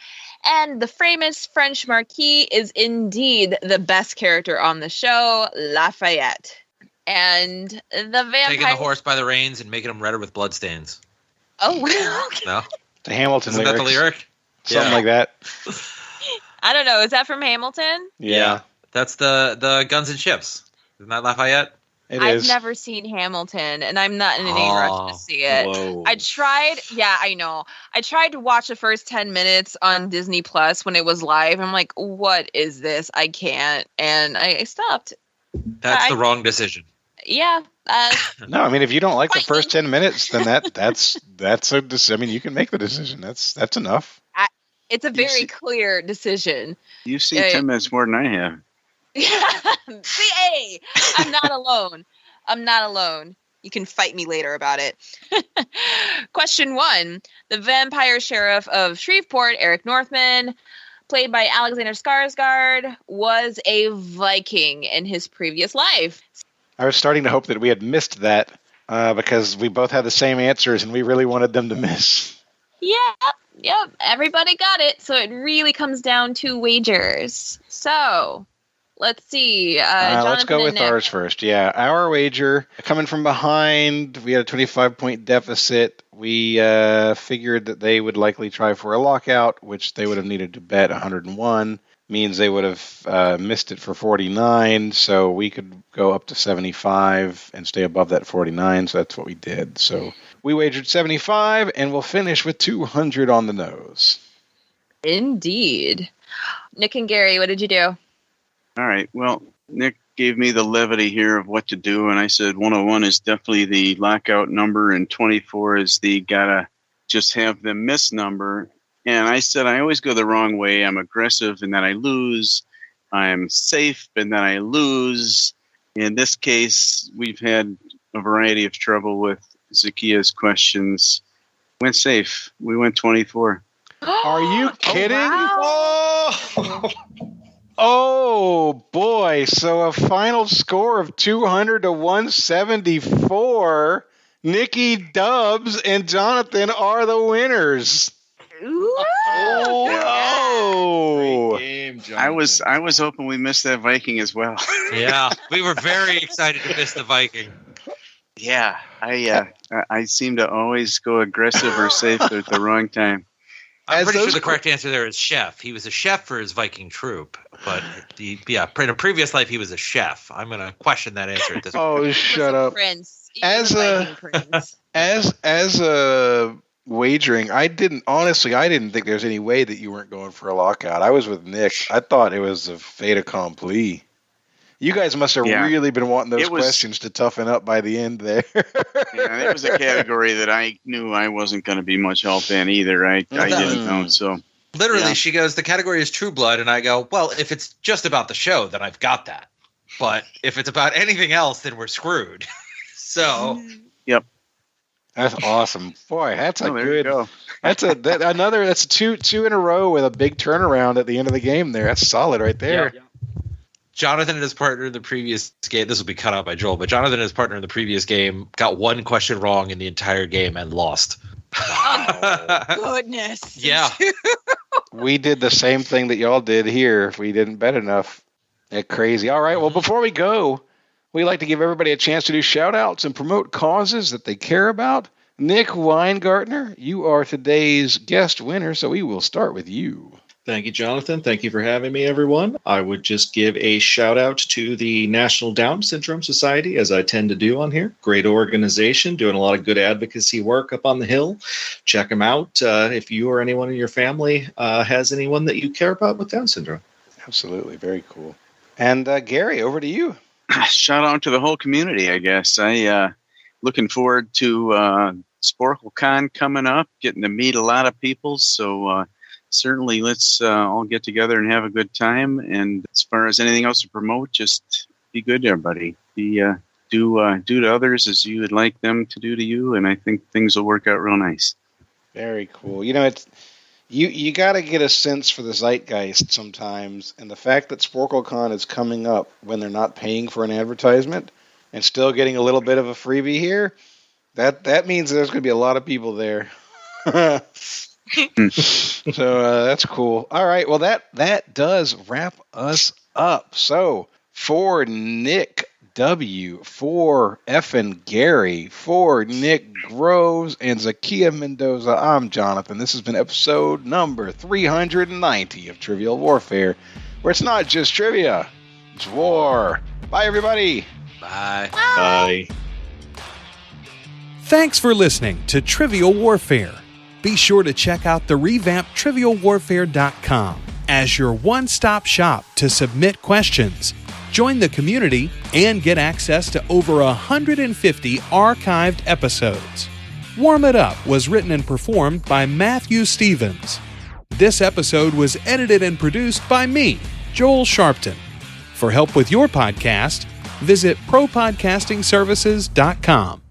Speaker 6: And the famous French Marquis is indeed the best character on the show, Lafayette. And the vampire...
Speaker 3: Taking the horse by the reins and making him redder with bloodstains.
Speaker 6: Oh, okay.
Speaker 3: No?
Speaker 5: The Hamilton
Speaker 3: Isn't
Speaker 5: lyrics.
Speaker 3: that the lyric?
Speaker 5: Something like that.
Speaker 6: I don't know. Is that from Hamilton?
Speaker 5: Yeah.
Speaker 3: That's the Guns and Ships. Isn't that Lafayette?
Speaker 6: I've never seen Hamilton, and I'm not in any rush to see it.
Speaker 3: Whoa.
Speaker 6: I tried to watch the first 10 minutes on Disney Plus when it was live. I'm like, what is this? I can't. And I stopped.
Speaker 3: That's the wrong decision.
Speaker 6: Yeah.
Speaker 5: No, I mean, if you don't like the first 10 minutes, then that's a decision. I mean, you can make the decision. That's enough.
Speaker 6: It's a very clear decision.
Speaker 7: You've seen 10 minutes more than I have.
Speaker 6: See, hey, I'm not alone. I'm not alone. You can fight me later about it. Question 1. The vampire sheriff of Shreveport, Eric Northman, played by Alexander Skarsgård, was a Viking in his previous life.
Speaker 5: I was starting to hope that we had missed that because we both had the same answers and we really wanted them to miss.
Speaker 6: Yep. Everybody got it. So it really comes down to wagers. So... let's see.
Speaker 5: Let's go with ours first. Yeah, our wager, coming from behind, we had a 25-point deficit. We figured that they would likely try for a lockout, which they would have needed to bet 101. Means they would have missed it for 49, so we could go up to 75 and stay above that 49, so that's what we did. So we wagered 75, and we'll finish with 200 on the nose.
Speaker 6: Indeed. Nick and Gary, what did you do?
Speaker 7: All right. Well, Nick gave me the levity here of what to do, and I said 101 is definitely the lockout number, and 24 is the gotta just have them miss number. And I said I always go the wrong way. I'm aggressive, and then I lose. I'm safe, and then I lose. In this case, we've had a variety of trouble with Zahkia's questions. Went safe. We went 24.
Speaker 5: Are you kidding?
Speaker 8: Oh!
Speaker 5: Oh, boy. So a final score of 200 to 174. Nikki, Dubs, and Jonathan are the winners. Oh.
Speaker 8: Great game, Jonathan.
Speaker 7: I was hoping we missed that Viking as well.
Speaker 3: Yeah, we were very excited to miss the Viking.
Speaker 7: Yeah, I seem to always go aggressive or safe at the wrong time.
Speaker 3: I'm pretty sure the correct answer there is chef. He was a chef for his Viking troop, but in a previous life he was a chef. I'm going to question that answer at this point.
Speaker 5: Oh, shut up.
Speaker 6: Prince.
Speaker 5: As a wagering, I didn't think there's any way that you weren't going for a lockout. I was with Nick. I thought it was a fait accompli. You guys must have really been wanting those questions to toughen up by the end there.
Speaker 7: Yeah, it was a category that I knew I wasn't going to be much help in either. I didn't know. So
Speaker 3: literally, she goes, the category is True Blood, and I go, well, if it's just about the show, then I've got that. But if it's about anything else, then we're screwed. So,
Speaker 7: yep,
Speaker 5: that's awesome, boy. That's a good.
Speaker 7: Go.
Speaker 5: That's two in a row with a big turnaround at the end of the game. There, that's solid right there.
Speaker 3: Yeah. Jonathan and his partner in the previous game, this will be cut out by Joel, but Jonathan and his partner in the previous game got one question wrong in the entire game and lost.
Speaker 6: Oh, goodness.
Speaker 3: Yeah.
Speaker 5: We did the same thing that y'all did here if we didn't bet enough. That's crazy. All right, well, before we go, we like to give everybody a chance to do shout-outs and promote causes that they care about. Nick Weingartner, you are today's guest winner, so we will start with you.
Speaker 8: Thank you, Jonathan. Thank you for having me, everyone. I would just give a shout out to the National Down Syndrome Society, as I tend to do on here. Great organization, doing a lot of good advocacy work up on the Hill. Check them out if you or anyone in your family has anyone that you care about with Down syndrome.
Speaker 5: Absolutely. Very cool. And Gary, over to you.
Speaker 7: Shout out to the whole community, I guess. Looking forward to SporkleCon coming up, getting to meet a lot of people. So certainly let's all get together and have a good time. And as far as anything else to promote, just be good to everybody. Do to others as you would like them to do to you. And I think things will work out real nice.
Speaker 5: Very cool. You know, it's you got to get a sense for the zeitgeist sometimes. And the fact that SporkleCon is coming up when they're not paying for an advertisement and still getting a little bit of a freebie here, that means there's going to be a lot of people there. So that's cool. All right. Well, that does wrap us up. So for Nick W, for F'n Gary, for Nick Groves, and Zahkia Mendoza, I'm Jonathan. This has been episode number 390 of Trivial Warfare, where it's not just trivia, it's war. Bye, everybody.
Speaker 3: Bye.
Speaker 8: Bye.
Speaker 11: Thanks for listening to Trivial Warfare. Be sure to check out the revamped TrivialWarfare.com as your one-stop shop to submit questions, join the community, and get access to over 150 archived episodes. Warm It Up was written and performed by Matthew Stevens. This episode was edited and produced by me, Joel Sharpton. For help with your podcast, visit ProPodcastingServices.com.